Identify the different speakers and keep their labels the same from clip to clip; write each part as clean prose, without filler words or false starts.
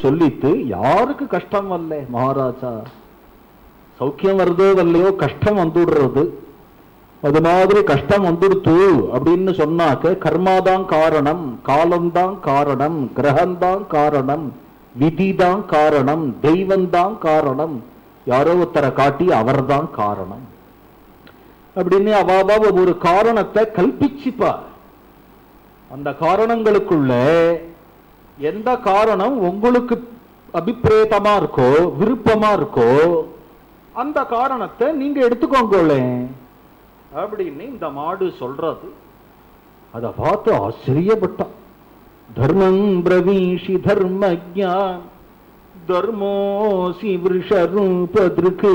Speaker 1: சொல்லிட்டு யாருக்கு கஷ்டம் வரல மகாராஜா, சௌக்கியம் வருதோ வரலையோ கஷ்டம் வந்துடுறது. அது மாதிரி கஷ்டம் வந்துடுத்து அப்படின்னு சொன்னாக்க கர்மாதான் காரணம், காலம்தான் காரணம், கிரகம்தான் காரணம், விதிதான் காரணம், தெய்வம்தான் காரணம், யாரோ ஒருத்தரை காட்டி அவர்தான் காரணம் அப்படின்னு அவாவா ஒரு காரணத்தை கல்பிச்சுப்பா. அந்த காரணங்களுக்குள்ள எந்த காரணம் உங்களுக்கு அபிப்பிரேதமா இருக்கோ, விருப்பமா இருக்கோ, அந்த காரணத்தை நீங்க எடுத்துக்கோங்களே அப்படின்னு இந்த மாடு சொல்றது. அதை பார்த்து ஆச்சரியப்பட்டான். தர்மம் பிரவீஷி தர்மஜ்ஞா தர்மோசி விருஷரூபத்ருக்கு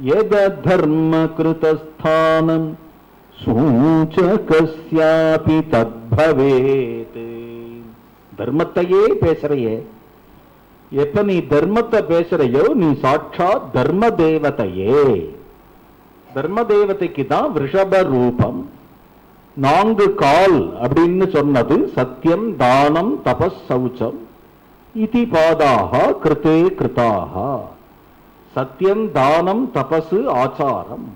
Speaker 1: யத தர்ம கிருதஸ்தானம் சூச்சகஸ்யாபி தத்பவேத். தர்மத்தையே பேசுறையே, எப்ப நீ தர்மத்தை பேசுறையோ நீ சாட்சாத் தர்ம தேவதையே. தர்ம தேவதைக்கு தான் ரிஷப ரூபம். 4 கால் அப்படின்னு சொன்னது சத்தியம், தானம், தபஸ், சௌச்சம். இதி பாதாக கிருதே கிருதாக. சத்தியம், தானம், தபசு, ஆச்சாரம்,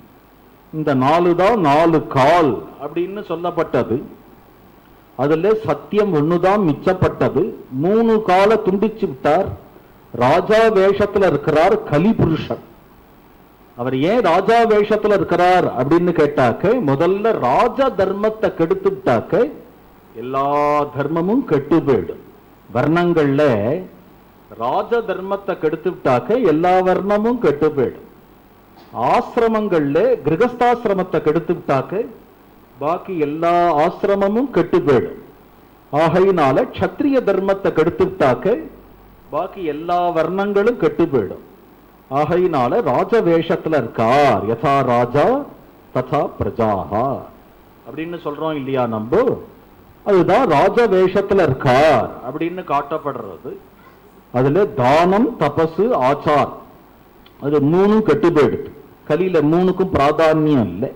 Speaker 1: இந்த 4 தான் 4 கால் அப்படின்னு சொல்லப்பட்டது. அதுல சத்தியம் ஒண்ணுதான் மிச்சப்பட்டது. 3 காலை துண்டிச்சு விட்டார். ராஜா வேஷத்துல இருக்கிறார் கலிபுருஷன். அவர் ஏன் ராஜா வேஷத்துல இருக்கிறார் அப்படின்னு கேட்டாக்க, முதல்ல ராஜ தர்மத்தை கெடுத்து விட்டாக்க எல்லா தர்மமும் கெட்டு போயிடும். வர்ணங்கள்ல ராஜ தர்மத்தை கெடுத்து விட்டாக்க எல்லா வர்ணமும் கெட்டு போயிடும். ஆசிரமங்கள்ல கிரகஸ்தாசிரமத்தை கெடுத்து விட்டாக்க பாக்கி எல்லா ஆசிரமமும் கெட்டு போயிடும். ஆகையினால க்ஷத்ரிய தர்மத்தை கெடுத்து விட்டாக்க பாக்கி எல்லா வர்ணங்களும் கெட்டு போயிடும். ஆகையினால ராஜ வேஷத்துல இருக்கார். யதா ராஜா ததா பிரஜாஹா அப்படின்னு சொல்றோம் இல்லையா நம்ம. அதுதான் ராஜ வேஷத்துல இருக்கார் அப்படின்னு காட்டப்படுறது. அதுல தானம், தபசு, ஆச்சார், அது 3 கெட்டு போயிடுது. கலியில 3க்கும் பிராதானியம் இல்லை.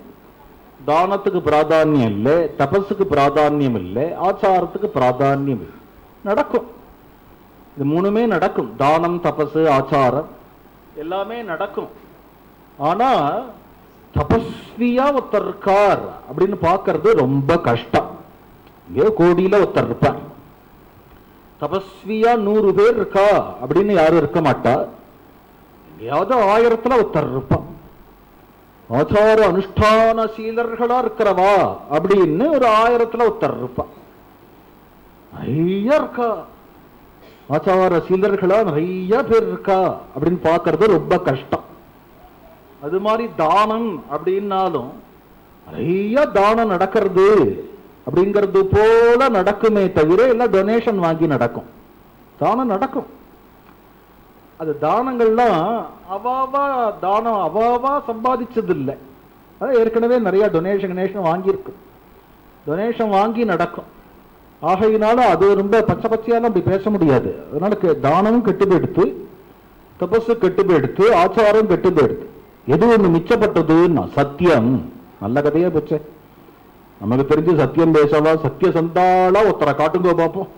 Speaker 1: தானத்துக்கு பிராதானியம் இல்லை, தபஸுக்கு பிராதானியம் இல்லை, ஆச்சாரத்துக்கு பிராதானியம் இல்லை. நடக்கும், இது 3மே நடக்கும். தானம், தபசு, ஆச்சாரம் எல்லாமே நடக்கும். ஆனா தபஸ்வியா ஒருத்தர் இருக்கார் அப்படின்னு பார்க்கறது ரொம்ப கஷ்டம். இங்கே கோடியில ஒருத்தர் இருப்பார். தபஸ்வியா 100 பேர் இருக்கா அப்படின்னு யாரும் இருக்க மாட்டா. எங்கேயாவது 1000த்துல ஒருத்தர் இருப்பான். ஆச்சார அனுஷ்டான சீலர்களா இருக்கிறவா அப்படின்னு ஒரு 1000த்துல ஒருத்தர் இருப்பான். நிறைய இருக்கா ஆச்சார சீலர்களா, நிறைய பேர் இருக்கா அப்படின்னு பார்க்கறது ரொம்ப கஷ்டம். அது மாதிரி தானம் அப்படின்னாலும் நிறைய தானம் நடக்கிறது அப்படிங்கிறது போல நடக்குமே தவிர எல்லாம் டொனேஷன் வாங்கி நடக்கும். தானம் நடக்கும். அது தானங்கள்லாம் அவாவா தானம் அவாவா சம்பாதிச்சது இல்லை. அது ஏற்கனவே நிறைய டொனேஷன் வாங்கியிருக்கு. டொனேஷன் வாங்கி நடக்கும். ஆகையினால அது ரொம்ப பச்சை பச்சையாலும் அப்படி பேச முடியாது. அதனால தானமும் கெட்டு போயிடுத்து, தபஸு கெட்டு போயிடுத்து, ஆச்சாரம் கெட்டு போயிடுது. எது ஒண்ணு மிச்சப்பட்டதுன்னா சத்தியம். நல்ல கதையா போச்சே. நமக்கு தெரிஞ்சு சத்தியம் பேசவா சத்திய சந்தாளா ஒருத்தரை காட்டுங்க பார்ப்போம்.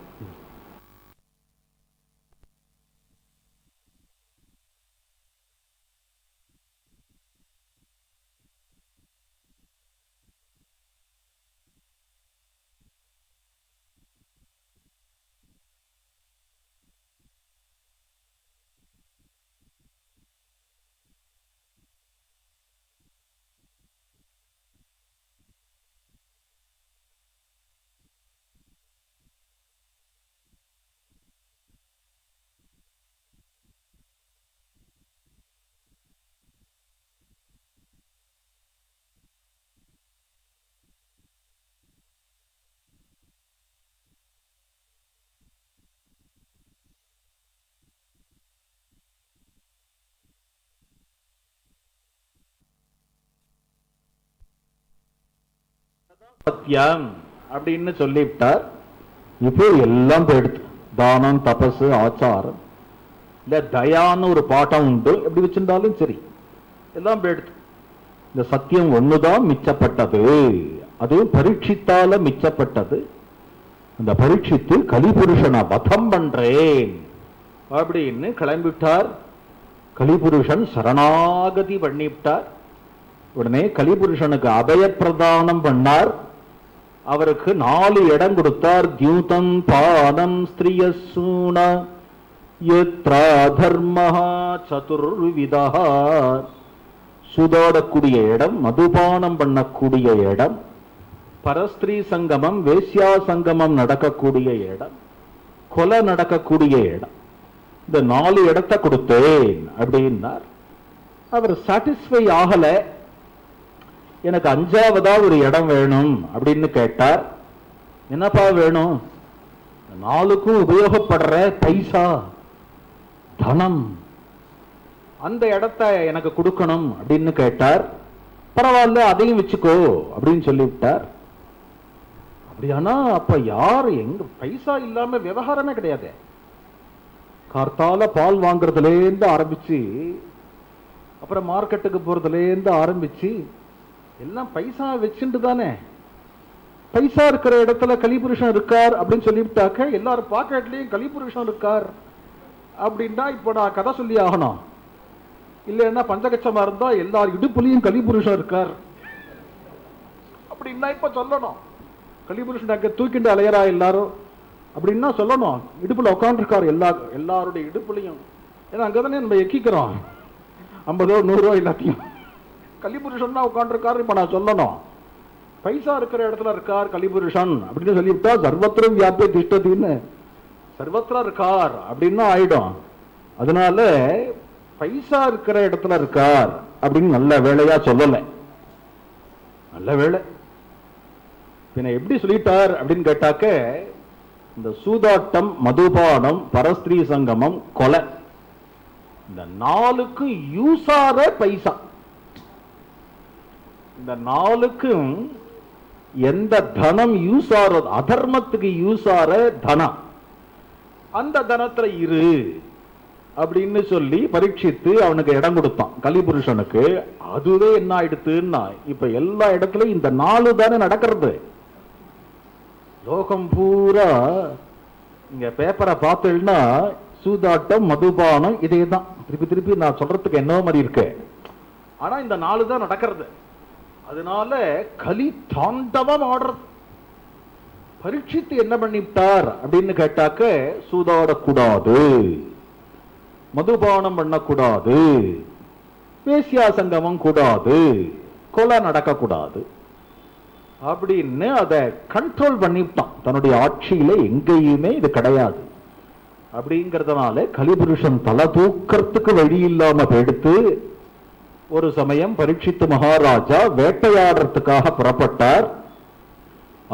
Speaker 1: சத்தியம் அப்படின்னு சொல்லிவிட்டார். இப்போ எல்லாம் போயிடுது. தானம், தபசு, ஆச்சாரம், இல்ல தயான்னு ஒரு பாட்டம் உண்டு, எப்படி வச்சிருந்தாலும் சரி, எல்லாம் போயிடுது. இந்த சத்தியம் ஒண்ணுதான் மிச்சப்பட்டது. அதுவும் பரீட்சித்தால மிச்சப்பட்டது. அந்த பரீட்சித்து கலிபுருஷனை வதம் பண்றேன் அப்படின்னு கிளம்பிட்டார். கலிபுருஷன் சரணாகதி பண்ணிவிட்டார். உடனே கலிபுருஷனுக்கு அபயப்பிரதானம் பண்ணார். அவருக்கு 4 இடம் கொடுத்தார். தியூதம் பானம் ஸ்திரியசூன யத்ரா தர்மஹ சதுர்விதா. சூதாடக்கூடிய இடம், மதுபானம் பண்ணக்கூடிய இடம், பரஸ்திரீ சங்கமம் வேஸ்யா சங்கமம் நடக்கக்கூடிய இடம், கொலை நடக்கக்கூடிய இடம், இந்த 4 இடத்தை கொடுத்தேன் அப்படின்னார். அவர் சாட்டிஸ்ஃபை ஆகல. எனக்கு 5ஆவதா ஒரு இடம் வேணும் அப்படின்னு கேட்டார். என்னப்பா வேணும்? 4க்கும் உபயோகப்படுற பைசா தனம், அந்த இடத்தை எனக்கு கொடுக்கணும் அப்படின்னு கேட்டார். பரவாயில்ல, அதையும் வச்சுக்கோ அப்படின்னு சொல்லிவிட்டார். அப்படியானா அப்ப யார் எங்க பைசா இல்லாம விவகாரமே கிடையாது. கார்த்தால பால் வாங்குறதுலேருந்து ஆரம்பிச்சு, அப்புறம் மார்க்கெட்டுக்கு போறதுலேருந்து ஆரம்பிச்சு எல்லாம் பைசா வச்சுட்டு தானே. பைசா இருக்கிற இடத்துல கலிபுருஷன் இருக்கார் அப்படின்னு சொல்லிவிட்டாக்க எல்லாரும் பாக்கெட்லயும் கலிபுருஷன் இருக்கார் அப்படின்னா இப்ப நான் கதை சொல்லி ஆகணும். இல்லைன்னா பஞ்சகச்சமா இருந்தா எல்லார் இடுப்புலையும் கலிபுருஷன் இருக்கார் அப்படின்னா இப்ப சொல்லணும். கலிபுருஷன் அங்க தூக்கிட்டு அலையறா எல்லாரும் அப்படின்னா சொல்லணும். இடுப்புல உட்காந்துருக்காரு எல்லாருடைய இடுப்புலையும். ஏன்னா அங்கதானே நம்ம எக்கிக்கிறோம் 50 100 எல்லாத்தையும். கலிபுருஷன் தான் உட்காந்துருக்காரு இப்ப நான் சொல்லணும். பைசா இருக்கிற இடத்துல இருக்கார் கலிபுருஷன் அப்படின்னு சொல்லிவிட்டா சர்வத்திரம் வியாபிய திஷ்டத்தின்னு சர்வத்திரம் இருக்கார் அப்படின்னு ஆயிடும். அதனால பைசா இருக்கிற இடத்துல இருக்கார் அப்படின்னு நல்ல வேலையா சொல்லல. நல்ல வேலை. பின்ன எப்படி சொல்லிட்டார் அப்படின்னு கேட்டாக்க, இந்த சூதாட்டம், மதுபானம், பரஸ்திரீ சங்கமம், கொலை, இந்த 4க்கும் யூஸ் ஆற பைசா, இந்த 4க்கும் எந்த தனம் யூஸ் ஆறது, அதர்மத்துக்கு யூஸ் ஆற தனம், அந்த தனத்துல இரு அப்படின்னு சொல்லி பரீட்சித்து அவனுக்கு இடம் கொடுத்தான் கலிபுருஷனுக்கு. அதுவே என்ன ஆயிடுத்துன்னா இப்ப எல்லா இடத்துலயும் இந்த 4 தானே நடக்கிறது. லோகம் பூரா இங்க பேப்பரை பார்த்தேன்னா சூதாட்டம், மதுபானம், இதே தான் திருப்பி திருப்பி நான் சொல்றதுக்கு என்ன மாதிரி இருக்கு. ஆனா இந்த 4 தான் நடக்கிறது. அதனால கலி தாண்டவம் ஆடுறது. பரீட்சித்து என்ன பண்ணிவிட்டார் அப்படின்னு கேட்டாக்க, சூதாடக்கூடாது, மதுபானம் பண்ணக்கூடாது, வேசியா சங்கமம் கூடாது, கொலை நடக்கக்கூடாது அப்படின்னு அதை கண்ட்ரோல் பண்ணிவிட்டான். தன்னுடைய ஆட்சியில எங்கேயுமே இது கிடையாது அப்படிங்கறதுனால கலிபுருஷன் தலை தூக்கிறதுக்கு வழி இல்லாம போயிடுத்து. ஒரு சமயம் பரீட்சித்து மகாராஜா வேட்டையாடுறதுக்காக புறப்பட்டார்.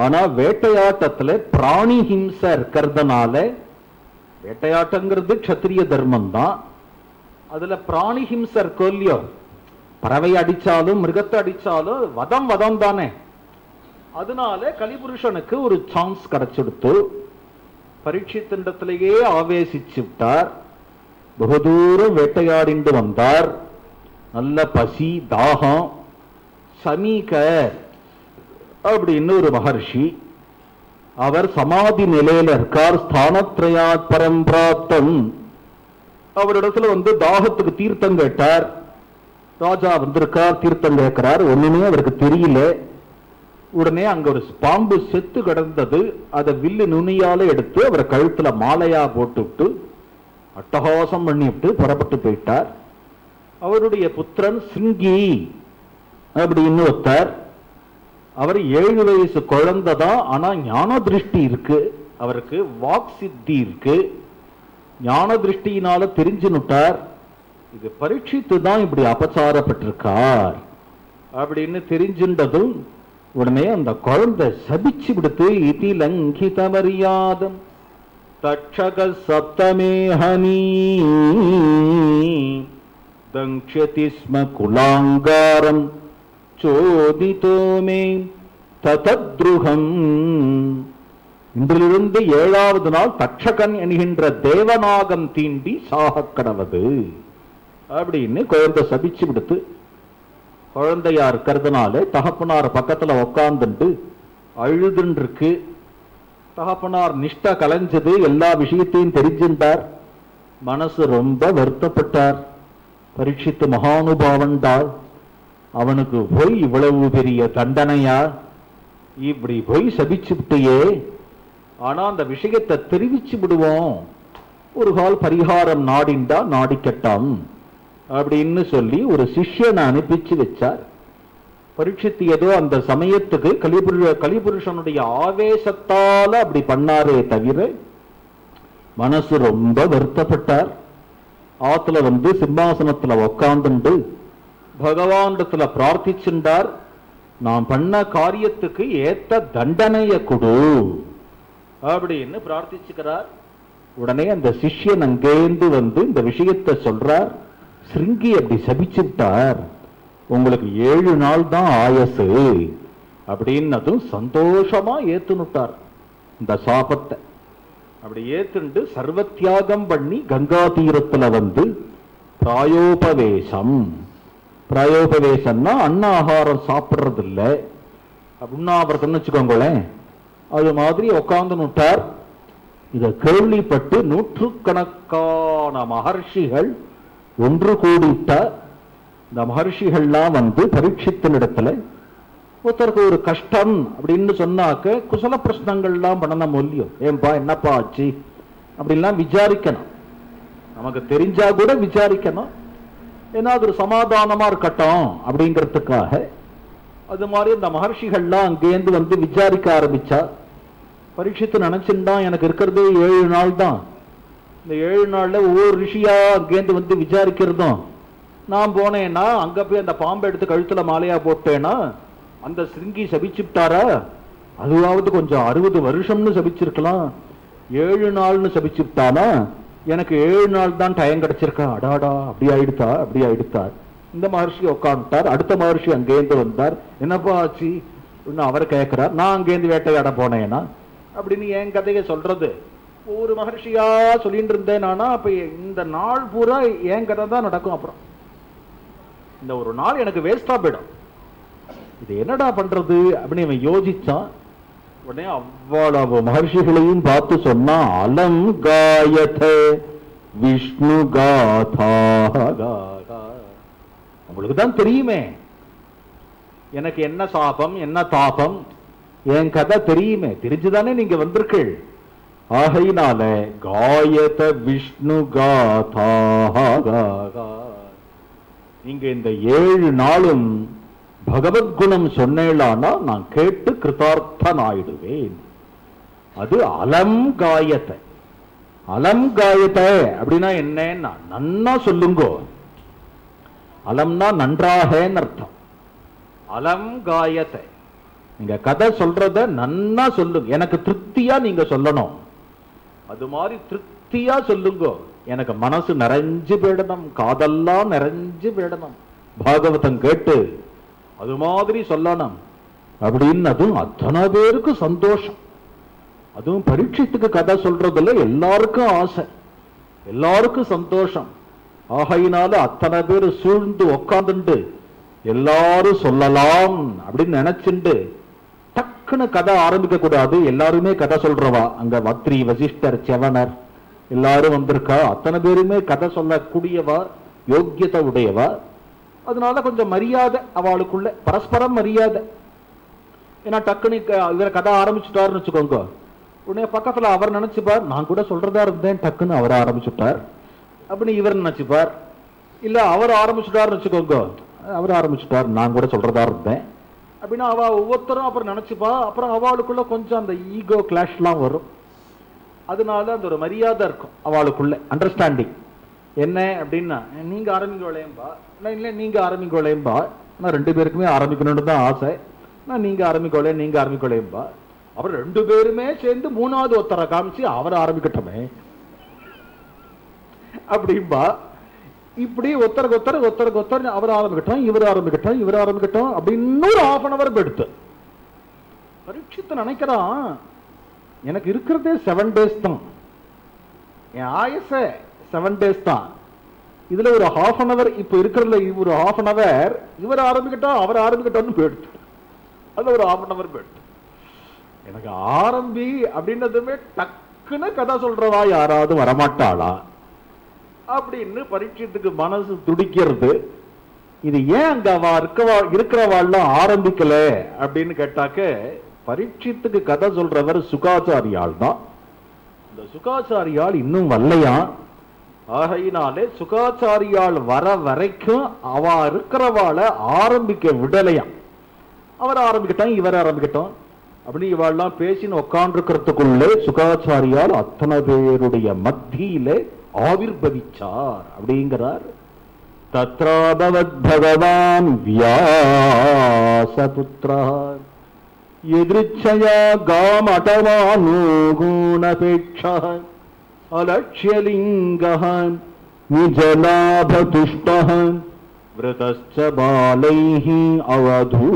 Speaker 1: ஆனா வேட்டையாட்டத்துல பிராணி ஹிம்சை இருக்கிறதுனால, வேட்டையாட்டங்கிறது க்ஷத்திரிய தர்மம் தான், அதுல பிராணி ஹிம்சை இருக்கோ இல்லையோ, பறவை அடிச்சாலும் மிருகத்தை அடிச்சாலும் வதம் வதம் தானே. அதனால கலிபுருஷனுக்கு ஒரு சான்ஸ் கிடைச்சிடுத்து. பரீட்சித்திண்டத்திலேயே ஆவேசிச்சு விட்டார். பகு தூரம் வேட்டையாடிண்டு வந்தார். நல்ல பசி தாகம். சமீகர் அப்படின்னு ஒரு மகர்ஷி, அவர் சமாதி நிலையில இருக்கார். ஸ்தானத்ரயாத் பரம்பிராப்தம். அவரிடத்துல தாகத்துக்கு தீர்த்தம் கேட்டார். ராஜா வந்திருக்கார், தீர்த்தம் கேட்கிறார். ஒண்ணுமே அவருக்கு தெரியல. உடனே அங்க ஒரு பாம்பு செத்து கிடந்தது. அதை வில்லு நுனியால எடுத்து அவரை கழுத்துல மாலையா போட்டுவிட்டு அட்டகாசம் பண்ணிவிட்டு புறப்பட்டு போயிட்டார். அவருடைய புத்திரன் சிங்கி அப்படின்னு ஒருத்தர். அவர் 7 வயசு குழந்தை தான். ஆனா ஞான திருஷ்டி இருக்கு, அவருக்கு வாக் சித்தி இருக்கு. ஞான திருஷ்டியினால தெரிஞ்சுனுட்டார், இது பரீட்சித்து தான் இப்படி அபச்சாரப்பட்டிருக்கார் அப்படின்னு தெரிஞ்சுண்டதும் உடனே அந்த குழந்தை சபிச்சு விடுத்து, இதி லங்கித மரியாதம் தட்சக சப்தமேஹனி தங்ஷதி ஸ்ம குலாங்காரம் சோதிதோமே ததத்ருகம். இன்றிலிருந்து 7வது நாள் தட்சகன் என்கின்ற தேவநாகம் தீண்டி சாக கடவது அப்படின்னு குழந்தை சபிச்சு விடுத்து. குழந்தையா இருக்கிறதுனால தகப்பனார் பக்கத்துல உக்காந்துட்டு அழுதுன்னு இருக்கு. தகப்பனார் நிஷ்டை கலைஞ்சது, எல்லா விஷயத்தையும் தெரிஞ்சுட்டார். மனசு ரொம்ப வருத்தப்பட்டார். பரீட்சித்து மகானுபாவன்டால், அவனுக்கு போய் இவ்வளவு பெரிய தண்டனையா, இப்படி போய் சபிச்சுட்டே, ஆனா அந்த விஷயத்தை தெரிவிச்சு விடுவோம், ஒரு கால் பரிகாரம் நாடிண்டா நாடிக்கட்டம் அப்படின்னு சொல்லி ஒரு சிஷ்யனை அனுப்பிச்சு வச்சார். பரீட்சித்து ஏதோ அந்த சமயத்துக்கு கலிபுருஷனுடைய ஆவேசத்தால அப்படி பண்ணாரே தவிர மனசு ரொம்ப வருத்தப்பட்டார். ஆத்துல சிம்மாசனத்துல உக்காந்துண்டு பகவானிடத்துல பிரார்த்திச்சுண்டார், நான் பண்ண காரியத்துக்கு ஏத்த தண்டனைய கொடு அப்படின்னு பிரார்த்திச்சுக்கிறார். உடனே அந்த சிஷ்யன் அங்கேந்து இந்த விஷயத்தை சொல்றார். சிருங்கி அப்படி சபிச்சுட்டார், உங்களுக்கு 7 நாள் தான் ஆயசு அப்படின்னதும் சந்தோஷமா ஏத்துனுட்டார். இந்த சாபத்தை அப்படி ஏத்துண்டு சர்வத்தியாகம் பண்ணி கங்கா தீரத்துல பிராயோபவேசம். பிராயோபவேசம்னா அன்னாகாரம் சாப்பிடுறது இல்லை, உண்ணாவிரதம்னு வச்சுக்கோங்களேன், அது மாதிரி உட்கார்ந்துட்டார். இதை கேள்விப்பட்டு நூற்றுக்கணக்கான மகர்ஷிகள் ஒன்று கூடிட்டார். இந்த மகர்ஷிகள்லாம் பரீட்சித்தினிடத்துல ஒருத்தருக்கு ஒரு கஷ்டம் அப்படின்னு சொன்னாக்க குசல பிரச்சனைகள்லாம் பண்ணணும் இல்லையோ, ஏன்பா என்னப்பா ஆச்சு அப்படின்லாம் விசாரிக்கணும். நமக்கு தெரிஞ்சா கூட விசாரிக்கணும், ஏன்னா அது ஒரு சமாதானமா இருக்கட்டும் அப்படிங்கிறதுக்காக. அது மாதிரி இந்த மகர்ஷிகள்லாம் அங்கேருந்து விசாரிக்க ஆரம்பிச்சா. பரீட்சித்து நினைச்சுட்டா எனக்கு இருக்கிறதே 7 நாள் தான், இந்த 7 நாள்ல ஒவ்வொரு ரிஷியா அங்கேருந்து விசாரிக்கிறதும், நான் போனேன்னா அங்க போய் அந்த பாம்பை எடுத்து கழுத்துல மாலையா போட்டேன்னா அந்த சிருங்கி சபிச்சுட்டாரா, அதுவாவது கொஞ்சம் 60 வருஷம்னு சபிச்சிருக்கலாம், 7 நாள்னு சபிச்சுட்டானா எனக்கு 7 நாள் தான் டைம் கிடைச்சிருக்கா, அடாடா அப்படி ஆயிடுத்தா அப்படி ஆயிடுத்தா. இந்த மகர்ஷி உட்காந்துட்டார். அடுத்த மகர்ஷி அங்கேருந்து வந்தார். என்னப்பா ஆச்சு இன்னும் அவர் கேட்கிறார். நான் அங்கேருந்து வேட்டையாட போனேன்னா அப்படின்னு என் கதையை சொல்றது. ஒவ்வொரு மகர்ஷியா சொல்லிட்டு இருந்தேன் நானா, அப்ப இந்த நாள் பூரா என் கதை தான் நடக்கும். அப்புறம் இந்த ஒரு நாள் எனக்கு வேஸ்டா போயிடும். இது என்னடா பண்றது அப்படின்னு இவன் யோசிச்சான். உடனே அவ்வளவு மகர்ஷிகளையும் பார்த்து சொன்னா, அலம் காயத விஷ்ணு காதா. உங்களுக்கு தான் தெரியுமே எனக்கு என்ன சாபம் என்ன தாபம், என் கதை தெரியுமே, தெரிஞ்சுதானே நீங்க வந்திருக்கள். ஆகையினால காயத விஷ்ணு காதா, நீங்க இந்த 7 நாளும் பகவத்குணம் சொன்னேளானா நான் கேட்டு கிருதார்த்தன் ஆயிடுவேன். அது அலம் காயத்தை. அலம் காயத்தை அப்படின்னா என்ன, நன்னா சொல்லுங்கோ. அலம்னா நன்றாகன்னு அர்த்தம். அலம் காயத்தை, நீங்க கதை சொல்றத நன்னா சொல்லுங்க, எனக்கு திருப்தியா நீங்க சொல்லணும். அது மாதிரி திருப்தியா சொல்லுங்க, எனக்கு மனசு நிறைஞ்சு போயிடணும், காதெல்லாம் நிறைஞ்சு போயிடணும், பாகவதம் கேட்டு அது மாதிரி சொல்லணும் அப்படின்னு. அதுவும் அத்தனை பேருக்கு சந்தோஷம். அதுவும் பரீட்சித்துக்கு கதை சொல்றதுல எல்லாருக்கும் ஆசை, எல்லாருக்கும் சந்தோஷம். ஆகையினால அத்தனை பேர் சூழ்ந்து உக்காந்துண்டு எல்லாரும் சொல்லலாம் அப்படின்னு நினைச்சுண்டு டக்குன்னு கதை ஆரம்பிக்க கூடாது. எல்லாருமே கதை சொல்றவா, அங்க வத்ரி வசிஷ்டர் செவனர் எல்லாரும் வந்திருக்கா. அத்தனை பேருமே கதை சொல்லக்கூடியவா, யோக்கியத்தை உடையவா. அதனால கொஞ்சம் மரியாதை அவளுக்குள்ள, பரஸ்பரம் மரியாதை. ஏன்னா டக்குனு இவரை கதை ஆரம்பிச்சுட்டாருன்னு வச்சுக்கோங்க, உடனே பக்கத்துல அவர் நினைச்சுப்பார் நான் கூட சொல்றதா இருந்தேன், டக்குன்னு அவர் ஆரம்பிச்சுட்டார் அப்படின்னு இவர் நினைச்சுப்பார். இல்ல அவர் ஆரம்பிச்சுட்டாருன்னு வச்சுக்கோங்க, அவர் ஆரம்பிச்சுட்டார் நான் கூட சொல்றதா இருந்தேன் அப்படின்னா அவ ஒவ்வொருத்தரும் அப்புறம் நினைச்சுப்பா. அப்புறம் அவளுக்குள்ள கொஞ்சம் அந்த ஈகோ கிளாஷ்லாம் வரும். அதனால அந்த ஒரு மரியாதை இருக்கும் அவளுக்குள்ள, அண்டர்ஸ்டாண்டிங். என்ன அப்படின்னா நீங்க ஆரம்பிக்கோளேம்பா, இல்லை நீங்க ஆரம்பிக்கோளேம்பா, நான் 2 பேருக்குமே ஆரம்பிக்கணும்னு தான் ஆசை, நான் நீங்க ஆரம்பிக்கோளேம்பா. அப்புறம் 2 பேருமே சேர்ந்து 3வது ஒருத்தரை காமிச்சு அவர் ஆரம்பிக்கட்டுமே அப்படிம்பா. இப்படி ஒருத்தருக்கு ஒருத்தர் அவர் ஆரம்பிக்கட்டும் இவர் ஆரம்பிக்கட்டும் அப்படின்னு ஒரு 1/2 hour எடுத்து பரீட்சித்து நினைக்கிறான், எனக்கு இருக்கிறதே 7 days தான், என் ஆயச 7 days தான், இதுல ஒரு 1/2 hour இப்ப இருக்கிறதுல ஒரு 1/2 hour இவர் ஆரம்பிக்கட்டும் அவர் ஆரம்பிக்கட்டும்னு போயிடுச்சு. அது ஒரு 1/2 hour போயிடுச்சு. எனக்கு ஆரம்பி அப்படின்னதுமே டக்குன்னு கதை சொல்றவா யாராவது வரமாட்டாளா? அப்படின்னு பரீட்சத்துக்கு மனசு துடிக்கிறது. இது ஏன் அங்க இருக்கிறவாள்லாம் ஆரம்பிக்கல அப்படின்னு கேட்டாக்க, பரீட்சத்துக்கு கதை சொல்றவர் சுகாச்சாரியால் தான். இந்த சுகாச்சாரியால் இன்னும் வரலையா. ஆகையினாலே சுகாச்சாரியால் வர வரைக்கும் அவ இருக்கிறவாளை ஆரம்பிக்க விடலையா. அவர் ஆரம்பிக்கட்டும், இவர் ஆரம்பிக்கட்டும் அப்படி இவாள்லாம் பேசின்னு உட்காண்டிருக்கிறதுக்குள்ளே சுகாச்சாரியால் அத்தனை பேருடைய மத்தியிலே ஆவிர்பவிச்சார் அப்படிங்கிறார். தத்ராபவத் பகவான் வியாசபுத்ரா எதிர்ச்சயா காமடவானோ குணபேட்சா அலட்சியலிங்கः நிஜலாபதுஷ்டः விரதஸ்ச பாலைः அவதூதவேஷः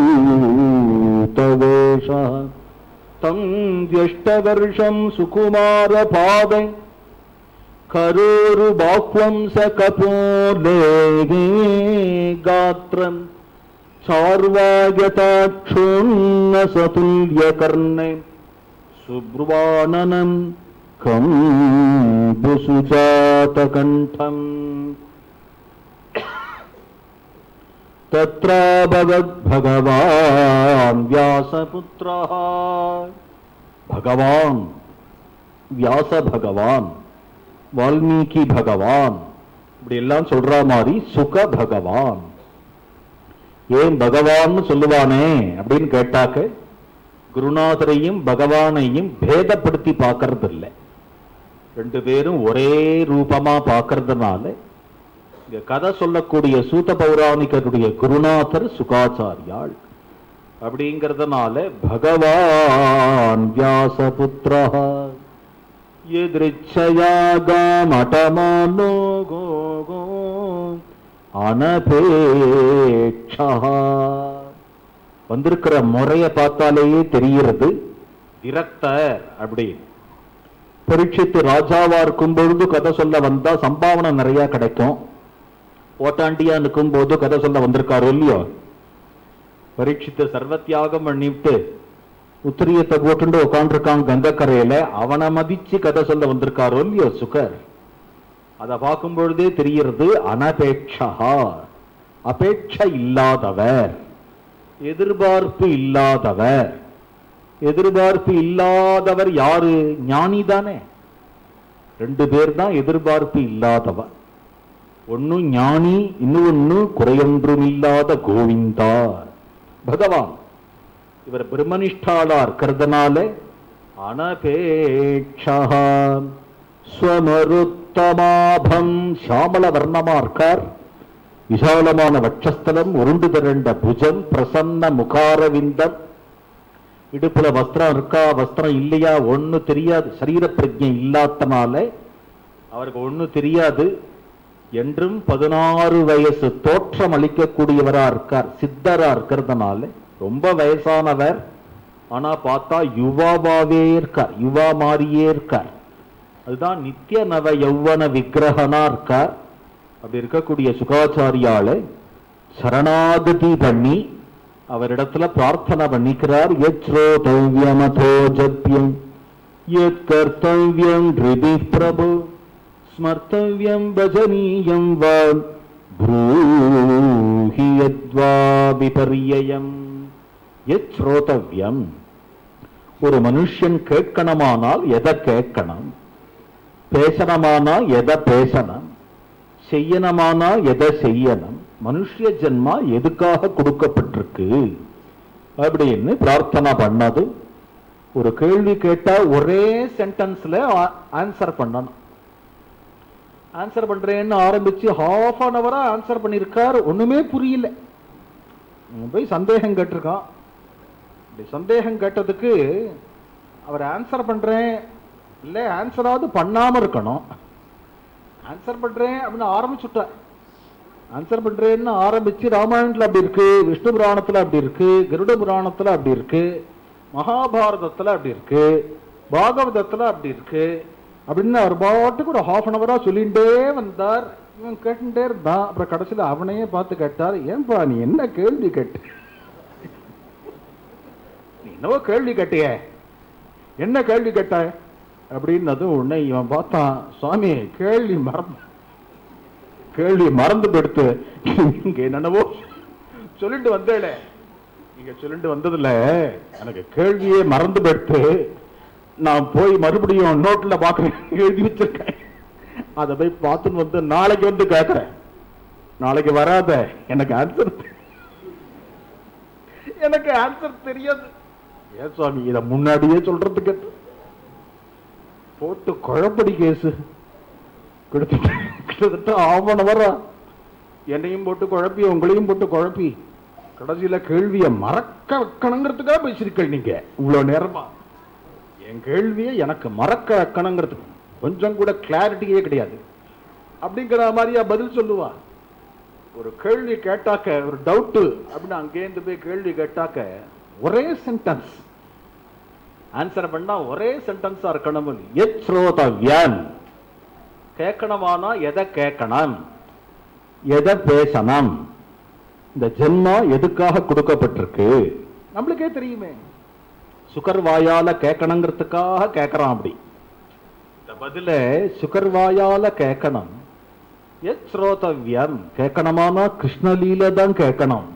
Speaker 1: தம் த்யஷ்டவர்ஷம் சுகுமாரபாதை கரோரு பாக்வம்ச கபோலேகே காத்ரம் சார்வாயதாட்சோன்ன சதுல்யகர்ணே சுப்ருவானனம் கம்புசுஜாதகண்டம் தத்ராபவத் பகவான் வியாசபுத்ரः. பகவான் வியாச பகவான், வால்மீகி பகவான் இப்படி எல்லாம் சொல்ற மாதிரி சுக பகவான். ஏன் பகவான் சொல்லுவானே அப்படின்னு கேட்டாக்க, குருநாதரையும் பகவானையும் பேதப்படுத்தி பார்க்கறது இல்லை. ரெண்டு பேரும் ஒரே ரூபமா பார்க்கறதுனால இங்க கதை சொல்லக்கூடிய சூத பௌராணிகருடைய குருநாதர் சுகாச்சாரியாள் அப்படிங்கிறதுனால பகவான் வியாசபுத்ரா எதிர்ச்சயாகமடமானோ கோ அனபேட்சா. வந்திருக்கிற முறைய பார்த்தாலேயே தெரிகிறது விரக்தர் அப்படின்னு. பரீட்சித்து ராஜாவா இருக்கும் பொழுது கதை சொல்ல வந்தா சம்பாவனை நிறைய கிடைக்கும். ஓட்டாண்டியா நிற்கும் போது கதை சொல்ல வந்திருக்காரு இல்லையோ. பரீட்சித்து சர்வத்தியாகம் பண்ணிவிட்டு உத்திரியத்தை போட்டு உட்காந்துருக்கான் கங்கக்கரையில, அவனை மதிச்சு கதை சொல்ல வந்திருக்காரோ இல்லையோ சுகர். அதை பார்க்கும் பொழுதே தெரிகிறது அனபேட்சா, அபேட்சை இல்லாதவர், எதிர்பார்ப்பு இல்லாதவர். எதிர்பார்ப்பு இல்லாதவர் யாரு? ஞானி தானே. ரெண்டு பேர் தான் எதிர்பார்ப்பு இல்லாதவர். ஒன்னு ஞானி, இன்னொன்னு குறையொன்றும் இல்லாத கோவிந்தா பகவான். இவர் பிரம்மனிஷ்டாளா இருக்கிறதுனால அனபேட்சா ஸ்வமருத்தமாபம், சியாமள வர்ணமா இருக்கார். விசாலமான வட்சஸ்தலம், உருண்டு திரண்ட புஜம், பிரசன்ன முகாரவிந்தம். இடுப்புல வஸ்திரம் இருக்கா வஸ்திரம் இல்லையா ஒண்ணு தெரியாது. சரீர பிரஜை இல்லாதனால அவருக்கு ஒண்ணு தெரியாது. என்றும் 16 வயசு தோற்றம் அளிக்கக்கூடியவரா இருக்கார். சித்தரா இருக்கிறதுனால ரொம்ப வயசானவர், ஆனா பார்த்தா யுவாவாவே இருக்கார், யுவா மாறியே இருக்கார். அதுதான் நித்திய நவ யௌவன விக்கிரகனா இருக்கார். அப்படி இருக்கக்கூடிய சுகாச்சாரியால சரணாகதி பண்ணி அவரிடத்துல பிரார்த்தனை பண்ணிக்கிறார். யச்ரோதவ்யமதோ ஜப்யம் யத் கர்த்தவ்யம் ரிதி பிரபு ஸ்மர்த்தவ்யம் பஜனீயம் வா ப்ரூஹி யத்வா விபர்யயம். யச்ரோதவ்யம், ஒரு மனுஷன் கேட்கணுமானால் எதை கேட்கணும், பேசணுமானா எதை பேசணும், செய்யணுமானா எதை செய்யணும், மனுஷ ஜென்மா எதுக்காக கொடுக்கப்பட்டிருக்கு அப்படின்னு பிரார்த்தனை பண்ணது. ஒரு கேள்வி கேட்டா ஒரே சென்டென்ஸ்ல ஆன்சர் பண்ணணும். ஆன்சர் பண்றேன்னு ஆரம்பிச்சு ஹாஃப் அன் அவரா ஆன்சர் பண்ணிருக்கார். ஒண்ணுமே புரியல. போய் சந்தேகம் கேட்டிருக்கான். சந்தேகம் கேட்டதுக்கு அவர் ஆன்சர் பண்றேன் இல்ல ஆன்சராவது பண்ணாம இருக்கணும். ஆன்சர் பண்றேன் அப்படின்னு ஆரம்பிச்சுட்டார். ஆன்சர் பண்றேன்னு ஆரம்பிச்சு ராமாயணத்துல அப்படி இருக்கு, விஷ்ணு புராணத்துல அப்படி இருக்கு, கருட புராணத்துல அப்படி இருக்கு, மகாபாரதத்துல அப்படி இருக்கு, பாகவதத்துல அப்படி இருக்கு அப்படின்னு அவர் பாட்டுக்கு ஒரு ஹாஃப் அன் அவரா சொல்லிட்டே வந்தார். இவன் கேட்டுட்டே இருந்தான். அப்புறம் கடைசியில அவனையே பார்த்து கேட்டார், ஏன்பா நீ என்ன கேள்வி கேட்டு, நீ என்னவோ கேள்வி கேட்டிய, என்ன கேள்வி கேட்ட அப்படின்னதும் உடனே இவன் பார்த்தான், சுவாமி கேள்வி மறந்து கேள்வி மறந்து போடுத்து இங்க என்னென்னவோ சொல்லிட்டு வந்தேளே, நீங்க சொல்லிட்டு வந்ததுல எனக்கு கேள்வியே மறந்து போடுத்து. நான் போய் மறுபடியும் நோட்ல பாக்குறேன், எழுதி வச்சிருக்கேன். அதை போய் பார்த்துன்னு வந்து நாளைக்கு வந்து கேட்கிறேன். நாளைக்கு வராத, எனக்கு ஆன்சர் தெரியாது. ஏன் சுவாமி இத முன்னாடியே சொல்றதுக்கு போட்டு குழப்படி கேசு கிட்டத்தட்ட ஆவணம் வர என்னையும் போட்டு குழப்பி உங்களையும் போட்டு குழப்பி கடைசியில கேள்வியை மறக்க வைக்கணுங்கிறதுக்காக பேசிருக்க நீங்க இவ்வளவு நேரமா. என் கேள்வியை எனக்கு மறக்க வைக்கணுங்கிறதுக்கு கொஞ்சம் கூட கிளாரிட்டியே கிடையாது அப்படிங்கிற மாதிரியா பதில் சொல்லுவா. ஒரு கேள்வி கேட்டாக்க, ஒரு டவுட் அப்படின்னு அங்கேருந்து போய் கேள்வி கேட்டாக்க ஒரே சென்டென்ஸ் ஆன்சர் பண்ணா ஒரே சென்டென்ஸா இருக்கணும். எத் ஸ்ரோதவ்யம், கேட்கணுமானா எதை கேட்கணும், எதை பேசணும், இந்த ஜென்மா எதுக்காக கொடுக்கப்பட்டிருக்கு நம்மளுக்கே தெரியுமே. சுகர் வாயால கேட்கணுங்கிறதுக்காக கேட்கறான். அப்படி இந்த பதில சுகர் வாயால கேட்கணும். எத் ஸ்ரோதவ்யம், கேட்கணுமானா கிருஷ்ணலீல தான் கேட்கணும்,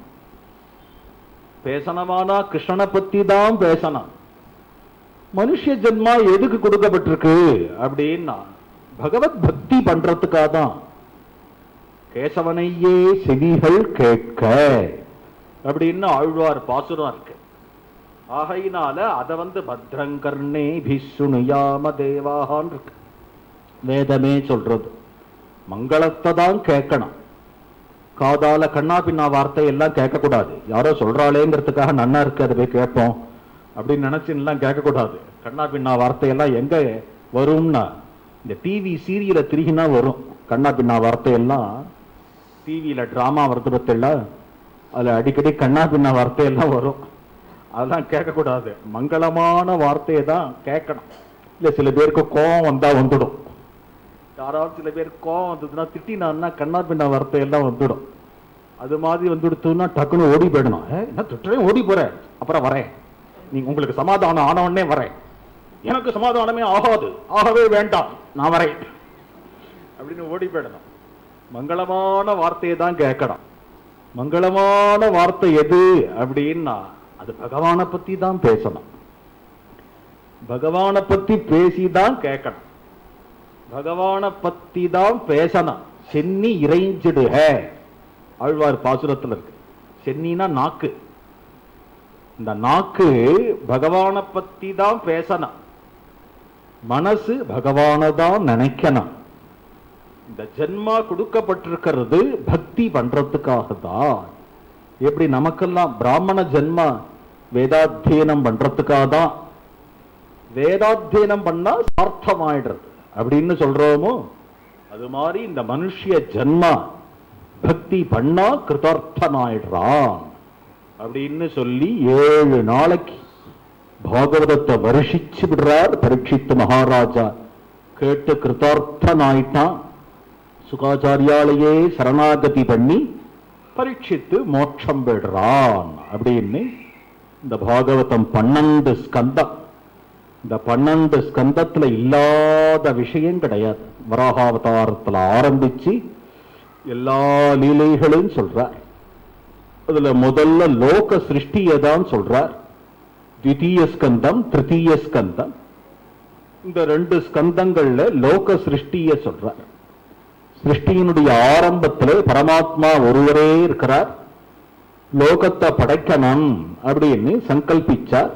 Speaker 1: பேசணுமானா கிருஷ்ணனை பத்தி தான் பேசணும். மனுஷ ஜென்மா எதுக்கு கொடுக்கப்பட்டிருக்கு அப்படின்னா பகவத் பக்தி பண்றதுக்காக தான். கேசவனையே செவிகள் கேட்க அப்படின்னு ஆழ்வார் பாசுரம் இருக்கு. ஆகையினால அதை பத்ரங்கர்ணே பிசுணுயாம தேவாகான் இருக்கு. வேதமே சொல்றது மங்களத்தை தான் கேட்கணும். காதால கண்ணா பின்னா வார்த்தை எல்லாம் கேட்கக்கூடாது. யாரோ சொல்றாளேங்கிறதுக்காக நன்னா இருக்கு அதை போய் கேட்போம் அப்படின்னு நினைச்சுலாம் கேட்கக்கூடாது. கண்ணா பின்னா வார்த்தையெல்லாம் எங்க வரும்னா இந்த டிவி சீரியல திருகினா வரும். கண்ணா பின்னா வார்த்தையெல்லாம் டிவியில டிராமா வருது பத்தெல்லாம், அதுல அடிக்கடி கண்ணா பின்னா வார்த்தையெல்லாம் வரும். அதெல்லாம் கேட்கக்கூடாது. மங்களமான வார்த்தையை தான் கேட்கணும். இல்ல சில பேருக்கு கோபம் வந்தா வந்துடும். யாராவது சில பேர் கோபம் வந்ததுன்னா திட்டினான்னா கண்ணா பின்னா வார்த்தையெல்லாம் வந்துடும். அது மாதிரி வந்துடுத்துன்னா டக்குன்னு ஓடி போயிடணும். என்ன திட்டுறேன், ஓடி போறேன், அப்புறம் வரேன், நீங்க உங்களுக்கு சமாதானம் ஆனவனே வரேன், எனக்கு சமாதானமே ஆகாது, ஆகவே வேண்டாம், நான் வரேன் அப்படின்னு ஓடி போயிடணும். மங்களமான வார்த்தையை தான் கேட்கணும். மங்களமான வார்த்தை எது அப்படின்னா அது பகவானை பத்தி தான் பேசணும். பகவானை பத்தி பேசிதான் கேட்கணும். பகவானை பத்தி தான் பேசணும். சென்னி இறைஞ்சிடுக ஆழ்வார் பாசுரத்தில் இருக்கு. சென்னினா நாக்கு. இந்த நாக்கு பகவானை பத்தி தான் பேசணும். மனசு பகவானை தான் நினைக்கணும். இந்த ஜென்மா கொடுக்கப்பட்டிருக்கிறது பக்தி பண்றதுக்காக தான். எப்படி நமக்கெல்லாம் பிராமண ஜென்மா வேதாத்தியனம் பண்றதுக்காக தான். வேதாத்தியனம் பண்ணா சார்த்தமாயிடுறது அப்படின்னு சொல்றோமோ, அது மாதிரி இந்த மனுஷிய ஜென்மா பக்தி பண்ணா கிருதார்த்தனாயிடுறான் அப்படின்னு சொல்லி 7 நாளைக்கு பாகவதத்தை வருஷிச்சு விடுறார் பரீட்சித்து மகாராஜா. கேட்டு கிருதார்த்தனாயிட்டான். சுகாச்சாரியாலேயே சரணாகதி பண்ணி பரீட்சித்து மோட்சம் பெறான் அப்படின்னு இந்த பாகவதம் 12 ஸ்கந்தம். இந்த 12 ஸ்கந்தத்துல இல்லாத விஷயம் கிடையாது. வராகாவதாரத்துல ஆரம்பிச்சு எல்லா லீலைகளையும் சொல்றார். அதுல முதல்ல லோக சிருஷ்டியை தான் சொல்றார். த்விதீய ஸ்கந்தம், திருத்தீய ஸ்கந்தம். இந்த 2 ஸ்கந்தங்கள்ல லோக சிருஷ்டியை சொல்றார். சிருஷ்டியினுடைய ஆரம்பத்திலே பரமாத்மா ஒருவரே இருக்கிறார். லோகத்தை படைக்கணும் அப்படின்னு சங்கல்பிச்சார்.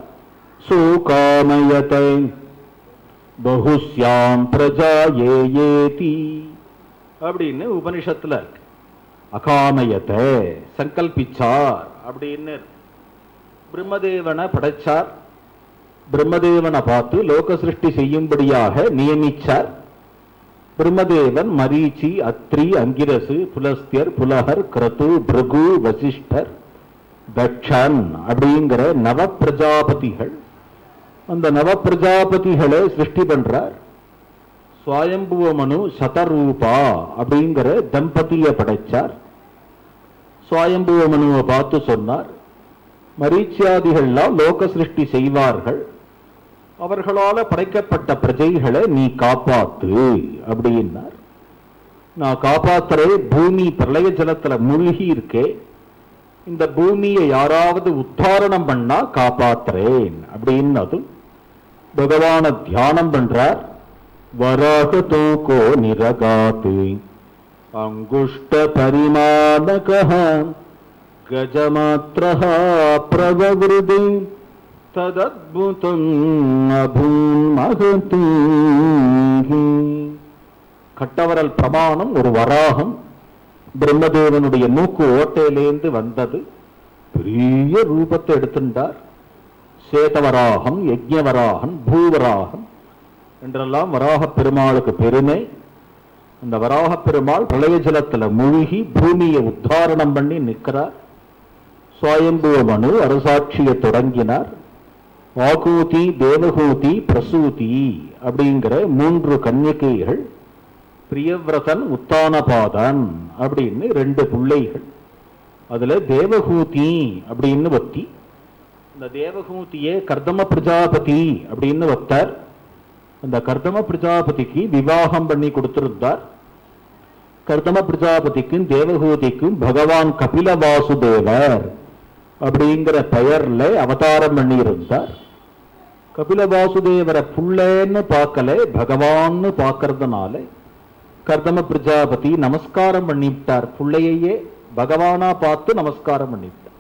Speaker 1: சுகாமயதை பகுஸ்யாம் பிரஜா ஏயேதி அப்படின்னு உபனிஷத்துல இருக்கு. அகாமயத்தை சங்கல்பிச்சார் அப்படின்னு. பிரம்மதேவனை படைச்சார். பிரம்மதேவனை பார்த்து லோக சிருஷ்டி செய்யும்படியாக நியமிச்சார். பிரம்மதேவன் மரீச்சி, அத்ரி, அங்கிரசு, புலஸ்தியர், புலகர், கிரது, பிருகு, வசிஷ்டர், தட்சன் அப்படிங்கிற நவ பிரஜாபதிகள். அந்த நவ பிரஜாபதிகளை சிருஷ்டி பண்றார். சுவயம்புவ மனு சதரூபா அப்படிங்கிற தம்பதியை படைச்சார். சுவயம்புவ மனுவை பார்த்து சொன்னார், மரீச்சியாதிகள்லாம் லோக சிருஷ்டி செய்வார்கள், அவர்களால படைக்கப்பட்ட பிரஜைகளை நீ காப்பாத்து அப்படின்னார். நான் காப்பாத்துறேன், பூமி பிரளய ஜலத்துல மூழ்கி இருக்கே, இந்த பூமியை யாராவது உத்தாரணம் பண்ணா காப்பாத்துறேன் அப்படின்னு அது பகவான தியானம் பண்றார். வராக தூக்கோ நிரகாத்து அங்குஷ்ட பரிமாணக கஜமாத்ரஹ பிரவவ்ருதி ததத்புதம் அபூன்மகதி. கட்டவரல் பிரமாணம் ஒரு வராகம், பிரம்மதேவனுடைய மூக்கு ஓட்டையிலேந்து வந்தது. பெரிய ரூபத்தை எடுத்துட்டார். சேதவராகம், யஜ்ஞவராகன், பூவராகன் என்றெல்லாம் வராக பெருமாளுக்கு பெருமை. அந்த வராக பெருமாள் பிரளய ஜலத்துல மூழ்கி பூமியை உத்தாரணம் பண்ணி நிற்கிறார். சுவயம்புவ மனு அரசாட்சியை தொடங்கினார். ஆகூதி, தேவகூதி, பிரசூதி அப்படிங்கிற 3 கன்னிகைகள், பிரியவிரதன், உத்தானபாதன் அப்படின்னு 2 பிள்ளைகள். அதுல தேவகூதி அப்படின்னு வத்தி. இந்த தேவகூதியே கர்தம பிரஜாபதி அப்படின்னு வத்தார். அந்த கர்தம பிரஜாபதிக்கு விவாகம் பண்ணி கொடுத்திருந்தார். கர்தம பிரஜாபதிக்கும் தேவகூதிக்கும் பகவான் கபில வாசுதேவர் அப்படிங்கிற பெயர்ல அவதாரம் பண்ணி இருந்தார். கபில வாசுதேவரை புள்ளன்னு பார்க்கல, பகவான்னு பார்க்கறதுனால கர்தம பிரஜாபதி நமஸ்காரம் பண்ணிவிட்டார். பிள்ளையே பகவானா பார்த்து நமஸ்காரம் பண்ணிவிட்டார்.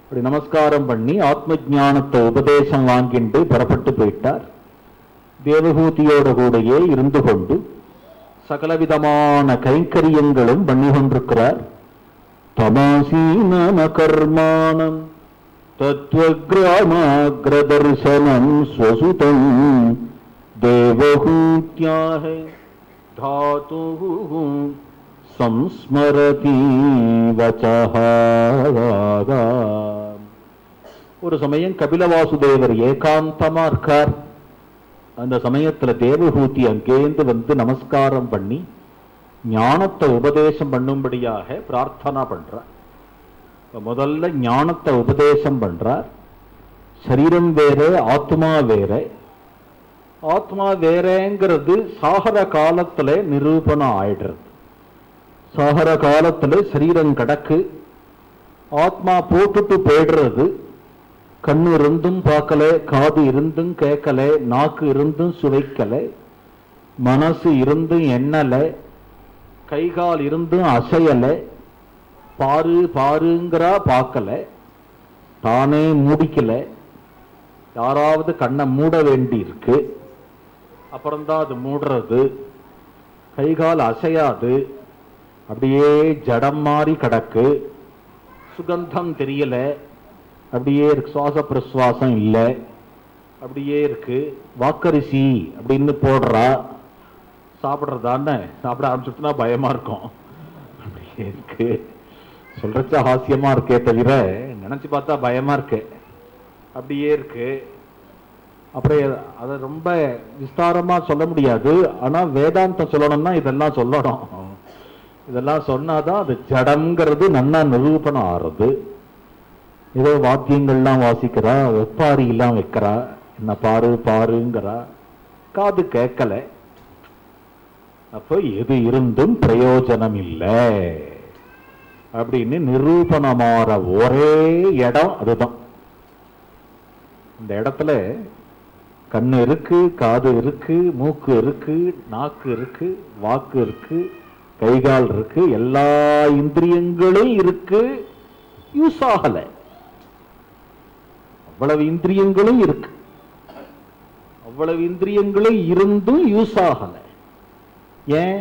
Speaker 1: அப்படி நமஸ்காரம் பண்ணி ஆத்ம ஞானத்தை உபதேசம் வாங்கிட்டு புறப்பட்டு போயிட்டார். தேவகூதியோட கூடையே இருந்து கொண்டு சகலவிதமான கைங்கரியங்களும் பண்ணி கொண்டிருக்கிறார். தமாசீன கர்மாணம் தத்வக்ராமாக்ரதர்சனம் ஸ்வசுதம் தேவகூத்யாக தாது சம்ஸ்மரதி வசஹ. ஒரு சமயம் கபில வாசுதேவர் ஏகாந்தமா இருக்கார். அந்த சமயத்துல தேவகூதி அங்கேந்து வந்து நமஸ்காரம் பண்ணி ஞானத்தை உபதேசம் பண்ணும்படியாக பிரார்த்தனா பண்றார். முதல்ல ஞானத்தை உபதேசம் பண்றார். சரீரம் வேற, ஆத்மா வேற. ஆத்மா வேறங்கிறது சாகர காலத்துல நிரூபணம் ஆயிடுறது. சாகர காலத்துல சரீரம் கிடக்கு, ஆத்மா போட்டுட்டு போயிடுறது. கண்ணு இருந்தும் பார்க்கல, காது இருந்தும் கேட்கல, நாக்கு இருந்தும் சுவைக்கல, மனசு இருந்தும் எண்ணல, கைகால் இருந்தும் அசையல, பாரு பாருங்கிறா பார்க்கல, தானே மூடிக்கல, யாராவது கண்ணை மூட வேண்டி இருக்கு, அப்புறம்தான் அது மூடுறது. கைகால் அசையாது, அப்படியே ஜடம் மாறி கிடக்கு. சுகந்தம் தெரியல, அப்படியே இருக்கு. சுவாச பிரசுவாசம் இல்லை, அப்படியே இருக்கு. வாக்கரிசி அப்படின்னு போடுறா, சாப்பிட்றதான்னு சாப்பிட ஆரம்பிச்சுட்டுனா பயமா இருக்கும். அப்படியே இருக்கு. சொல்றச்ச ஹாஸ்யமா இருக்கே தவிர நினைச்சு பார்த்தா பயமா இருக்கு. அப்படியே இருக்கு. அப்புறம் அதை ரொம்ப விஸ்தாரமா சொல்ல முடியாது. ஆனா வேதாந்தம் சொல்லணும்னா இதெல்லாம் சொல்லணும். இதெல்லாம் சொன்னாதான் அது ஜடம்ங்கிறது நன்னா நிரூபணம் ஆறுது. ஏதோ வாத்தியங்கள்லாம் வாசிக்கிறா, ஒப்பாரி எல்லாம் வைக்கிறா, என்ன பாரு பாருங்கிறா, காது கேட்கல. அப்போ எது இருந்தும் பிரயோஜனம் இல்லை அப்படின்னு நிரூபணமாற ஒரே இடம் அதுதான். இந்த இடத்துல கண்ணு இருக்கு, காது இருக்கு, மூக்கு இருக்கு, நாக்கு இருக்கு, வாக்கு இருக்கு, கைகால் இருக்கு, எல்லா இந்திரியங்களும் இருக்கு, யூஸ் ஆகல. அவ்வளவு இந்திரியங்களும் இருக்கு, அவ்வளவு இந்திரியங்களும் இருந்தும் யூஸ் ஆகல. ஏன்?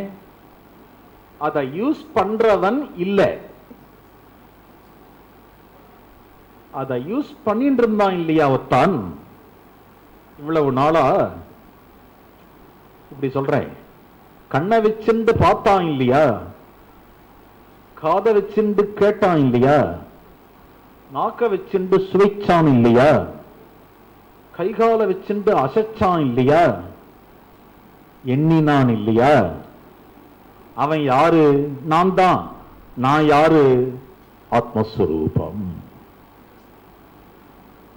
Speaker 1: அதை யூஸ் பண்றவன் இல்ல. அதை யூஸ் பண்ணிட்டு இருந்தான் இல்லையா ஒத்தான், இவ்வளவு நாளா. இப்படி சொல்றேன், கண்ணை வச்சுண்டு பார்த்தான் இல்லையா, காதை வச்சுண்டு கேட்டான் இல்லையா, நாக்க வச்சுண்டு சுவைச்சான் இல்லையா, கைகால வச்சுண்டு அசைச்சான் இல்லையா, எண்ணினான் இல்லையா. அவன் யாரு? நான் தான். நான் யாரு? ஆத்மஸ்வரூபம்.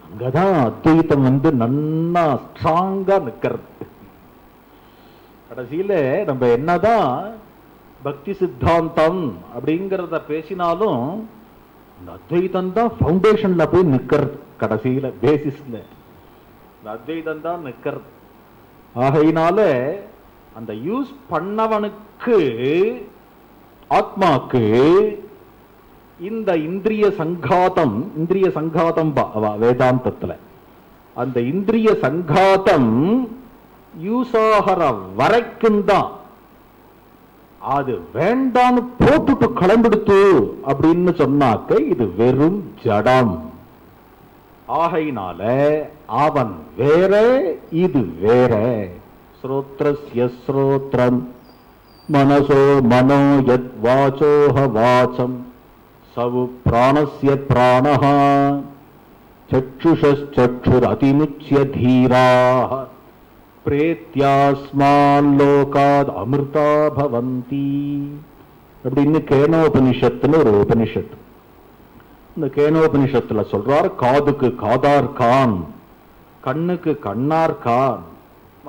Speaker 1: அங்கதான் அத்வைத்தம் நன்னா ஸ்ட்ராங்கா நிக்கிறது. கடைசியில நம்ம என்னதான் பக்தி சித்தாந்தம் அப்படிங்கிறத பேசினாலும் இந்த அத்வைதம் தான் ஃபவுண்டேஷன்ல போய் நிக்கிறது, கடைசியில பேசிஸ்ல இந்த அத்வைதம் தான் நிக்கிறது. ஆகையினால அந்த யூஸ் பண்ணவனுக்கு ஆத்மாக்கு இந்த இந்திரிய சங்காதம் வேதாந்தத்துல அந்த இந்திரிய சங்காதம் யூஸ் ஆகிற வரைக்கும் தான். அது வேண்டான்னு போட்டுட்டு கிளம்பிடுத்து அப்படின்னு சொன்னாக்க இது வெறும் ஜடம். ஆகையினால அவன் வேற, இது வேற. ஸ்ரோத்ரஸ்ய ஸ்ரோத்ரம் மனசோ மனோ யத் வாசோஹ வாசம் சவு பிராணஸ்ய பிராணஹ சக்ஷுஷச்சுரதிமுச்ய தீராஹ பிரேத்யாஸ்மான் லோகாத் அமிர்தா பவந்தி அப்படின்னு கேனோபனிஷத்துன்னு ஒரு உபனிஷத்து. இந்த கேனோபனிஷத்துல சொல்றார், காதுக்கு காதார் கான், கண்ணுக்கு கண்ணார் கான்,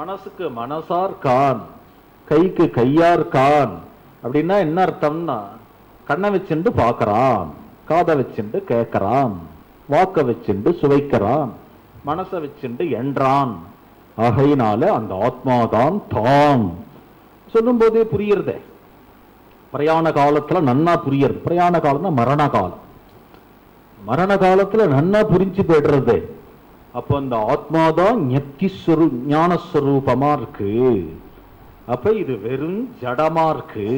Speaker 1: மனசுக்கு மனசார் கான், கைக்கு கையார் கான். அப்படின்னா என்ன அர்த்தம்னா, கண்ணை வச்சுண்டு பார்க்கறான், காதை வச்சுண்டு கேட்கறான், வாக்க வச்சுண்டு சுவைக்கிறான், மனசை வச்சுண்டு எண்றான். ஆகையினால அந்த ஆத்மாதான் தான் சொல்லும் போதே புரியுறதே. பிரயாண காலத்துல நன்னா புரியுறது. பிரயாண காலம்னா மரண காலம். மரண காலத்துல நன்னா புரிஞ்சு போயிடுறது. அப்ப அந்த ஆத்மாதான் ஞானஸ்வரூபமா இருக்கு. அப்ப இது வெறும் ஜடமா இருக்கு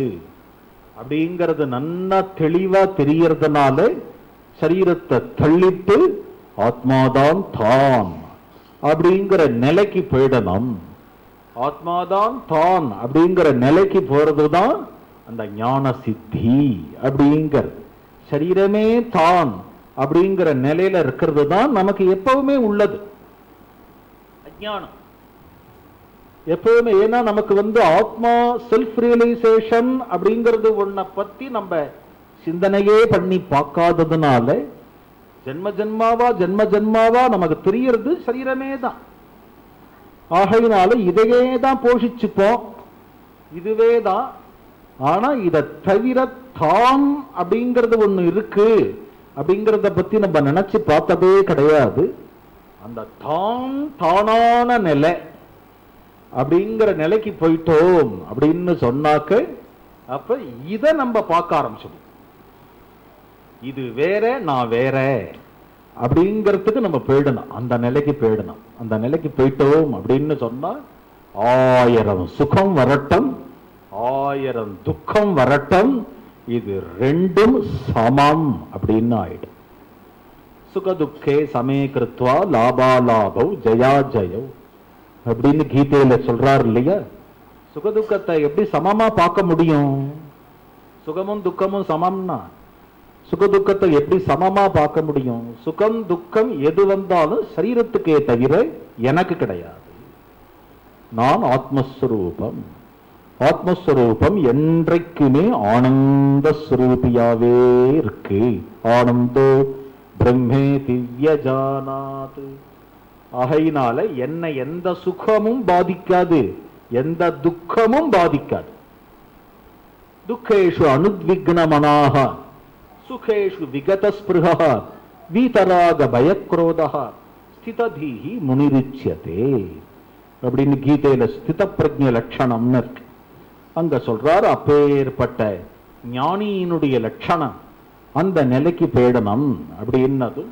Speaker 1: அப்படிங்கிறது நன்னா தெளிவா தெரியறதுனால சரீரத்தை தள்ளிட்டு ஆத்மாதான் தான் அப்படிங்கிற நிலைக்கு போயிடணும். ஆத்மாதான் தான் அப்படிங்கிற நிலைக்கு போறதுதான் அந்த ஞான சித்தி அப்படிங்கிறது. சரீரமே தான் அப்படிங்கிற நிலையில இருக்கிறது தான் நமக்கு எப்பவுமே உள்ளது அஞ்ஞானம் எப்பவுமே. ஏன்னா நமக்கு ஆத்மா செல்ஃப் ரியலைசேஷன் அப்படிங்கிறது ஒன்ன பத்தி நம்ம சிந்தனையே பண்ணி பார்க்காததுனால ஜென்ம ஜென்மாவா நமக்கு தெரியறது சரீரமே தான். ஆகையினால இதையே தான் போஷிச்சுப்போம், இதுவே தான். ஆனா இதை தவிர தான் அப்படிங்கிறது ஒண்ணு இருக்கு அப்படிங்கிறத பத்தி நம்ம நினைச்சு பார்த்ததே கிடையாது. அந்த தான் தானான நிலை அப்படிங்கிற நிலைக்கு போயிட்டோம் அப்படின்னு சொன்னாக்க அப்ப இதை நம்ம பார்க்க ஆரம்பிச்சோம். இது வேற, நான் வேற அப்படிங்கிறதுக்கு நம்ம போயிடணும், அந்த நிலைக்கு போயிடணும். அந்த நிலைக்கு போயிட்டோம் அப்படின்னு சொன்னா 1000 சுகம் வரட்டும், 1000 துக்கம் வரட்டும், இது ரெண்டும் சமம் அப்படின்னு ஆயிடும். சுகதுக்கே சமே கிருத்வா லாபாலாபவ் ஜயா ஜயவ் அப்படின்னு கீதையில சொல்றாரு இல்லையா. சுகதுக்கத்தை எப்படி சமமா பார்க்க முடியும்? சுகமும் துக்கமும் சமம்னா சுகதுக்கத்தை எப்படி சமமா பார்க்க முடியும்? சுகம் துக்கம் எது வந்தாலும் சரீரத்துக்கே தவிர எனக்கு கிடையாது. நான் ஆத்மஸ்வரூபம். ஆத்மஸ்வரூபம் என்றைக்குமே ஆனந்த ஸ்வரூபியாவே இருக்கு. ஆனந்தோ பிரம்மே திவ்ய ஜானாத். ஆகையினால என்னை எந்த சுகமும் பாதிக்காது, எந்த துக்கமும் பாதிக்காது. துக்கேஷு அனுத்விக்னமனாக சுகேஷு விகத ஸ்பிருஹ வீதராக பயக்ரோதா ஸ்திததீஹி முனிருச்யதே அப்படின்னு கீதையில ஸ்தித பிரஜ்ஞ லட்சணம்னு இருக்கு. அங்க சொல்றாரு, அப்பேற்பட்ட ஞானியினுடைய லட்சணம் அந்த நிலைக்கு போயிடணும் அப்படின்னது.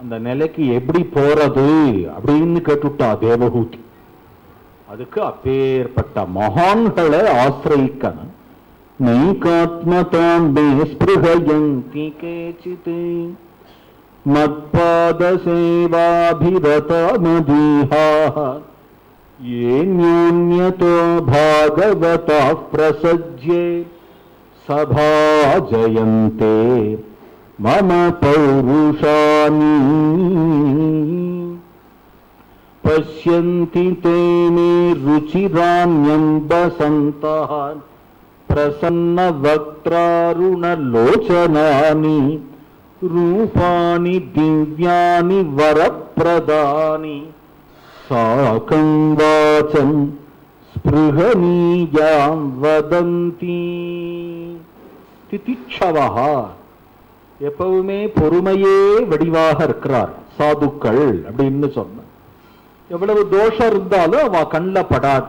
Speaker 1: அந்த நிலைக்கு எப்படி போறது அப்படின்னு கேட்டுட்டா தேவகூதி. அதுக்கு அப்பேற்பட்ட மகான்களை ஆசிரியிக்கணும். நைகாத்மதாம்பே ஸ்பிருஹயந்தி கேசித் மத்பாத சேவாபிரதா மதீஹாஹ ஏன்யோன்யதோ பாகவதா பிரசஜ்யே சபாஜயந்தே மம பௌருஷானி பஷ்யந்தி தே மே ருச்சிராண்யம் வசந்தः பிரசன்ன வக்த்ராருணலோச்சனானி ரூபாணி திவ்யானி வரப்பிரதானி சாகம் வாசம் ஸ்பிருஹணீயாம் வதந்தி. திதிட்சவஹா, எப்பவுமே பொறுமையே வடிவாக இருக்கிறார் சாதுக்கள் அப்படின்னு சொன்ன. எவ்வளவு தோஷம் இருந்தாலும் அவ கண்ணில் படாது,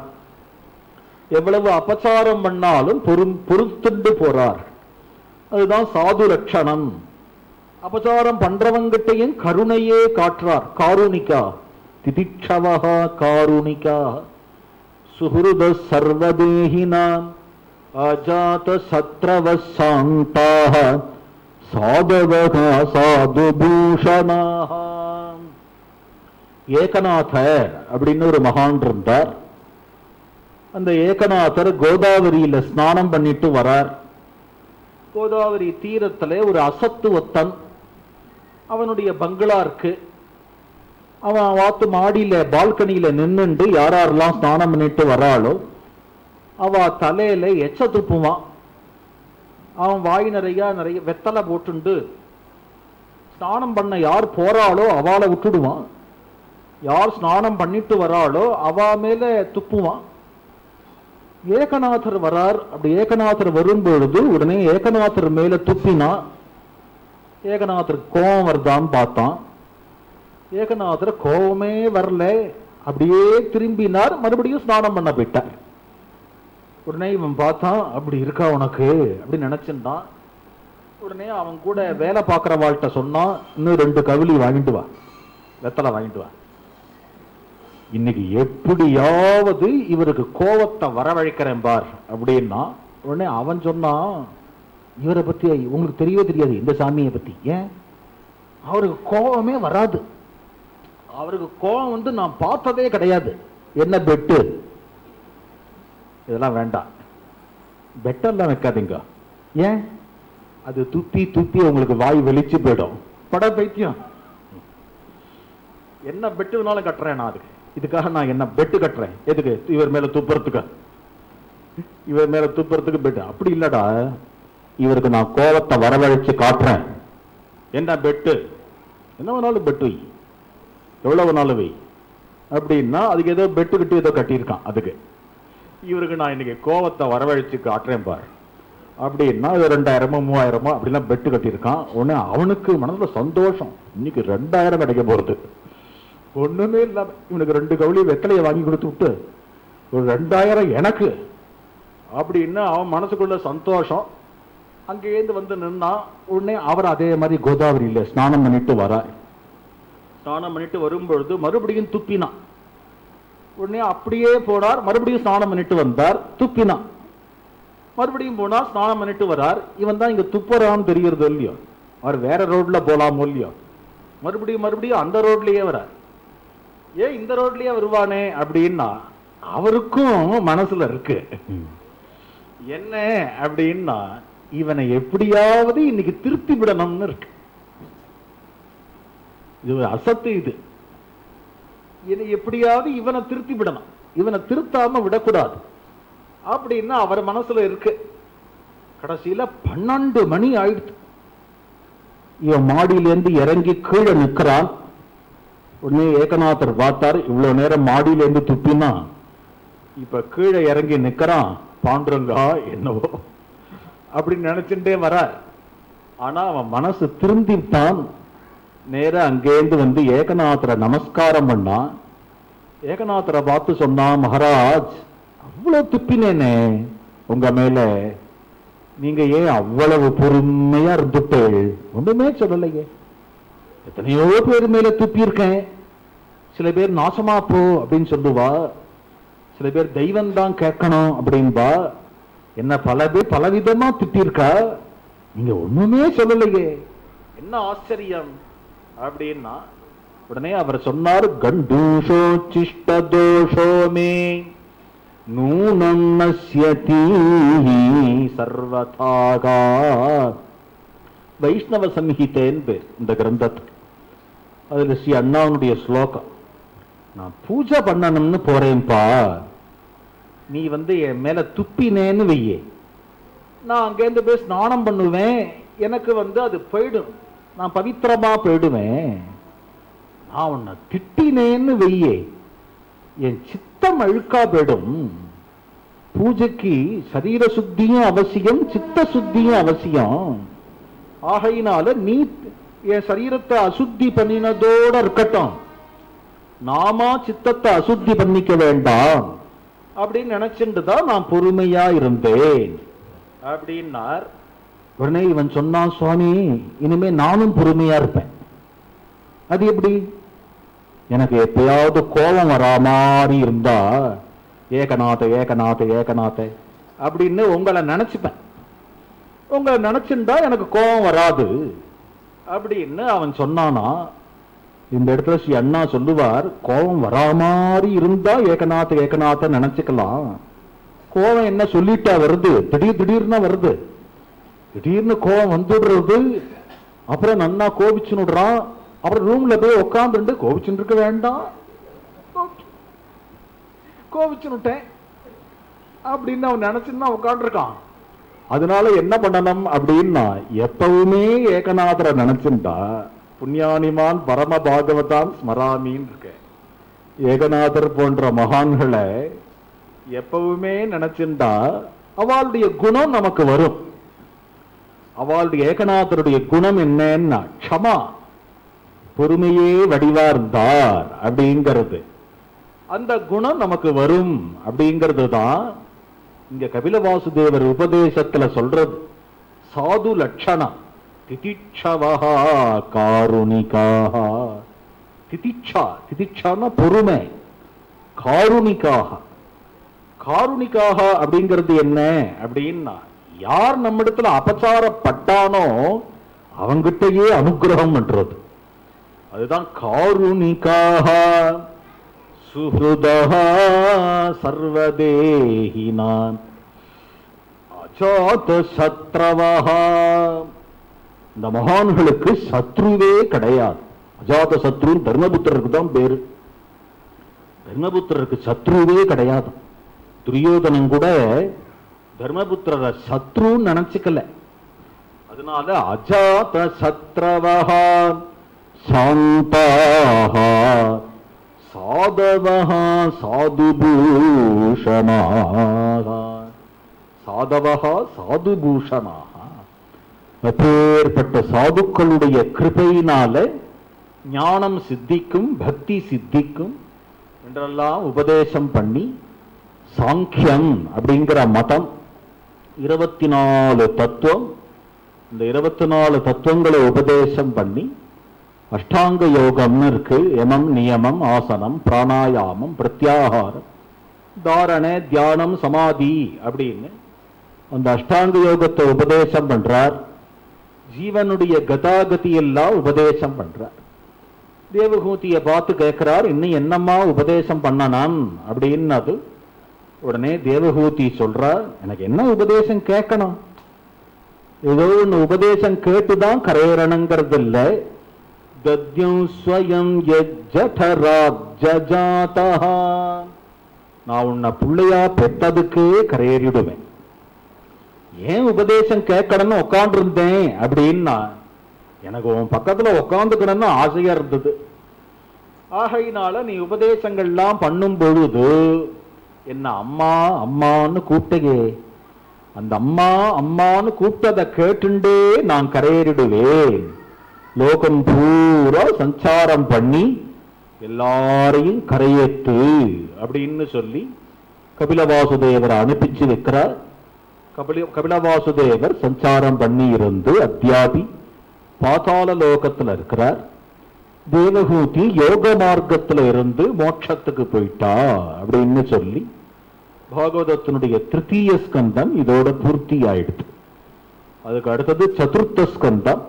Speaker 1: எவ்வளவு அபச்சாரம் பண்ணாலும் பொறுத்துண்டு போறார். அதுதான் சாது லட்சணம். அபச்சாரம் பண்றவங்கிட்டையும் கருணையே காட்டுறார். காருணிகா திதிட்சவஹா காருணிகா சுஹ்ருத சர்வதேஹினாம் அஜாத சத்ரவ சாந்தாக சாதவகா சாதுபூஷணாஹ. ஏகநாதர் அப்படின்னு ஒரு மகான் இருந்தார். அந்த ஏகநாதர் கோதாவரியில ஸ்நானம் பண்ணிட்டு வரார். கோதாவரி தீரத்துல ஒரு அசத்துவத்தன் அவனுடைய பங்களா இருக்கு. அவன் வாத்து மாடியில பால்கனியில நின்னுண்டு யாரெல்லாம் ஸ்நானம் பண்ணிட்டு வராளோ அவ தலையில எச்ச துப்புவான். அவன் வாய் நிறைய வெத்தலை போட்டுண்டு ஸ்நானம் பண்ண யார் போறாளோ அவளை விட்டுடுவான். யார் ஸ்நானம் பண்ணிட்டு வராளோ அவ மேல துப்புவான். ஏகநாதர் வரார். அப்படி ஏகநாதர் வரும்பொழுது உடனே ஏகநாதர் மேல துப்பினா ஏகநாதர் கோபம் வருதான்னு பார்த்தான். ஏகநாதர் கோபமே வரல, அப்படியே திரும்பினார். மறுபடியும் ஸ்நானம் பண்ண போயிட்டார். உடனே இவன் பார்த்தான், அப்படி இருக்கா உனக்கு அப்படின்னு நினைச்சிருந்தான். உடனே அவன் கூட வேலை பார்க்கிற வாழ்கிட்ட சொன்னான், இன்னும் 2 கவுளி வாங்கிட்டு வா, வெத்தலை வாங்கிட்டு வா, இன்னைக்கு எப்படியாவது இவருக்கு கோபத்தை வரவழைக்கிறேன் பார் அப்படின்னா. உடனே அவன் சொன்னான், இவரை பத்தி உங்களுக்கு தெரியவே தெரியாது, இந்த சாமியை பத்தி. ஏன்? அவருக்கு கோபமே வராது. அவருக்கு கோபம் வந்து நான் பார்த்ததே கிடையாது. என்ன பெட்டு? இதெல்லாம் வேண்டாம், பெட்டெல்லாம் வைக்காதீங்க. ஏன்? அது துப்பி துப்பி உங்களுக்கு வாய் வெளிச்சு போயிடும். பட பைத்தியம். என்ன பெட்டு வேணாலும் கட்டுறேன் நான், அதுக்கு இதுக்காக நான் என்ன பெட்டு கட்டுறேன்? எதுக்கு? இவர் மேல துப்புறதுக்கு, இவர் மேல துப்புறதுக்கு பெட்டு? அப்படி இல்லடா, இவருக்கு நான் கோபத்தை வரவழைச்சு காட்டுறேன். என்ன பெட்டு? என்ன வேணாலும் பெட்டு வை, எவ்வளவு நாளும் வை அப்படின்னா அதுக்கு ஏதோ பெட்டு கட்டி ஏதோ கட்டியிருக்கான். அதுக்கு இவருக்கு நான் இன்னைக்கு கோபத்தை வரவழைச்சு காட்டுறேன் பார் அப்படின்னா 2000 3000 அப்படிலாம் பெட்டு கட்டியிருக்கான். உடனே அவனுக்கு மனசுல சந்தோஷம், இன்னைக்கு 2000 கிடைக்க போறது. ஒண்ணுமே இல்லாம இவனுக்கு 2 கவுளி வெத்தலையை வாங்கி கொடுத்து விட்டு ஒரு 2000 எனக்கு அப்படின்னு அவன் மனசுக்குள்ள சந்தோஷம். அங்கேருந்து வந்து நின்னா. உடனே அவர் அதே மாதிரி கோதாவரியில ஸ்நானம் பண்ணிட்டு வரார். ஸ்நானம் பண்ணிட்டு வரும்பொழுது மறுபடியும் துப்பினான். உடனே அப்படியே போனார், மறுபடியும் ஸ்நானம் பண்ணிட்டு வந்தார், துப்பினான். மறுபடியும் போனார், ஸ்நானம் பண்ணிட்டு வரார். இவன் தான் இங்க துப்புறான்னு தெரிகிறது இல்லையோ, அவர் வேற ரோட்ல போலாமோ இல்லையோ. மறுபடியும் மறுபடியும் அந்த ரோட்லயே வரார். ஏன் இந்த ரோட்லயே வருவானே அப்படின்னா அவருக்கும் மனசுல இருக்கு என்ன அப்படின்னா, இவனை எப்படியாவது இன்னைக்கு திருத்தி விடணும்னு இருக்கு. இது ஒரு அசத்து. இது எப்படியாவது இவனை திருத்தி விடணும், இவனை திருத்தாம விடக்கூடாது அப்படின்னா அவர் மனசுல இருக்கு. கடைசியில 12 மணி ஆயிடுச்சு. இவன் மாடியிலேருந்து இறங்கி கீழே நிற்கிறான். உடனே ஏகநாதர் பார்த்தார், இவ்வளவு நேரம் மாடியிலேருந்து துப்பினா இப்ப கீழே இறங்கி நிற்கிறான். பாண்டுரங்கா என்னவோ அப்படின்னு நினைச்சுட்டே வர. ஆனா அவன் மனசு திருந்தித்தான். நேர அங்கேருந்து வந்து ஏகநாதரை நமஸ்காரம் பண்ணா. ஏகநாதரை பார்த்து சொன்னா, மகாராஜ் அவ்வளவு துப்பினேனே உங்க மேல, நீங்க ஏன் அவ்வளவு பொறுமையா இருந்துட்டு ஒண்ணுமே சொல்லலையே? எத்தனையோ பேர் மேல துப்பி இருக்கேன். சில பேர் நாசமா போ அப்படின்னு சொல்லுவா, சில பேர் தெய்வம் தான் கேட்கணும் அப்படின்பா. என்ன பல பேர் பலவிதமா திட்டிருக்கா, நீங்க ஒண்ணுமே சொல்லலையே, என்ன ஆச்சரியம் அப்படின்னா. உடனே அவர் சொன்னார், கண்டூஷோ சிஷ்ட தோஷோமே நூனம் நஸ்யதி சர்வதாக. வைஷ்ணவ சம்ஹிதேன்னு பேர் இந்த கிரந்தத்துக்கு. அதுல ஸ்ரீ அண்ணாவுடைய ஸ்லோகம், நான் பூஜை பண்ணணும்னு போறேன்பா, நீ வந்து என் மேல துப்பினேன்னு வையே, நான் அங்கேருந்து போய் ஸ்நானம் பண்ணுவேன், எனக்கு வந்து அது போயிடும், நான் பவித்திரமா போயிடுவேன். நான் உன்னை திட்டினேன்னு வையே, என் சித்தம் அழுக்கா போயிடும். பூஜைக்கு சரீர சுத்தியும் அவசியம், சித்த சுத்தியும் அவசியம். ஆகையினால நீ என் சரீரத்தை அசுத்தி பண்ணினதோட இருக்கட்டும், நாமா சித்தத்தை அசுத்தி பண்ணிக்க வேண்டாம் அப்படின்னு நினைச்சுட்டு தான் நான் பொறுமையா இருந்தேன் அப்படின்னார். உடனே இவன் சொன்னான், சுவாமி இனிமே நானும் பொறுமையா இருப்பேன். அது எப்படி? எனக்கு எப்பயாவது கோபம் வரா மாதிரி இருந்தா ஏகநாத ஏகநாத ஏகநாத அப்படின்னு உங்களை நினைச்சுப்பேன். உங்களை நினைச்சுட்டா எனக்கு கோபம் வராது அப்படின்னு அவன் சொன்னானா. இந்த இடத்துல ஸ்ரீ அண்ணா சொல்லுவார், கோபம் வரா மாதிரி இருந்தா ஏகநாத ஏகநாத நினைச்சுக்கலாம். கோபம் என்ன சொல்லிட்டா வருது, திடீர்னு வருது, திடீர்னு கோபம் வந்துடுறது. அப்புறம் நன்னா கோபிச்சுடுறான். அப்புறம் ரூம்ல போய் உட்காந்துட்டு கோபிச்சுட்டு இருக்க வேண்டாம், கோபிச்சுட்டேன் அப்படின்னு அவன் நினைச்சுன்னா உட்காந்துருக்கான். அதனால என்ன பண்ணணும் அப்படின்னா, எப்பவுமே ஏகநாதரை நினைச்சுட்டா புண்ணியானிமான் பரம பாகவதான் ஸ்மராமின்னு இருக்க. ஏகநாதர் போன்ற மகான்களை எப்பவுமே நினைச்சுட்டா அவளுடைய குணம் நமக்கு வரும். அவளுடைய ஏகநாதருடைய குணம் என்னன்னா க்ஷமா, பொறுமையே வடிவா இருந்தார் அப்படிங்கிறது. அந்த குணம் நமக்கு வரும் அப்படிங்கிறது தான் இங்க கபில வாசுதேவர் உபதேசத்துல சொல்றது. சாது லட்சணம் திதிட்சவஹா காருணிகாஹ. திதிட்சா, திதிட்சான பொறுமை. காருணிகாஹ, காருணிகாஹ அப்படிங்கிறது என்ன அப்படின்னா, யார் நம்மிடத்துல அபச்சாரப்பட்டானோ அவங்கிட்டயே அனுகிரகம் பண்றது. அதுதான் காருணிகாஹ. சுஹ்ருதஹ சர்வதேஹினான் அஜாத சத்ரவஹ. இந்த மகான்களுக்கு சத்ருவே கிடையாது. அஜாத சத்ரு தர்மபுத்திரருக்கு தான் பேரு. தர்மபுத்திரருக்கு சத்ருவே கிடையாது. துரியோதனன் கூட தர்மபுத்திரரை சத்ருன்னு நினைச்சுக்கல. அதனால அஜாத சத்ரவஹ சாந்தாஹ சாதவஹ சாதுபூஷணாஹ. சாதவஹ சாதுபூஷணாஹ. அப்பேற்பட்ட சாதுக்களுடைய கிருபையினால ஞானம் சித்திக்கும், பக்தி சித்திக்கும் என்றெல்லாம் உபதேசம் பண்ணி, சாங்கியம் அப்படிங்கிற மதம் 24 தத்துவம், இந்த 24 தத்துவங்களை உபதேசம் பண்ணி அஷ்டாங்க யோகம்னு இருக்கு. யமம் நியமம் ஆசனம் பிராணாயாமம் பிரத்யாகாரம் தாரணை தியானம் சமாதி அப்படின்னு அந்த அஷ்டாங்க யோகத்தை உபதேசம் பண்றார். ஜீவனுடைய கதாகதி எல்லாம் உபதேசம் பண்றார். தேவகூதிய பார்த்து கேட்கிறார், இன்னும் என்னம்மா உபதேசம் பண்ணணும் அப்படின்னு. அது உடனே தேவகூதி சொல்றார், எனக்கு என்ன உபதேசம் கேட்கணும், ஏதோ ஒன்று உபதேசம் கேட்டுதான் கரையறணுங்கிறது இல்லை. கத்யம் ஸ்வயம் யஜ்ஜடராஜ்ஜாதா. நான் உன்னை பிள்ளையா பெற்றதுக்கே கரையேறிடுவேன். ஏன் உபதேசம் கேட்கணும்னு உட்கார்ந்து இருந்தேன் அப்படின்னா, எனக்கு உன் பக்கத்துல உட்காந்துக்கணும்னு ஆசையா இருந்தது. ஆகையினால நீ உபதேசங்கள்லாம் பண்ணும் பொழுது என்ன அம்மா அம்மான்னு கூப்பிட்டே, அந்த அம்மா அம்மான்னு கூப்பிட்டதை கேட்டுண்டே நான் கரையேறிடுவேன். லோகம் பூரா சஞ்சாரம் பண்ணி எல்லாரையும் கரையேத்து அப்படின்னு சொல்லி கபிலவாசுதேவரை அனுப்பிச்சு வைக்கிறார். கபிலவாசுதேவர் சஞ்சாரம் பண்ணி இருந்து அத்தியாபி பாதாள லோகத்துல இருக்கிறார். தேவகூதி யோக மார்க்கத்துல இருந்து மோட்சத்துக்கு போயிட்டா அப்படின்னு சொல்லி பாகவதத்தினுடைய திருத்தீய ஸ்கந்தம் இதோட பூர்த்தி ஆயிடுது. அதுக்கு அடுத்தது சதுர்த்த ஸ்கந்தம்.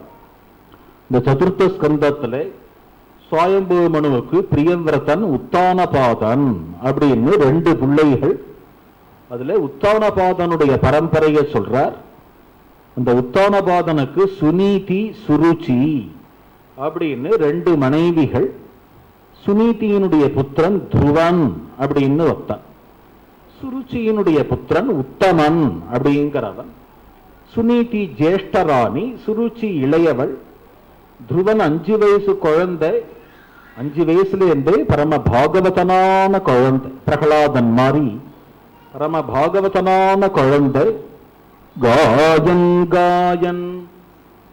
Speaker 1: இந்த சதுர்த்த ஸ்கந்தத்துல சுவாயம்பு மனுவுக்கு பிரியவிரதன் உத்தானபாதன் அப்படின்னு 2 பிள்ளைகள். அதுல உத்தானபாதனுடைய பரம்பரையை சொல்றார். அந்த உத்தானபாதனுக்கு சுனீதி சுருச்சி அப்படின்னு 2 மனைவிகள். சுனீதியினுடைய புத்திரன் துருவன் அப்படின்னு ஒருத்தன், சுருச்சியினுடைய புத்திரன் உத்தமன் அப்படிங்கிறவன். சுனீதி ஜேஷ்டராணி, சுருச்சி இளையவள். துருவன் 5 வயசு குழந்தை. 5 வயசுல இருந்தே பரம பாகவதனான குழந்தை, பிரகலாதன் மாதிரி பரம பாகவதனான குழந்தை. காயன் காயன்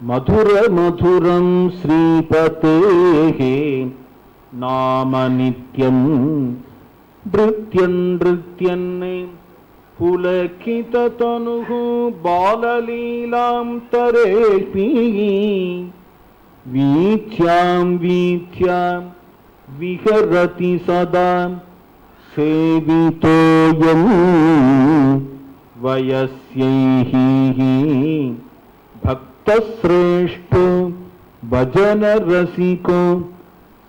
Speaker 1: மதுர மதுரம் ஸ்ரீபதேஹே நாம நித்யம் நிருத்யன் நிருத்யன் புலகித தனுஹு பாலலீலாம் தரேபி வீச்யாம் வீச்யாம் விஹரதி சதா சேவிதோயம் வயஸ்யைஹி பக்தஸ்ரேஷ்டோ பஜன ரசிகோ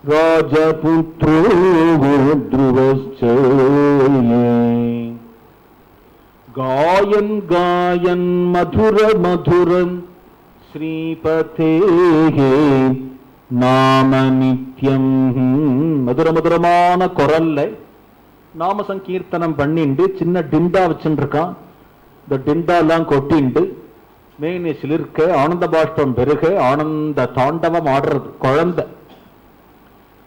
Speaker 1: ராஜபுத்ரோ த்ருவஸ்சயே. காயன் காயன் மதுர மதுரம் ஸ்ரீபதேஹே நாம நித்யம். மதுர மதுரமான குரல்ல நாம சங்கீர்த்தனம் பண்ணிண்டு சின்ன டிண்டா வச்சுருக்கான். இந்த டிண்டா எல்லாம் கொட்டிண்டு மேனி சிலிர்க்க ஆனந்த பாஷ்பம் பெருக ஆனந்த தாண்டவம் ஆடுறது குழந்தை.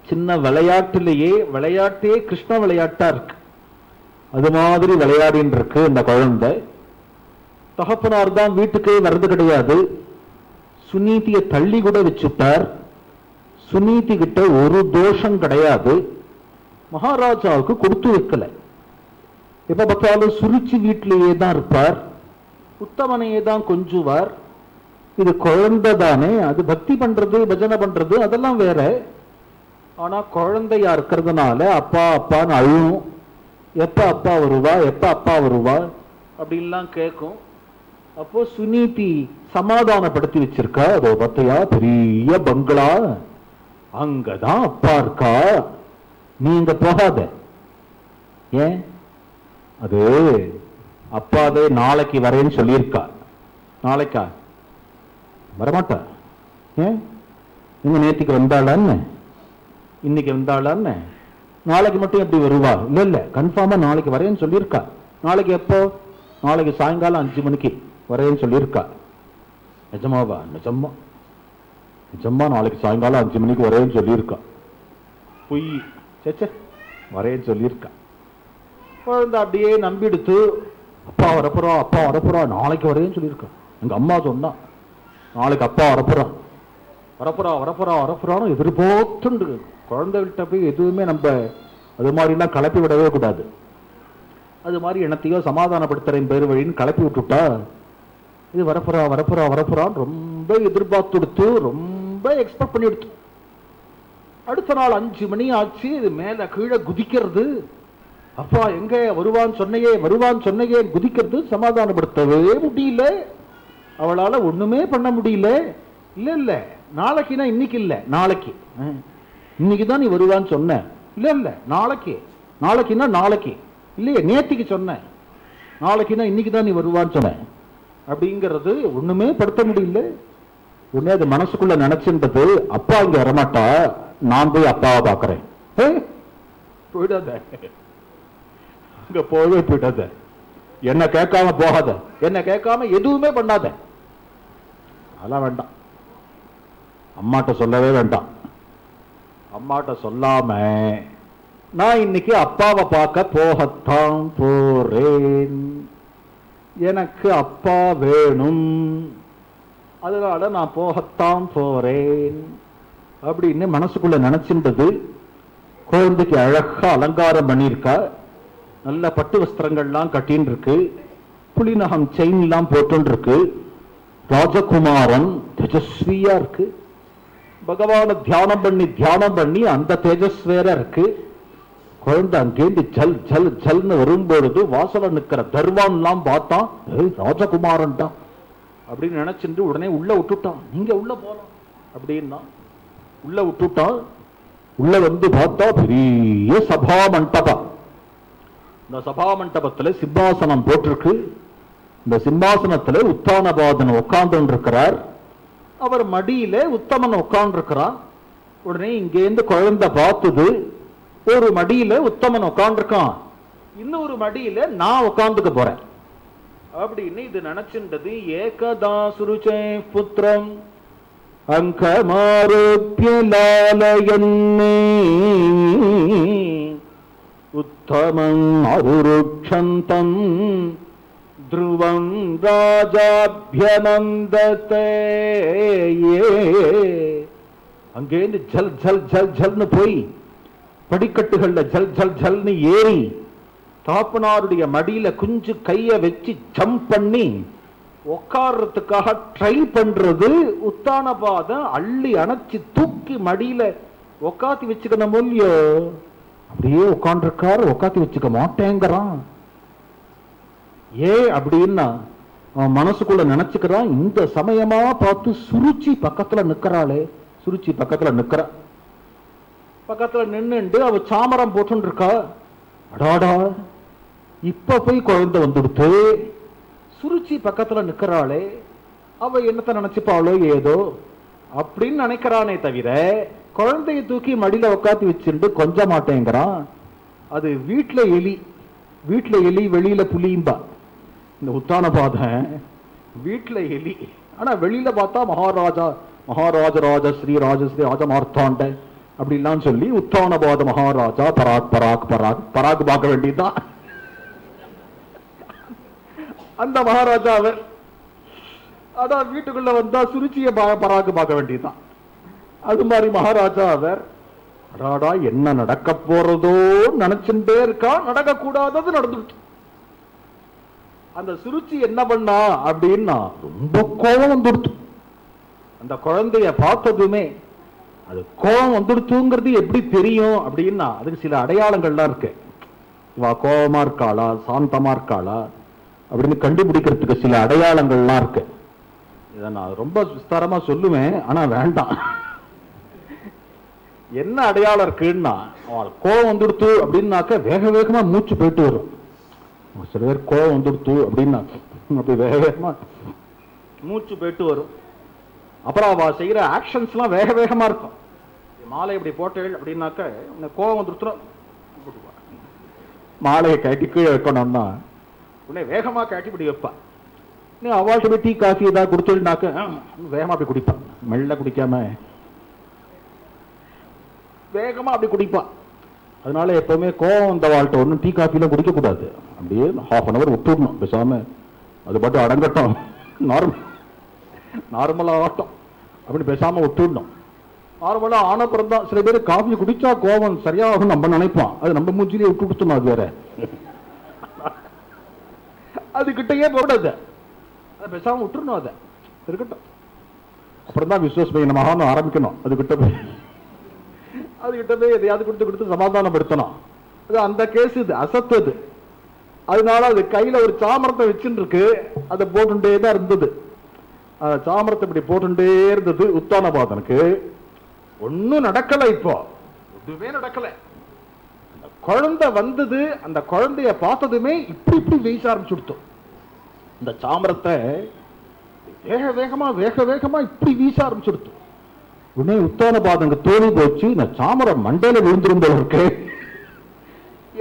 Speaker 1: சின்ன விளையாட்டுலயே விளையாட்டே கிருஷ்ண விளையாட்டா இருக்கு. அது மாதிரி விளையாடின்னு இருக்கு இந்த குழந்தை. தகப்பனார் தான் வீட்டுக்கே வர்றது கிடையாது. சுனீதியை தள்ளி கூட வச்சுட்டார். சுனீதி கிட்ட ஒரு தோஷம் கிடையாது. மகாராஜாவுக்கு கொடுத்து வைக்கல. எப்ப பார்த்தாலும் சுருச்சி வீட்டிலேயே தான் இருப்பார். உத்தமனையே தான் கொஞ்சுவார். இது குழந்தை தானே, அது பக்தி பண்றது பஜனை பண்றது அதெல்லாம் வேற. ஆனா குழந்தையா இருக்கிறதுனால அப்பா அப்பான்னு அழுவும். எப்ப அப்பா வருவா எப்ப அப்பா வருவா அப்படின்லாம் கேட்கும். அப்போ சுனீதி சமாதானப்படுத்தி வச்சிருக்கா. அதோ பத்தையா பெரிய பங்களா, அங்கதான் அப்பா இருக்கா, நீங்க போகாத. ஏன்? அது அப்பாவே நாளைக்கு வரேன்னு சொல்லியிருக்கா. நாளைக்கா வரமாட்டா. ஏன்? நீங்க நேற்றுக்கு வந்தாளான்னு இன்னைக்கு வந்தாளான்னு நாளைக்கு மட்டும் எப்படி வருவா? இல்ல இல்ல, கன்ஃபார்மா நாளைக்கு வரேன்னு சொல்லியிருக்கா. நாளைக்கு எப்போ? நாளைக்கு சாயங்காலம் 5 மணிக்கு வரேன்னு சொல்லியிருக்கா. நிஜமாவா? நிஜமா நிஜமா நாளைக்கு சாயங்காலம் 5 மணிக்கு வரேன்னு சொல்லியிருக்கா. பொய். சேச்சே, வரேன்னு சொல்லியிருக்கா. குழந்தை அப்படியே நம்பிடுத்து. அப்பா வரப்புறா அப்பா வரப்புறா நாளைக்கு வரேன்னு சொல்லியிருக்கா. எங்க அம்மா சொன்னா நாளைக்கு அப்பா வரப்புறா வரப்புறா வரப்புறா வரப்புறான்னு எதிர்பார்த்துண்டு. குழந்தைகிட்ட போய் எதுவுமே நம்ம அது மாதிரிலாம் கிளப்பி விடவே கூடாது. அது மாதிரி என்னத்தையோ சமாதானப்படுத்துறேன் பேர் வழின்னு கிளப்பி விட்டுட்டா இது வரப்புறா வரப்புறா வரப்புறான்னு ரொம்ப எதிர்பார்த்து கொடுத்து ரொம்ப எக்ஸ்பெக்ட் பண்ணி எடுத்து. அடுத்த நாள் 5 மணி ஆச்சு. இது மேல கீழே குதிக்கிறது. அப்பா எங்க வருவான்னு சொன்னையே வருவான்னு சொன்னையே குதிக்கிறது. சமாதானப்படுத்தவே முடியல. அவளால ஒண்ணுமே பண்ண முடியல. இல்ல இல்ல நாளைக்குனா இன்னைக்கு இல்ல, நாளைக்கு. இன்னைக்குதான் நீ வருவான்னு சொன்ன. இல்ல இல்ல நாளைக்கு. நாளைக்குன்னா நாளைக்கு இல்லையே, நேத்திக்கு சொன்ன. நாளைக்குன்னா இன்னைக்குதான் நீ வருவான்னு சொன்ன. அப்படிங்கிறது ஒண்ணுமே படுத்த முடியல. உடனே அது மனசுக்குள்ள நினைச்சுன்றது, அப்பா இங்க வரமாட்டா, நான் போய் அப்பாவை பாக்குறேன். போயிடாத, அங்க போவே போயிடாத, என்ன கேட்காம போகாத, என்ன கேட்காம எதுவுமே பண்ணாத. அதெல்லாம் வேண்டாம், அம்மாட்ட சொல்லவே வேண்டாம். அம்மாட்ட சொல்லாம நான் இன்னைக்கு அப்பாவை பார்க்க போகத்தான் போறேன். எனக்கு அப்பா வேணும், அதனால நான் போகத்தான் போறேன் அப்படின்னு மனசுக்குள்ள நினைச்சின்றது. குழந்தைக்கு அழகா அலங்காரம் பண்ணியிருக்கா. நல்ல பட்டு வஸ்திரங்கள்லாம் கட்டின்னு இருக்கு. புலிநகம் செயின் எல்லாம் போட்டு இருக்கு. ராஜகுமாரன் தேஜஸ்வியா இருக்கு. பகவான தியானம் பண்ணி அந்த தேஜஸ் வேற இருக்கு. குழந்தை அங்கேந்து ஜல் ஜல் ஜல்னு வரும்பொழுது வாசல நிக்கிற தர்வான் எல்லாம் பார்த்தான். ராஜகுமாரன் தான் அப்படின்னு நினைச்சிட்டு உடனே உள்ள விட்டுட்டான். நீங்க உள்ள போலாம் அப்படின்னா உள்ள விட்டுட்டான். உள்ள வந்து பார்த்தா பெரிய சபா மண்டபம். இந்த சபா மண்டபத்துல சிம்மாசனம் போட்டிருக்கு. இந்த சிம்மாசனத்துல உத்தானபாதன் உட்கார்ந்து இருக்கிறார். அவர் மடியில உத்தமன் உட்கார்ந்து இருக்கிறான். உடனே இங்கேருந்து குழந்தை பார்த்தது, ஒரு மடியில உத்தமன் உட்கார்ந்துருக்கான், இன்னொரு மடியில நான் உட்கார்ந்துக்க போறேன் அப்படின்னு இது நினைச்சுன்றது. ஏகதா சுருச்சே புத்திரம் அங்கமாரோப்பிய லாலயன்னே தமம் அருருக்ஷந்தம் த்ருவம் ராஜாபியநந்ததே. அங்கேருந்து ஜல் ஜல் ஜல் ஜல்னு போய் படிக்கட்டுகள்ல ஜல் ஜல் ஜல்னு ஏறி தாப்பனாருடைய மடியில குஞ்சு கைய வச்சு ஜம்ப் பண்ணி உட்கார்றதுக்காக ட்ரை பண்றது உத்தானபாதம் அள்ளி அணைச்சு தூக்கி மடியில உக்காத்தி வச்சுக்கணும் இல்லையோ. அப்படியே உட்காந்துருக்காரு, உட்காத்தி வச்சுக்க மாட்டேங்கிறான். அப்படின்னா அவன் மனசுக்குள்ள நினைச்சுக்கிறான், இந்த சமயமா பார்த்து சுருச்சி பக்கத்துல நிக்கிறாளே, சுருச்சி பக்கத்துல நிக்கிறா. பக்கத்துல நின்னுண்டு அவ சாமரம் போட்டு இருக்கா. அடாடா, இப்ப போய் குழந்தை வந்துடுத்து. சுருச்சி பக்கத்துல நிக்கிறாளே, அவ என்னத்தை நினைச்சுப்பாளோ ஏதோ அப்படின்னு நினைக்கிறானே தவிர குழந்தைய தூக்கி மடியில உட்காத்தி வச்சுட்டு கொஞ்ச மாட்டேங்கிறான். அது வீட்டுல எலி, வீட்டுல எலி வெளியில புலியும்பா. இந்த உத்தானபாத வீட்டுல எலி, ஆனா வெளியில பார்த்தா மகாராஜா மகாராஜராஜ ஸ்ரீ ராஜஸ்ரீ ராஜமார்த்தாண்ட அப்படிலாம் சொல்லி உத்தானபாத மகாராஜா பராக் பராக் பராக் பராக் பார்க்க வேண்டியதுதான். அந்த மகாராஜா அவர் அதான் வீட்டுக்குள்ள வந்தா சுருச்சிய பராக்கு பார்க்க வேண்டியதுதான். அது மாதிரி மகாராஜா அவர் அடாடா என்ன நடக்க போறதோ நினைச்சுட்டே இருக்கா. நடக்க கூடாதது நடந்துட்டு. அந்த சுருச்சி என்ன பண்ணா அப்படின்னா ரொம்ப கோபம் வந்துடுத்து. அந்த குழந்தைய பார்த்ததுமே அது கோபம் வந்துடுத்துங்கிறது எப்படி தெரியும் அப்படின்னா அதுக்கு சில அடையாளங்கள்லாம் இருக்கு. இவா கோபமா இருக்காளா சாந்தமா இருக்காளா அப்படின்னு கண்டுபிடிக்கிறதுக்கு சில அடையாளங்கள்லாம் இருக்கு. இதை நான் ரொம்ப விஸ்தாரமா சொல்லுவேன், ஆனா வேண்டாம். என்ன அடையாளம் இருக்குன்னா அவள் கோபம் வந்துடுத்து அப்படின்னாக்க வேக வேகமா மூச்சு போயிட்டு வரும். சில பேர் கோபம் வந்துடுத்து அப்படின்னா அப்படி வேக வேகமா மூச்சு போயிட்டு வரும். அப்புறம் அவ செய்யற ஆக்ஷன்ஸ் எல்லாம் வேக வேகமா இருக்கும். மாலை இப்படி போட்டேள் அப்படின்னாக்க கோபம் வந்துடுத்துரும். மாலையை கட்டி கீழே வைக்கணும்னா உடனே வேகமா கட்டி இப்படி வைப்பா. நீ அவள்கிட்ட டீ காஃபி ஏதாவது குடிச்சேன்னாக்க வேகமா அப்படி குடிப்பான். மெல்ல குடிக்காம வேகமா அப்படி குடிப்பான். அதனால எப்பவுமே கோவம் வந்த வாழ்க்கை ஒன்றும் டீ காஃபிலாம் குடிக்க கூடாது. அப்படியே ½ அன் அவர் விட்டுடணும் பேசாம. அது மட்டும் அடங்கட்டும், நார்மலா ஆட்டம் அப்படின்னு பேசாம விட்டுடணும். நார்மலா ஆனப்புறம் தான் சில பேர் காஃபி குடிச்சா கோவம் சரியாகும் நம்ம நினைப்பான். அது நம்ம மூஞ்சிலேயே விட்டு கொடுத்தோம். அது வேற, அது கிட்டயே போடாது. அதை பேசாம விட்டுருணும். அதை இருக்கட்டும். அப்புறம் தான் விஸ்வஸ்மை நமகான்னு ஆரம்பிக்கணும். அதுகிட்ட போய் எதையாவது கொடுத்து சமாதானப்படுத்தணும். அது அந்த கேஸ், இது அசத்தது. அதனால அது கையில ஒரு சாமரத்தை வச்சுட்டு இருக்கு. அதை போட்டுட்டே தான் இருந்தது. சாமரத்தை இப்படி போட்டுட்டே இருந்தது. உத்தானபாதனுக்கு ஒன்னும் நடக்கல. இப்போ ஒன்றுமே நடக்கல. அந்த குழந்தை வந்தது. அந்த குழந்தைய பார்த்ததுமே இப்படி இப்படி வீச ஆரம்பிச்சுடுத்தோம். இந்த சாமரத்தை வேக வேகமா இப்படி வீச ஆரம்பிச்சுடுத்தோம். உடனே உத்தானபாதங்க தோணி போச்சு, இந்த சாமரம் மண்டையில விழுந்துரும் போல இருக்கு,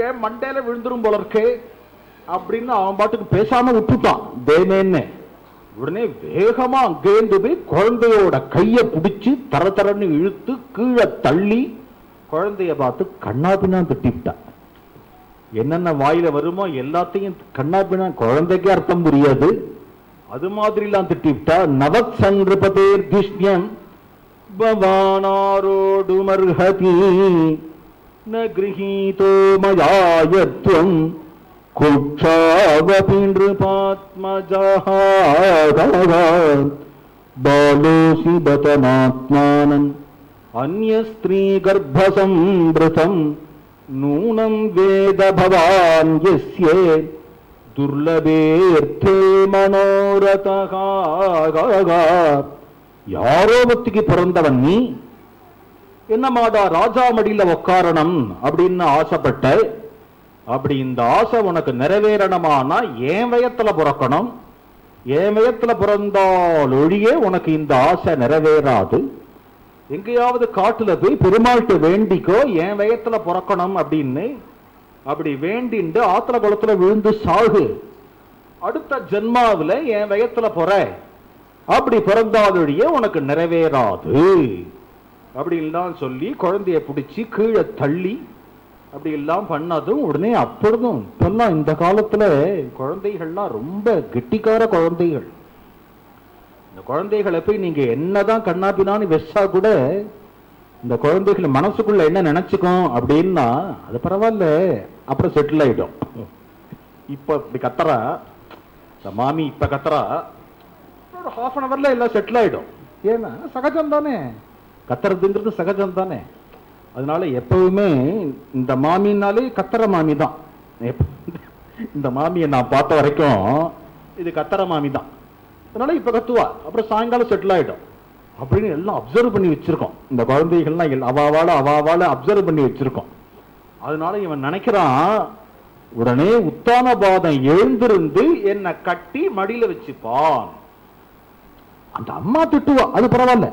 Speaker 1: ஏன் மண்டையில விழுந்துரும் போல இருக்கு அப்படின்னு அவன் பாட்டுக்கு பேசாம விட்டுட்டான் தேமேன்னு. உடனே வேகமா அங்கேந்து போய் குழந்தையோட கைய பிடிச்சு தர தரன்னு இழுத்து கீழே தள்ளி குழந்தைய பார்த்து கண்ணாபின்னா திட்டிவிட்டான். என்னென்ன வாயில வருமோ எல்லாத்தையும் கண்ணாபின்னா, குழந்தைக்கு அர்த்தம் புரியாது, அது மாதிரி எல்லாம் திட்டிவிட்டா. நவத் சங்கிருபதேர் கிருஷ்ணம் பவானாரோடு மர்ஹதி ந கிரஹீதோ மயாயத்வம் குக்ஷாவபின்றுபாத்மஜாஹ பாலோசி பதமாத்மானம் அந்ய ஸ்திரீ கர்ப்பசம்பிருதம் நூனம் வேத பவான் யஸ்யே துர்லபேர்த்தே மனோரதஹ. யாரோ பத்திக்கு பிறந்தவன் நீ என்னமாடா ராஜா மடியில உட்காரணும் அப்படின்னு ஆசைப்பட்ட. அப்படி இந்த ஆசை உனக்கு நிறைவேறணுமானா என் வயத்துல பிறக்கணும். என் வயத்துல பிறந்தால் ஒழியே உனக்கு இந்த ஆசை நிறைவேறாது. எங்கேயாவது காட்டுல போய் பெருமாள்கிட்ட வேண்டிக்கோ என் வயத்துல பிறக்கணும் அப்படின்னு. அப்படி வேண்டிண்டு ஆத்திர குளத்துல விழுந்து சாகு. அடுத்த ஜென்மாவில என் வயத்துல பிற, அப்படி பிறந்தாலொழியே உனக்கு நிறைவேறாது அப்படின்னு சொல்லி குழந்தைய பிடிச்சி கீழே தள்ளி அப்படி எல்லாம் பண்ணதும் உடனே அப்பொழுதும் இப்பெல்லாம் இந்த காலத்துல குழந்தைகள்லாம் ரொம்ப கெட்டிக்கார குழந்தைகள். இந்த குழந்தைகளை போய் நீங்க என்னதான் கண்ணாபினான்னு வெச்சா கூட இந்த குழந்தைகள் மனசுக்குள்ள என்ன நினைச்சுக்கும் அப்படின்னா அது பரவாயில்ல, அப்புறம் செட்டில் ஆயிடும். இப்ப இப்படி கத்துறா இந்த மாமி, இப்ப கத்துறா, ஒரு ½ அன் அவர்ல எல்லாம் செட்டில் ஆயிடும். ஏன்னா சகஜம் தானே, கத்துறதுங்கிறது சகஜம் தானே. அதனால எப்பவுமே இந்த மாமினாலே கத்துற மாமி தான். இந்த மாமியை நான் பார்த்த வரைக்கும் இது கத்துற மாமி தான். அதனால இப்ப கத்துவா, அப்புறம் சாயங்காலம் செட்டில் ஆயிடும் அப்படின்னு எல்லாம் அப்சர்வ் பண்ணி வச்சிருக்கோம். இந்த குழந்தைகள்லாம் அவாவால அப்சர்வ் பண்ணி வச்சிருக்கோம். அதனால இவன் நினைக்கிறான், உடனே உத்தானபாதம் எழுந்திருந்து என்னை கட்டி மடியில வச்சுப்பான். அந்த அம்மா திட்டுவா, அது பரவாயில்ல.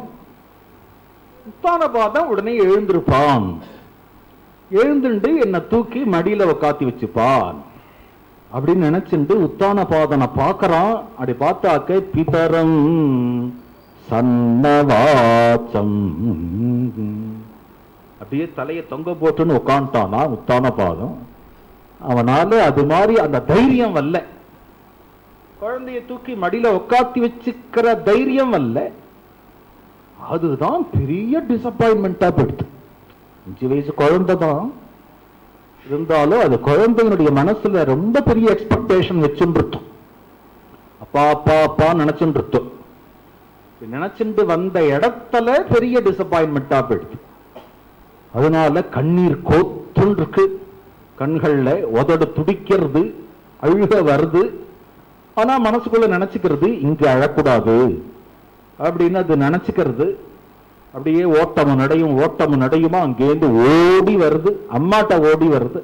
Speaker 1: உத்தானபாதம் உடனே எழுந்திருப்பான், எழுந்துண்டு என்னை தூக்கி மடியில உக்காத்தி வச்சுப்பான் அப்படின்னு நினைச்சுட்டு உத்தானபாதனை பார்க்கறான். அப்படி பார்த்தாக்க பிதரம் சன்னவாச்சம், அப்படியே தலையை தொங்க போட்டுன்னு உட்காந்துட்டானா உத்தானபாதம். அவனால அது மாதிரி அந்த தைரியம் வரல, குழந்தைய தூக்கி மடியில உட்காத்தி வச்சுக்கிற தைரியம் வரல. அதுதான் பெரிய டிசப்பாயின்மெண்டா போயிடுது. 5 வயசு குழந்தை தான் இருந்தாலும் அது குழந்தையினுடைய மனசுல ரொம்ப பெரிய எக்ஸ்பெக்டேஷன் வச்சுருத்தோம். அப்பா அப்பா அப்பா நினைச்சுருத்தோம். நினைச்சுட்டு வந்த இடத்துல பெரிய டிசப்பாயின்மெண்டா போயிடுது. அதனால கண்ணீர் கோத்துன்னு இருக்கு, கண்கள்ல உதடு துடிக்கிறது, அழுக வருது. ஆனா மனசுக்குள்ள நினைச்சுக்கிறது இங்க அழக்கூடாது அப்படின்னு அது நினைச்சுக்கிறது. அப்படியே ஓட்டமும் நடையுமா அங்கேருந்து ஓடி வருது, அம்மாட்ட ஓடி வருது.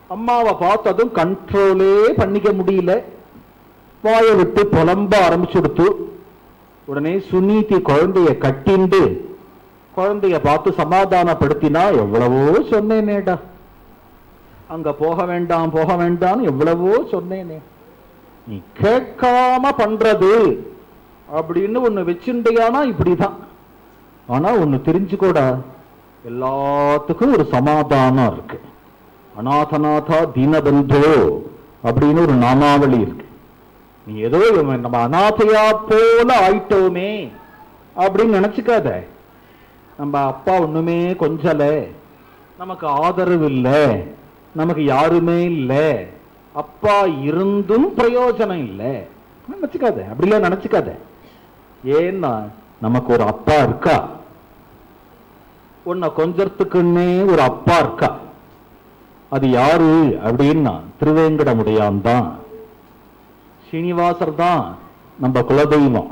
Speaker 1: அம்மாவை பார்த்ததும் கண்ட்ரோலே பண்ணிக்க முடியல, வாயை விட்டு புலம்ப ஆரம்பிச்சுடுத்து. உடனே சுனீதி குழந்தைய கட்டிண்டு குழந்தைய பார்த்து சமாதானப்படுத்தினா, எவ்வளவோ சொன்னேனேடா, அங்க போக வேண்டாம் எவ்வளவோ சொன்னேனே, நீ கேட்காம பண்றது அப்படின்னு ஒண்ணு வச்சுண்டியானா இப்படிதான். ஆனா ஒண்ணு தெரிஞ்சுக்கூட, எல்லாத்துக்கும் ஒரு சமாதானம் இருக்கு. அநாதநாதா தீனபந்தோ அப்படின்னு ஒரு நாமாவளி இருக்கு. நீ ஏதோ நம்ம அநாதையா போல ஆயிட்டோமே அப்படின்னு நினைச்சுக்காத. நம்ம அப்பா ஒண்ணுமே கொஞ்சல, நமக்கு ஆதரவு இல்லை, நமக்கு யாருமே இல்லை, அப்பா இருந்தும் பிரயோஜனம் இல்லை நினைச்சுக்காத. அப்படிலாம் நினைச்சுக்காத. ஏன்னா நமக்கு ஒரு அப்பா இருக்கா, உன்னை கொஞ்சத்துக்குன்னே ஒரு அப்பா இருக்கா. அது யாரு அப்படின்னா திருவேங்கடமுடையான் தான், ஸ்ரீனிவாசர் தான் நம்ம குலதெய்வம்.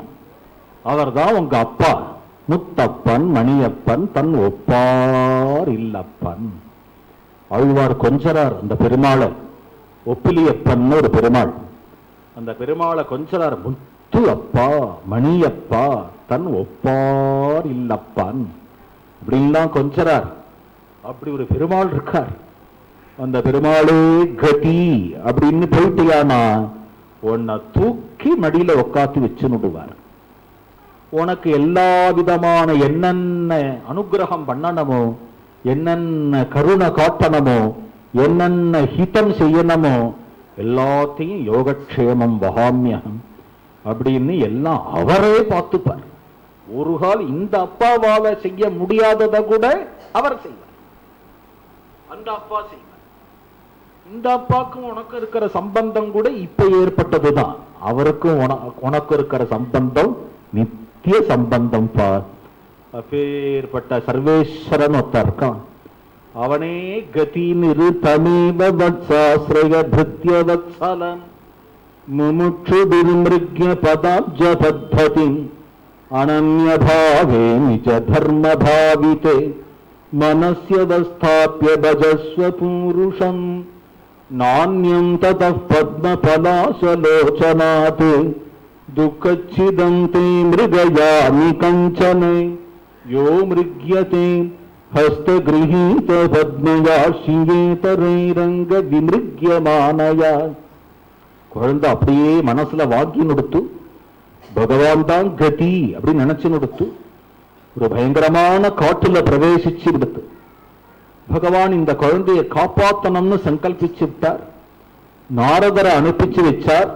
Speaker 1: அவர் தான் உங்க அப்பா. முத்தப்பன் மணியப்பன் தன் ஒப்பார் இல்லப்பன். ஆழ்வார் கொஞ்சரார் அந்த பெருமாளை, ஒப்பிலியப்பன் ஒரு பெருமாள். அந்த பெருமாளை கொஞ்சரார், முத்து அப்பா மணியப்பா தன் ஒப்பார் இல்லப்பன் அப்படின்லாம் கொஞ்சரார். அப்படி ஒரு பெருமாள் இருக்கார். அந்த பெருமாளே கதி அப்படின்னு போயிட்டியானா உன்னை தூக்கி மடியில உக்காத்தி வச்சுடுவார். உனக்கு எல்லா விதமான என்னென்ன அனுகிரகம் பண்ணணுமோ, என்னென்ன கருணை காட்டணுமோ, என்னென்ன ஹிதம் செய்யணுமோ எல்லாத்தையும் யோகக்ஷேமம் வகாமியம் அப்படின்னு எல்லாம் அவரே பார்த்துப்பார். ஒரு கால் இந்த அப்பாவால செய்ய முடியாததை கூட அவர் செய்வார், அந்த அப்பா செய்வார். இந்த அப்பாவுக்கும் உனக்கு இருக்கிற சம்பந்தம் கூட இப்ப ஏற்பட்டதுதான். அவருக்கும் உனக்கு இருக்கிற சம்பந்தம் நித்திய சம்பந்தம் பார். அப்பேற்பட்ட சர்வேஸ்வரன் ஒருத்தர் இருக்கான். அவனே கதினிரு தமீப வத்சாஸ்ரய பிருத்ய வத்சலம் முமுட்சு துர்மிருக்ய பதாப்ஜ பத்பதி அனன்ய பாவே நிஜ தர்ம பாவிதே மனஸ்யவஸ்தாப்ய பஜஸ்வ பூருஷம் நான்யம் ததः பத்ம பலாசலோச்சனாத் துக்கச்சிதம் தே மிருகயாமி கஞ்சனே யோ மிருக்யதே ஹஸ்தகிரஹீத பத்மயா சிங்கேதரைரங்க விமிருக்யமானயா. குழந்தை அப்படியே மனசுல வாங்கி நொடுத்து, பகவான் தான் கதி அப்படின்னு நினைச்சு நொடுத்து ஒரு பயங்கரமான காட்டுல பிரவேசிச்சு விடுத்து. பகவான் இந்த குழந்தையை காப்பாத்தணும்னு சங்கல்பிச்சு விட்டார். நாரதரை அனுப்பிச்சு வச்சார்.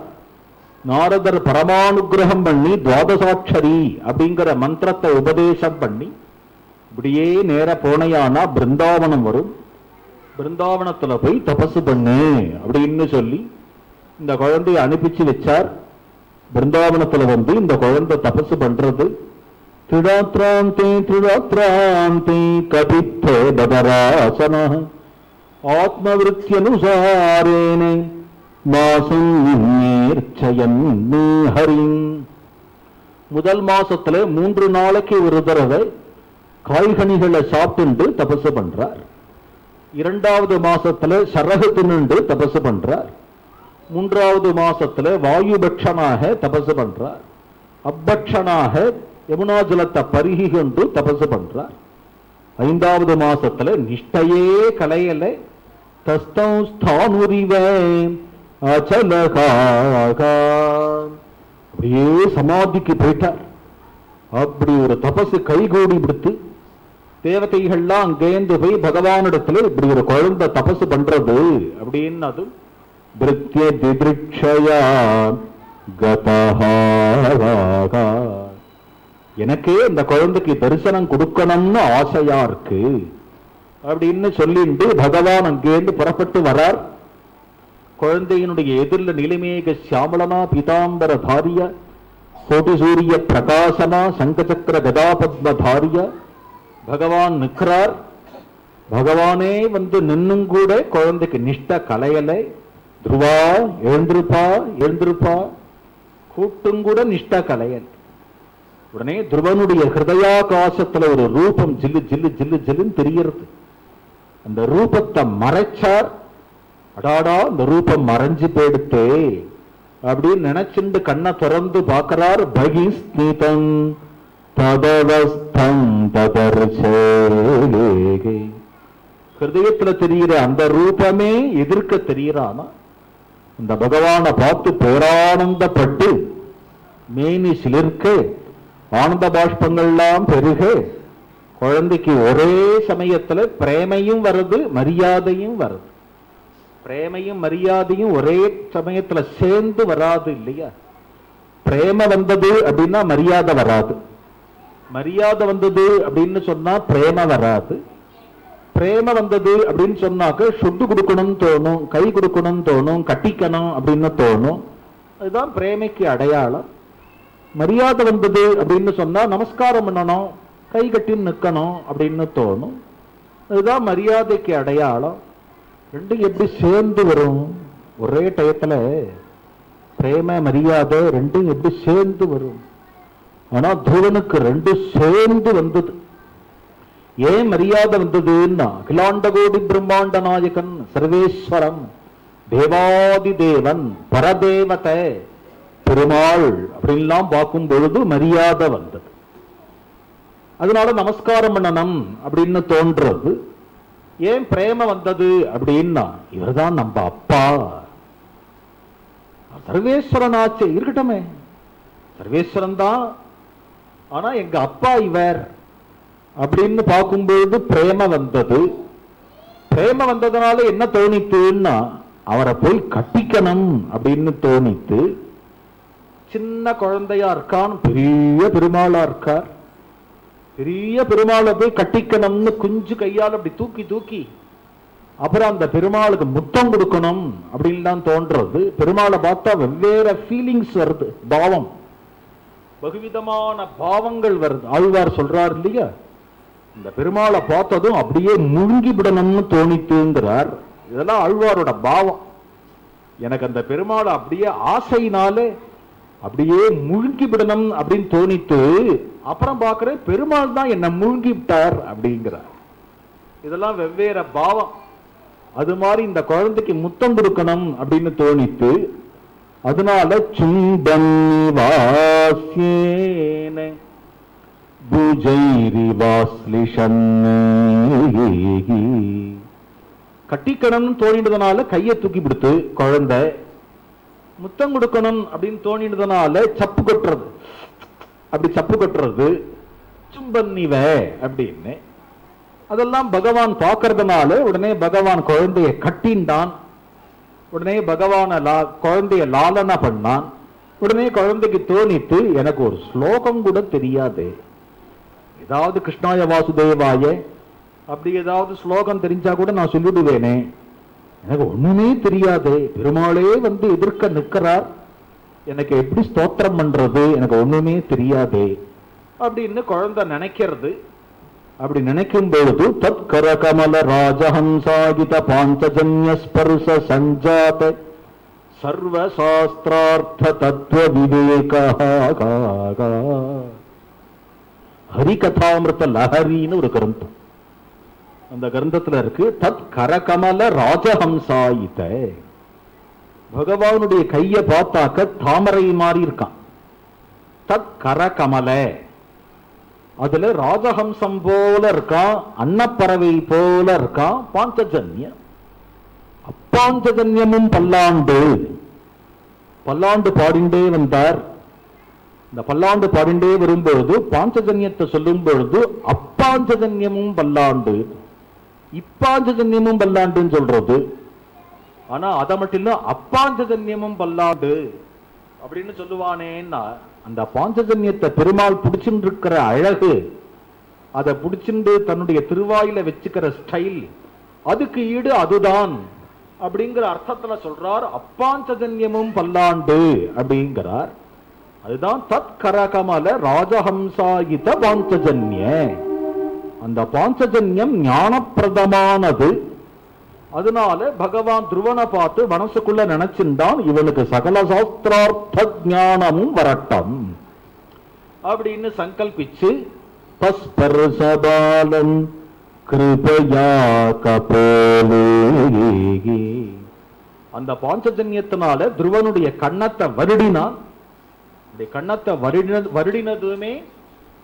Speaker 1: நாரதர் பரமானுகிரகம் பண்ணி துவாதசாட்சரி அப்படிங்கிற மந்திரத்தை உபதேசம் பண்ணி இப்படியே நேர போனையானா பிருந்தாவனம் வரும். பிருந்தாவனத்துல போய் தபசு பண்ணு அப்படின்னு சொல்லி இந்த குழந்தைய அனுப்பிச்சு வச்சார். பிருந்தாவனத்துல வந்து இந்த குழந்தை தபசு பண்றது. திடாத்ராந்தி திடாத்ராந்தி கபித்தே பதராசன ஆத்மவிருத்தியனுசாரேன மாசம் ஹரின். முதல் மாசத்துல 3 நாளைக்கு ஒரு தடவை காய்கனிகளை சாப்பிட்டு தபசு பண்றார். 2வது மாசத்துல சரகு தின்னு தபசு பண்றார். 3வது மாசத்துல வாயுபட்சனாக தபசு பண்றார். அப்பட்சனாக யமுனா ஜலத்தை பருகி கொண்டு தபசு பண்றார். 5வது மாசத்துல நிஷ்டையே கலையல தஸ்தம் ஸ்தானுரிவ அச்சலகாகா அப்படியே சமாதிக்கு போயிட்டார். அப்படி ஒரு தபசு கைகூடி விடுத்து தேவதைகள்லாம் அங்கேந்து போய் பகவானிடத்துல இப்படி ஒரு குழந்தை தபசு பண்றது அப்படின்னு அது பிருத்ய திதிருக்ஷயா கதஹாகா. எனக்கே இந்த குழந்தைக்கு தரிசனம் கொடுக்கணும்னு ஆசையா இருக்கு அப்படின்னு சொல்லிட்டு பகவான் அங்கேருந்து புறப்பட்டு வரார். குழந்தையினுடைய எதிரில் நிலைமேக சியாமளனா பீதாம்பர தாரிய கோட்டி சூரிய பிரகாசனா சங்கச்சக்கர கதாபத்ம தாரிய பகவான் நிற்கிறார். பகவானே வந்து நின்னும் கூட குழந்தைக்கு நிஷ்ட கலையலை. துருவா எழுந்திருப்பா எழுந்திருப்பா கூட்டும் கூட நிஷ்ட கலையல். உடனே துருவனுடைய ஹிருதயாகாசத்துல ஒரு ரூபம் ஜில்லு ஜில்லு ஜில்லு ஜில்லுன்னு தெரியறது. அந்த ரூபத்தை மறைச்சார். அடாடா இந்த ரூபம் மறைஞ்சு போயிடுத்தே அப்படின்னு நினைச்சுண்டு கண்ணை திறந்து பார்க்கிறார். பகிஸ்திதம் ததவஸ்தம் ததர்சேலேகே. ஹிருதயத்துல தெரிகிற அந்த ரூபமே எதிர்க்க தெரியறானா அந்த பகவானை பார்த்து பேரானந்தப்பட்டு மேனி சிலிர்க்க ஆனந்த பாஷ்பங்கள்லாம் பெருக குழந்தைக்கு ஒரே சமயத்துல பிரேமையும் வருது மரியாதையும் வருது. பிரேமையும் மரியாதையும் ஒரே சமயத்துல சேர்ந்து வராது இல்லையா? பிரேம வந்தது அப்படின்னா மரியாதை வராது. மரியாதை வந்தது அப்படின்னு சொன்னா பிரேம வராது. பிரேம வந்தது அப்படின்னு சொன்னாக்க சுட்டு கொடுக்கணும்னு தோணும், கை கொடுக்கணும்னு தோணும், கட்டிக்கணும் அப்படின்னு தோணும். அதுதான் பிரேமைக்கு அடையாளம். மரியாதை வந்தது அப்படின்னு சொன்னா நமஸ்காரம் பண்ணணும், கை கட்டி நிற்கணும் அப்படின்னு தோணும். அதுதான் மரியாதைக்கு அடையாளம். ரெண்டும் எப்படி சேர்ந்து வரும்? ஒரே டயத்துல பிரேம மரியாதை ரெண்டும் எப்படி சேர்ந்து வரும்? ஆனா துருவனுக்கு ரெண்டும் சேர்ந்து வந்தது. ஏன் மரியாதை வந்ததுன்னா அகிலாண்ட கோடி பிரம்மாண்ட நாயகன் சர்வேஸ்வரன் தேவாதி தேவன் பரதேவத்தை பெருமாள் அப்படின்லாம் பார்க்கும் பொழுது மரியாதை வந்தது. அதனால நமஸ்காரம் பண்ணணும் அப்படின்னு தோன்றது. ஏன் பிரேம வந்தது அப்படின்னா இவர்தான் நம்ம அப்பா, சர்வேஸ்வரன் ஆச்சு இருக்கட்டுமே, சர்வேஸ்வரன் தான், ஆனா எங்க அப்பா இவர் அப்படின்னு பார்க்கும்பொழுது பிரேம வந்தது. பிரேம வந்ததுனால என்ன தோணித்துன்னா அவரை போய் கட்டிக்கணும் அப்படின்னு தோணித்து. சின்ன குழந்தையா இருக்கான், பெரிய பெருமாளா இருக்கார். பெரிய பெருமாளை போய் கட்டிக்கணும்னு குஞ்சு கையால் அப்படி தூக்கி தூக்கி அப்புறம் அந்த பெருமாளுக்கு முத்தம் கொடுக்கணும் அப்படின்னு தான் தோன்றது. பெருமாளை பார்த்தா வெவ்வேறு ஃபீலிங்ஸ் வருது, பாவம், பகுவிதமான பாவங்கள் வருது. ஆழ்வார் சொல்றார் இல்லையா, இந்த பெருமாளை பார்த்ததும் அப்படியே முழுங்கி விடணும்னு தோணித்துங்கிறார். இதெல்லாம் ஆழ்வாரோட பாவம். எனக்கு அந்த பெருமாளை அப்படியே ஆசையினாலே அப்படியே முழுங்கி விடணும் அப்படின்னு தோணித்து அப்புறம் பார்க்கிறேன் பெருமாள் தான் என்ன முழுங்கி விட்டார் அப்படிங்கிறார். இதெல்லாம் வெவ்வேறு பாவம். அது மாதிரி இந்த குழந்தைக்கு முத்தம் கொடுக்கணும் அப்படின்னு தோணித்து அதனால சும்பன் வாஸ்யேன பூஜைரி வாஸ்லிஷன் கட்டிக்கணும்னு தோணிட்டதுனால கையை தூக்கி விடுத்து குழந்தை. முத்தம் கொடுக்கணும் அப்படின்னு தோணினதுனால சப்பு கொட்டுறது, அப்படி சப்பு கொட்டுறது சும்பன்னிவ அப்படின்னு. அதெல்லாம் பகவான் பார்க்கறதுனால உடனே பகவான் குழந்தைய கட்டின்டான். உடனே குழந்தைய லாலனா பண்ணான். உடனே குழந்தைக்கு தோணித்து, எனக்கு ஒரு ஸ்லோகம் கூட தெரியாது, ஏதாவது கிருஷ்ணாய வாசுதேவாய அப்படி ஏதாவது ஸ்லோகம் தெரிஞ்சா கூட நான் சொல்லிடுவேனே, எனக்கு ஒண்ணுமே தெரியாது, பெருமாளே வந்து எதிர்க்க நிற்கிறார், எனக்கு எப்படி ஸ்தோத்திரம் பண்றது, எனக்கு ஒண்ணுமே தெரியாது அப்படின்னு குழந்தை நினைக்கிறது. அப்படி நினைக்கும் பொழுது தத் கரகமல ராஜஹம்சாகித பாஞ்சஜன்ய ஸ்பர்ச சஞ்சாத சர்வசாஸ்திரார்த்த தத்துவ விவேக ஹரிகதாமிருத லஹரின்னு ஒரு கிரந்தம். அந்த கிரந்தத்துல இருக்கு, தத் கரகமல ராஜஹம்சாயித. பகவானுடைய கைய பார்த்தாக்க தாமரை மாறி இருக்கான். தத் கரகமல, அதுல ராஜஹம்சம் போல இருக்கான், அன்னப்பறவை போல இருக்கான். பாஞ்சஜன்யம், அப்பாஞ்சஜன்யமும் பல்லாண்டு. பல்லாண்டு பாடிண்டே வந்தார். இந்த பல்லாண்டு பாடிண்டே வரும்பொழுது பாஞ்சஜன்யத்தை சொல்லும் பொழுது அப்பாஞ்சஜன்யமும் பல்லாண்டு, இப்பாஞ்சஜன்யமும் பல்லாண்டுன்னு சொல்றது. ஆனா அதை மட்டும் இல்ல, அப்பாஞ்சஜன்யமும் பல்லாண்டு அப்படின்னு சொல்லுவானேன்னா, அந்த பாஞ்சஜன்யத்தை பெருமாள் பிடிச்சுட்டு இருக்கிற அழகு, அதை பிடிச்சிட்டு தன்னுடைய திருவாயில வச்சுக்கிற ஸ்டைல், அதுக்கு ஈடு அதுதான் அப்படிங்கிற அர்த்தத்துல சொல்றார். அப்பாஞ்சஜன்யமும் பல்லாண்டு அப்படிங்கிறார். அதுதான் தத் கரகமல ராஜஹம்சாயித பாஞ்சஜன்ய. அந்த பாஞ்சஜன்யம் ஞானப்பிரதமானது. அதனால பகவான் துருவனை பார்த்து மனசுக்குள்ள நினைச்சிருந்தான், இவனுக்கு சகல சாஸ்திரார்த்த ஞானமும் வரட்டும் அப்படின்னு சங்கல்பிச்சு பஸ்பர்சபாலன் கிருபயா கபோலே, அந்த பாஞ்சஜன்யத்தினால துருவனுடைய கண்ணத்தை வருடினான். கண்ணத்தை வருடினதுமே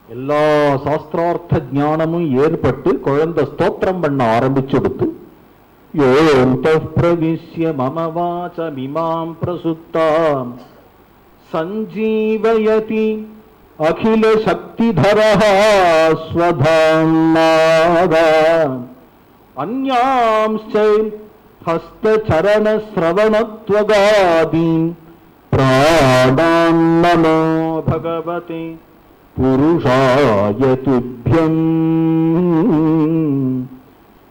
Speaker 1: எல்லா சாஸ்திரார்த்த ஞானமும் ஏற்பட்டு குழந்தை ஸ்தோத்திரம் பண்ண ஆரம்பிச்சுடுத்து. யோந்தः பிரவிஷ்ய மம வாசமிமாம் பிரசுத்தாம் சஞ்சீவயதி அகில சக்திதரः ஸ்வதாம்நாதாம் அன்யாம்ச்ச ஹஸ்தசரண ஸ்ரவணத்வகாதீன் பிராணான் நமோ பகவதே புருஷாய துப்யம்.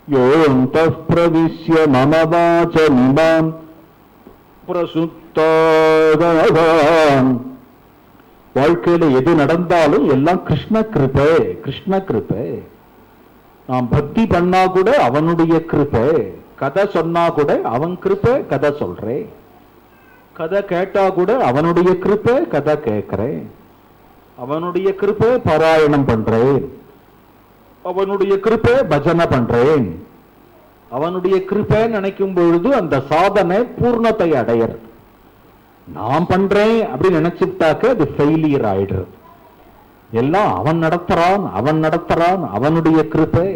Speaker 1: யோந்தः பிரவிஷ்ய மம வாசமிமாம் பிரசுத்தாம். வாழ்க்கையில எது நடந்தாலும் எல்லாம் கிருஷ்ண கிருபை, கிருஷ்ண கிருபை. நாம் பக்தி பண்ணா கூட அவனுடைய கிருபை, கதை சொன்னா கூட அவன் கிருபை கதை சொல்றேன், கதை கேட்டா கூட அவனுடைய கிருபை கதை கேட்கிறேன், அவனுடைய கிருபை பாராயணம் பண்றேன், அவனுடைய கிருபை பஜனை பண்றேன். அவனுடைய கிருபை நினைக்கும் பொழுது அந்த சாதனை பூர்ணத்தை அடையிறது. நான் பண்றேன் அப்படின்னு நினைச்சுட்டாக்க அது ஃபெயிலியர் ஆயிடுறது. எல்லாம் அவன் நடத்துறான், அவன் நடத்துறான், அவனுடைய கிருபை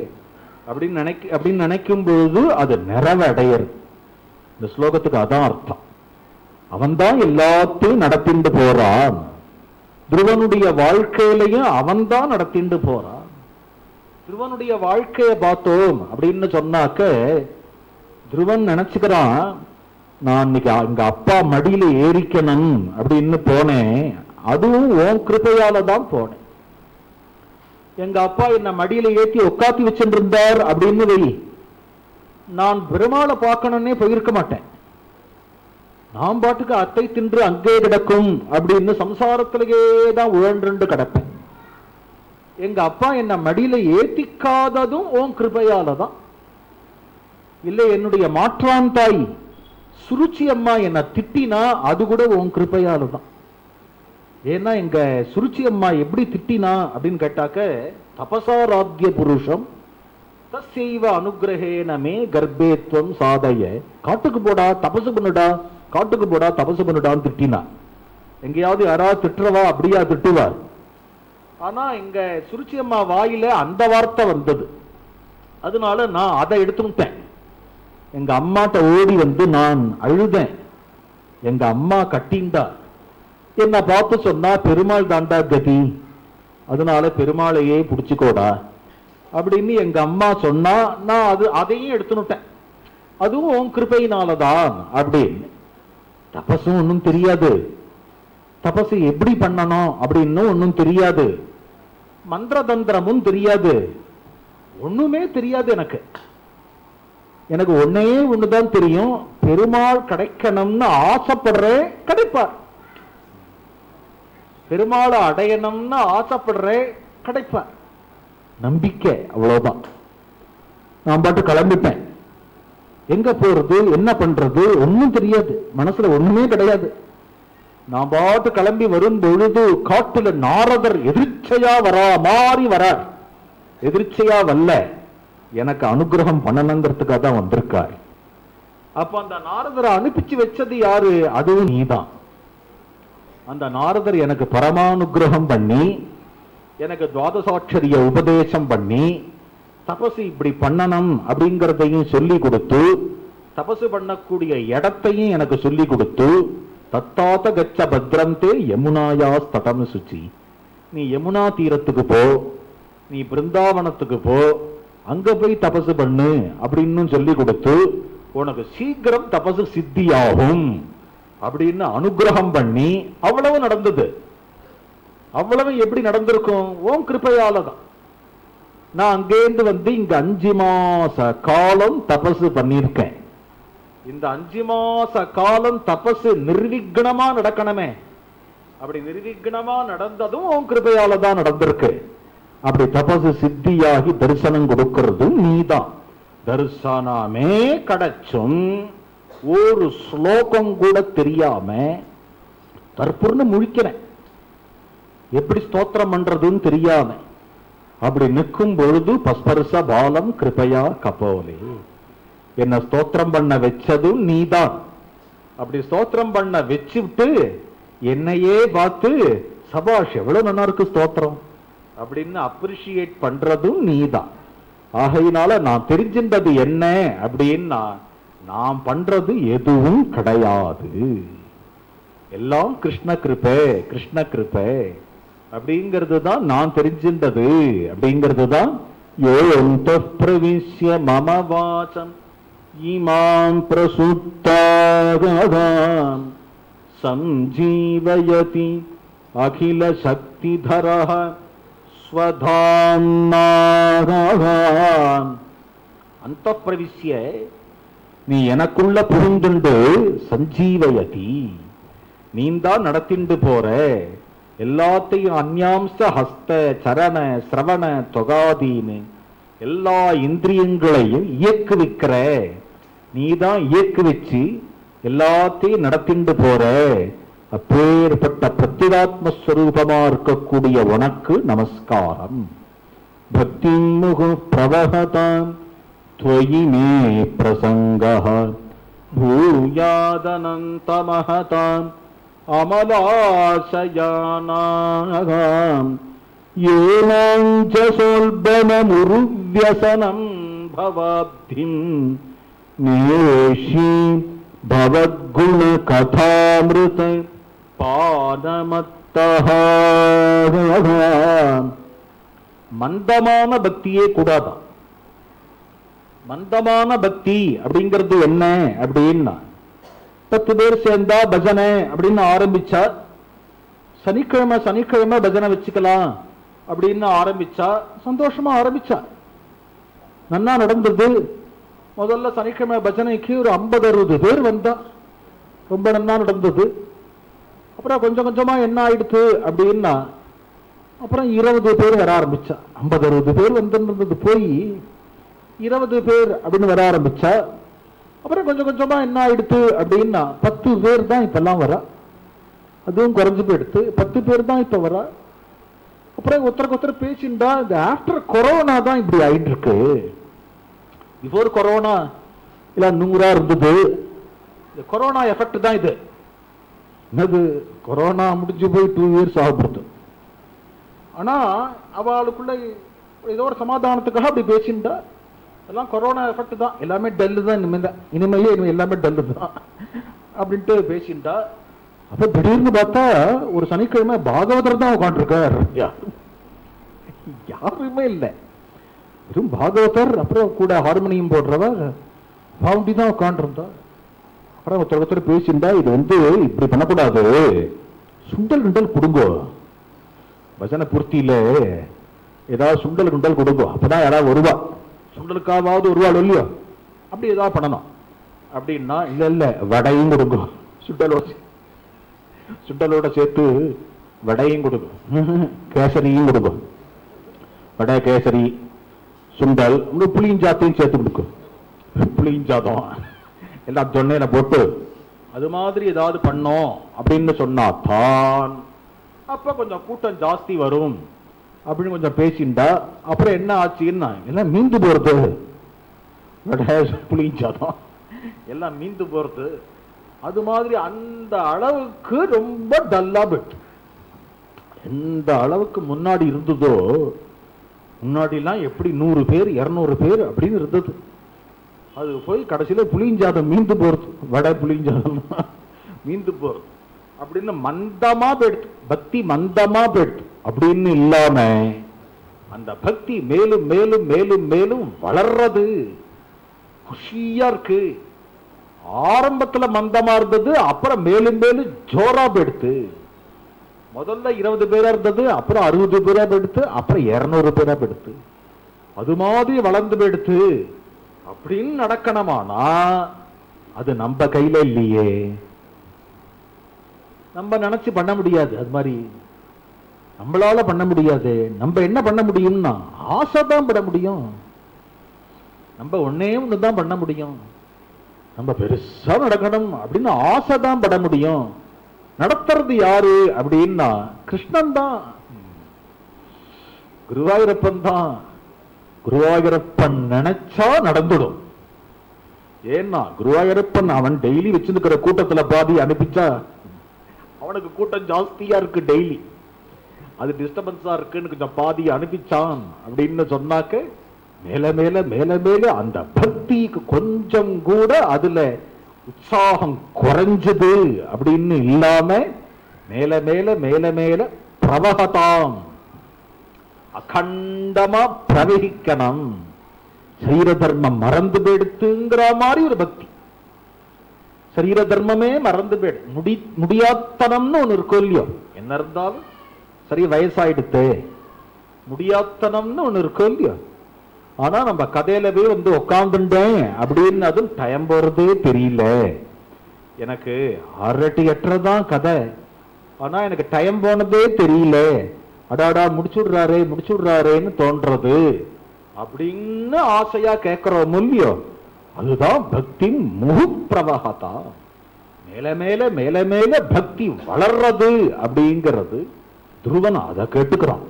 Speaker 1: அப்படின்னு நினைக்கும் பொழுது அது நிறைவடையிறது. இந்த ஸ்லோகத்துக்கு அதான் அர்த்தம். அவன் தான் எல்லாத்தையும் நடத்திண்டு போறான். துருவனுடைய வாழ்க்கையிலையும் அவன் தான் நடத்திண்டு போறான். துருவனுடைய வாழ்க்கையை பார்த்தோம் அப்படின்னு சொன்னாக்க, துருவன் நினைச்சுக்கிறான், நான் இன்னைக்கு எங்க அப்பா மடியில ஏறிக்கணும் அப்படின்னு போனேன், அதுவும் உன் கிருபையால தான் போனேன். எங்க அப்பா என்ன மடியில ஏற்றி உட்காத்தி வச்சுட்டு இருந்தார் அப்படின்னு வை, நான் பெருமாளை பார்க்கணும்னே போயிருக்க மாட்டேன். நான் பாட்டுக்கு அத்தை தின்று அங்கே கிடக்கும் அப்படின்னு சம்சாரத்திலேயே தான் உழன்று கிடப்பேன். எங்க அப்பா என்ன மடியில ஏத்திக்காததும் உன் கிருபையால தான். இல்லை, என்னுடைய மாற்றான் தாய் சுருச்சி அம்மா என்ன திட்டினா அது கூட உன் கிருபையால தான். ஏன்னா எங்க சுருச்சி அம்மா எப்படி திட்டினா அப்படின்னு கேட்டாக்க, தபசாராத்திய புருஷம் தசைவ அனுகிரகேனமே கர்ப்பேத்வம் சாதய, காட்டுக்கு போடா தபசு பண்ணுடா, காட்டுக்கு போடா தபசு பண்ணுடான்னு திட்டினா. எங்கேயாவது யாராவது திட்டுறவா அப்படியா திட்டுவார். ஆனா இங்க சுருச்சி அம்மா வாயில அந்த வார்த்தை வந்தது. அதனால நான் அதை எடுத்துட்டேன். எங்க அம்மாட்ட ஓடி வந்து நான் அழுதேன். எங்க அம்மா கட்டிண்டா. என்ன பார்த்து சொன்னா, பெருமாள் தாண்டா கதி, அதனால பெருமாளையே பிடிச்சுக்கோடா அப்படின்னு எங்க அம்மா சொன்னா நான் அதையும் எடுத்துனுட்டேன். அதுவும் உன் கிருபையினாலதான் அப்படின்னு. தபசும் ஒன்னும் தெரியாது, தபசு எப்படி பண்ணணும் அப்படின்னு ஒன்னும் தெரியாது, மந்திர தந்திரமும் தெரியாது, ஒண்ணுமே தெரியாது எனக்கு. எனக்கு ஒன்னே ஒண்ணுதான் தெரியும், பெருமாள் கிடைக்கணும்னு ஆசைப்படுறேன், கிடைப்பார். பெருமாளை அடையணும்னு ஆசைப்படுறேன், கிடைப்பார். நம்பிக்கை, அவ்வளவுதான். நான் பாட்டு கிளம்பிட்டேன். எங்க போறது, என்ன பண்றது ஒன்னும் தெரியாது, மனசுல ஒண்ணுமே கிடையாது. நான் பாட்டு கிளம்பி வரும் பொழுது காட்டுல நாரதர் எதிர்ச்சையா வரா மாறி வரார். எதிர்ச்சையா வரல, எனக்கு அனுகிரகம் பண்ணணுங்கிறதுக்காக தான் வந்திருக்காரு. அப்ப அந்த நாரதரை அனுப்பிச்சு வச்சது யாரு? அதுவும் நீதான். அந்த நாரதர் எனக்கு பரமானுகிரகம் பண்ணி, எனக்கு துவாதசாட்சரிய உபதேசம் பண்ணி, தபசு இப்படி பண்ணணும் அப்படிங்கிறதையும் சொல்லி கொடுத்து, தபசு பண்ணக்கூடிய இடத்தையும் எனக்கு சொல்லி கொடுத்து, தத்தாத கச்ச பத்ரந்தே யமுனாயா ஸ்தடம் சுச்சி, நீ யமுனா தீரத்துக்கு போ, நீ பிருந்தாவனத்துக்கு போ, அங்க போய் தபசு பண்ணு அப்படின்னு சொல்லி கொடுத்து, உனக்கு சீக்கிரம் தபசு சித்தியாகும் அப்படின்னு அனுகிரகம் பண்ணி, அவ்வளவு நடந்தது. அவ்வளவு எப்படி நடந்திருக்கும்? உன் கிருபையாலதான். நான் அங்கேருந்து வந்து இங்க 5 மாச காலம் தபசு பண்ணிருக்கேன். இந்த 5 மாச காலம் தபசு நிர்விக்னமா நடக்கணுமே, அப்படி நிர்விக்னமா நடந்ததும் உன் கிருபையாலதான் நடந்திருக்கு. அப்படி தபசு சித்தியாகி தரிசனம் கொடுக்கிறது நீதான். தரிசனமே கிடைச்சும் ஒரு ஸ்லோகம் கூட தெரியாம தற்பூர்ண முழிக்கிறேன், எப்படி ஸ்தோத்திரம் பண்றதுன்னு தெரியாம அப்படி நிற்கும் பொழுது பஸ்பர்ச பாலம் கிருபையா கபோலே, என்ன ஸ்தோத்திரம் பண்ண வச்சதும் நீதான். அப்படி ஸ்தோத்திரம் பண்ண வச்சுட்டு என்னையே பார்த்து சபாஷ் எவ்வளவு நல்லா இருக்கு ஸ்தோத்திரம் அப்படின்னு அப்ரிஷியேட் பண்றதும் நீதான். ஆகையினால நான் தெரிஞ்சின்றது என்ன அப்படின்னா, நான் பண்றது எதுவும் கிடையாது, எல்லாம் கிருஷ்ண கிருபை, கிருஷ்ண கிருபை அப்படிங்கிறது தான் நான் தெரிஞ்சின்றது. அப்படிங்கிறது தான் யோந்த பிரவிஷ்ய மம வாசம் இமாம் பிரசுத்தாகாம் சஞ்சீவயதி அகில சக்திதரஹ ஸ்வதாம்னாகாம். அந்த பிரவிஷ்ய, நீ எனக்குள்ள புரிந்துண்டு, சஞ்சீவயதி, நீந்தான் நடத்திண்டு போற எல்லாத்தையும், அந்யாம்ச ஹஸ்த சரண சிரவண தொகாதீன்னு எல்லா இந்திரியங்களையும் இயக்குவிக்கிற, நீதான் இயக்குவிச்சு எல்லாத்தையும் நடத்திண்டு போற. அப்பேற்பட்ட பிரத்யேகாத்மஸ்வரூபமா இருக்கக்கூடிய உனக்கு நமஸ்காரம். பக்தி முகு பிரவகதாம் त्वयि मे प्रसंगः भूयादनन्तमहताम् अमलाशयानागाम् येनां च सोल्बनमुरुव्यसनं भवाब्धिं नेषि भवद्गुणकथामृत पानमत्तः. மந்தமான பக்தியே கூடாதான். மந்தமான பக்தி அப்படிங்கிறது என்ன அப்படின்னா, 10 பேர் சேர்ந்தா பஜனை அப்படின்னு ஆரம்பிச்சா, சனிக்கிழமை சனிக்கிழமை பஜனை வச்சுக்கலாம் அப்படின்னு ஆரம்பிச்சா, சந்தோஷமா ஆரம்பிச்சா, நன்னா நடந்தது. முதல்ல சனிக்கிழமை பஜனைக்கு ஒரு 50-60 பேர் வந்தா, ரொம்ப நன்னா நடந்தது. அப்புறம் கொஞ்சம் கொஞ்சமா என்ன ஆயிடுச்சு அப்படின்னா, அப்புறம் 20 பேர் வர ஆரம்பிச்சா. 50-60 பேர் வந்திருந்தது போய் 20 பேர் அப்படின்னு வர ஆரம்பிச்சா. அப்புறம் கொஞ்சம் கொஞ்சமா என்ன ஆயிடுத்து அப்படின்னா, 10 பேர் தான் இப்பெல்லாம் வர, அதுவும் குறைஞ்சு போயிடுத்து. 10 பேர் தான் இப்ப வர. அப்புறம் ஒருத்தருக்கு ஒருத்தர் பேசிண்டா, இந்த ஆஃப்டர் கொரோனா தான் இப்படி ஆயிட்டு இருக்கு. பிஃபோர் கொரோனா இல்ல 100 இருந்தது. இந்த கொரோனா எஃபெக்ட் தான் இது. என்னது, கொரோனா முடிஞ்சு போய் 2 இயர்ஸ் ஆகப்படுது. ஆனா அவளுக்குள்ள ஏதோ ஒரு சமாதானத்துக்காக அப்படி பேசிண்டா, எல்லாம் கொரோனா எஃபெக்ட் தான், எல்லாமே டல்லு தான், இனிமேலே எல்லாமே டல்லு தான் அப்படின்ட்டு பேசிண்டா. அப்ப திடீர்னு பார்த்தா ஒரு சனிக்கிழமை பாகவதர் தான் உட்காந்துருக்கார். யாருமே இல்லை. வெறும் பாகவதர், அப்புறம் கூட ஹார்மோனியம் போடுறவர் பாவுண்டி தான் உட்காண்டிருந்தா. அப்புறம் ஒருத்தர் பேசியிருந்தா, இது வந்து இப்படி பண்ணக்கூடாது, சுண்டல் குண்டல் கொடுங்கோ, பஜனை பூர்த்தியில ஏதாவது சுண்டல் குண்டல் கொடுங்கோ, அப்பதான் யாராவது வருவா, சுண்டலுக்காவது வருவாள் இல்லையோ, அப்படி ஏதாவது பண்ணணும் அப்படின்னா, இல்ல இல்ல வடையும் கொடுங்கோ, சுண்டலோட சேர்த்து வடையும் கொடுக்கும், கேசரியும் கொடுக்கும், வடை கேசரி சுண்டல் புளியஞ்சாத்தையும் சேர்த்து கொடுக்கும், புளியஞ்சாதம் எல்லாம் தொன்னையில போட்டு அது மாதிரி ஏதாவது பண்ணோம் அப்படின்னு சொன்னா தான் அப்ப கொஞ்சம் கூட்டம் ஜாஸ்தி வரும் அப்படின்னு கொஞ்சம் பேசிண்டா. அப்புறம் என்ன ஆச்சுன்னா எல்லாம் மீந்து போறது, வடை புளியஞ்சாதம் எல்லாம் மீந்து போறது. அது மாதிரி அந்த அளவுக்கு ரொம்ப டல்லா போயிட்டு, எந்த அளவுக்கு முன்னாடி இருந்ததோ, முன்னாடிலாம் எப்படி 100 பேர் 200 பேர் அப்படின்னு இருந்தது, அது போய் கடைசியில புளியஞ்சாதம் மீந்து போறது, வடை புளியஞ்சாதம் மீந்து போறது அப்படின்னு மந்தமா போயிடுது, பக்தி மந்தமா போயிடுது. அப்படின்னு இல்லாம அந்த பக்தி மேலும் மேலும் மேலும் மேலும் வளர்றது குஷியா இருக்கு. ஆரம்பத்துல மந்தமா இருந்தது, அப்புறம் மேலும் மேலும் ஜோரா போயிடுத்து. முதல்ல 20 பேரா இருந்தது, அப்புறம் 60 பேரா போயிடுத்து, அப்புறம் 200 பேரா போயிடுத்து. அது மாதிரி வளர்ந்து போயிடுத்து. அப்படின்னு நடக்கணுமானா அது நம்ம கையில இல்லையே, நம்ம நினைச்சு பண்ண முடியாது, அது மாதிரி நம்மளால பண்ண முடியாது. நம்ம என்ன பண்ண முடியும்னா ஆசைதான் பட முடியும், நம்ம ஒன்னே ஒண்ணுதான் பண்ண முடியும், நம்ம பெருசா நடக்கணும் அப்படின்னு ஆசைதான் பட முடியும். நடத்துறது யாரு அப்படின்னா கிருஷ்ணன் தான், குருவாயூரப்பன் தான். குருவாயூரப்பன் நினைச்சா நடந்துடும். ஏன்னா குருவாயூரப்பன் அவன் டெய்லி வச்சிருக்கிற கூட்டத்துல பாதி அனுப்பிச்சா அவனுக்கு கூட்டம் ஜாஸ்தியா இருக்கு, டெய்லி அது டிஸ்டர்பன்ஸா இருக்குன்னு கொஞ்சம் பாதி அனுப்பிச்சான் அப்படின்னு சொன்னாக்க மேல மேல மேல மேல அந்த பக்திக்கு கொஞ்சம் கூட அதுல உற்சாகம் குறைஞ்சது அப்படின்னு இல்லாம மேல மேல மேல மேல பிரவகதாம் அகண்டமா பிரவகிக்கணும். சரீர தர்மம் மறந்து போயிடுத்துங்கிற மாதிரி ஒரு பக்தி. சரீர தர்மமே மறந்து போயிடு, முடியாத்தனம்னு ஒண்ணு இருக்கும் இல்லையோ, என்ன இருந்தாலும் சரி வயசாயிடுத்து முடியாத்தனம்னு ஒண்ணு இருக்கும் இல்லையோ. ஆனா நம்ம கதையில போய் வந்து உட்காந்துட்டேன் அப்படின்னு அதுவும் டைம் போறதே தெரியல. எனக்கு 6-8 தான் கதை, ஆனா எனக்கு டைம் போனதே தெரியல. அடாடா முடிச்சுடுறாரேன்னு தோன்றது அப்படின்னு ஆசையா கேட்கிறோம் இல்லையோ, அதுதான் பக்தி முகுப்பிரவகதா. மேல மேல மேல மேல பக்தி வளர்றது அப்படிங்கிறது. துருவன் அதை கேட்டுக்கிறான்,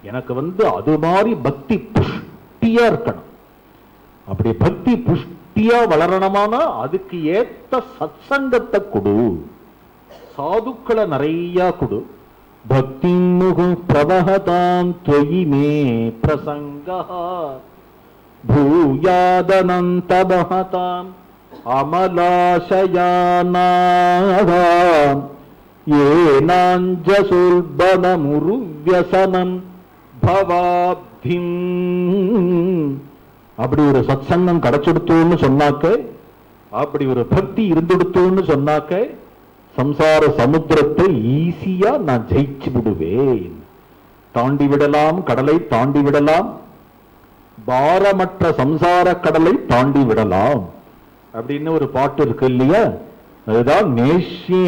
Speaker 1: எனக்கு வந்து அது மாதிரி பக்தி புஷ்டியா இருக்கணும். அப்படி பக்தி புஷ்டியா வளரணுமானா அதுக்கு ஏத்த சத்சங்கத்தை கொடு, சாதுக்களை நிறைய கொடு. பக்தி முகு பிரவகதாம் தொயி மே பிரசங்கா பூயாதனந்த பகதாம் அமலாசயானாதாம் ஏனாஞ்சசுல்பனமுருவ்யசனம் பவாப்திம். அப்படி ஒரு சத்சங்கம் கிடைச்சுடுத்தோன்னு சொன்னாக்க, அப்படி ஒரு பக்தி இருந்துடுத்தோன்னு சொன்னாக்க சம்சார சமுத்திரத்தை ஈஸியா நான் ஜெயிச்சு விடுவேன். தாண்டி விடலாம், கடலை தாண்டி விடலாம், பாரமற்ற சம்சார கடலை தாண்டி விடலாம் அப்படின்னு ஒரு பாட்டு இருக்கு இல்லையா. அதுதான் நேஷ்யே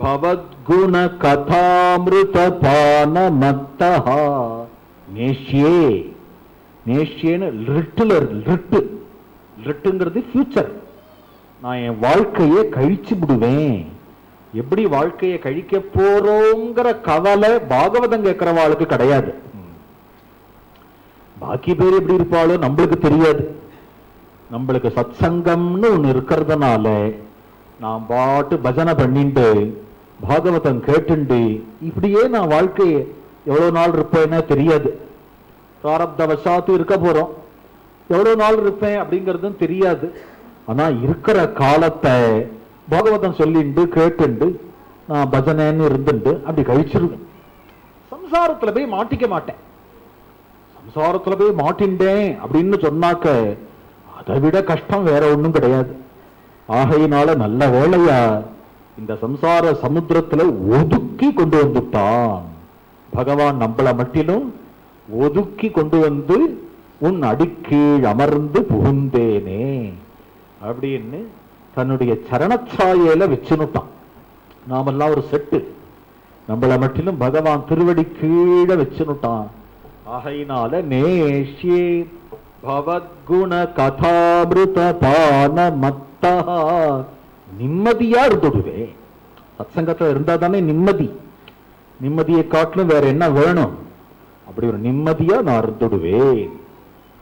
Speaker 1: பவத்குண கதாமிருத பான மத்தஹா. நேஷ்யே, நேஷ்யேன்னு லிட்டுங்கிறது ஃபியூச்சர். நான் என் வாழ்க்கையை கழிச்சு விடுவேன். எப்படி வாழ்க்கையை கழிக்க போறோங்கிற கவலை பாகவதம் கேட்கிறவாளுக்கு கிடையாது. பாக்கி பேர் எப்படி இருப்பாளோ நம்மளுக்கு தெரியாது. நம்மளுக்கு சத்சங்கம்னு ஒண்ணு இருக்கிறதுனால நான் பாட்டு பஜனை பண்ணிட்டு பாகவதம் கேட்டுண்டு இப்படியே நான் வாழ்க்கையை எவ்வளவு நாள் இருப்பேன்னா தெரியாது. பிராரப்த வசாத்து இருக்க போறோம், எவ்வளவு நாள் இருப்பேன் அப்படிங்கறதும் தெரியாது. ஆனா இருக்கிற காலத்தை பாகவதம் சொல்லிண்டு கேட்டுண்டு நான் பஜனைன்னு இருந்துட்டு அப்படி கழிச்சிருவேன். சம்சாரத்துல போய் மாட்டிக்க மாட்டேன். சம்சாரத்துல போய் மாட்டின்றேன் அப்படின்னு சொன்னாக்க அதை விட கஷ்டம் வேற ஒண்ணும் கிடையாது. ஆகையினால நல்ல வேளையா இந்த சம்சார சமுத்திரத்துல ஒதுக்கி கொண்டு வந்துட்டான் பகவான். நம்மள மட்டிலும் ஒதுக்கி கொண்டு வந்து உன் அடிக்கீழ் அமர்ந்து புகுந்தேனே அப்படின்னு தன்னுடைய சரணச்சாயையில வச்சுனுட்டான். நாமெல்லாம் ஒரு செட்டு, நம்மள மட்டிலும் பகவான் திருவடி கீழே வச்சுனுட்டான். ஆகையினால நேஷ்யே பவத்குண கதாமிருத பான மத்தா, நிம்மதியா இருந்துடுவே. சத்சங்கத்துல இருந்தா தானே நிம்மதி. நிம்மதியை காட்டிலும் வேற என்ன வேணும்? அப்படி ஒரு நிம்மதியா நான் இருந்துடுவேன்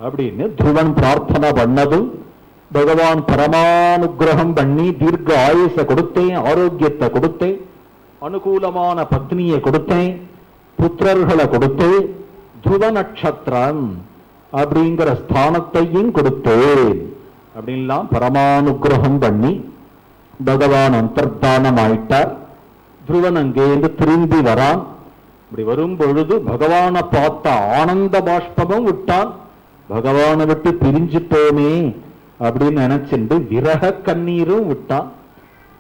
Speaker 1: அப்படின்னு துருவன் பிரார்த்தனை பண்ணதும் பகவான் பரமானுகிரகம் பண்ணி தீர்க்க ஆயுச கொடுத்தேன், ஆரோக்கியத்தை கொடுத்தேன், அனுகூலமான பத்னியை கொடுத்தேன், புத்திரர்களை கொடுத்தேன், துருவ நட்சத்திரம் அப்படிங்கிற ஸ்தானத்தையும் கொடுத்தேன் அப்படின்லாம் பரமானுகிரகம் பண்ணி பகவான் அந்தர்தானம் ஆயிட்டார். துருவன் அங்கேருந்து திரும்பி வரான். இப்படி வரும் பொழுது பகவானை பார்த்த ஆனந்த பாஷ்பமும் விட்டான். பகவானை விட்டு பிரிஞ்சுட்டோமே அப்படின்னு நினைச்சுண்டு விரக கண்ணீரும் விட்டான்.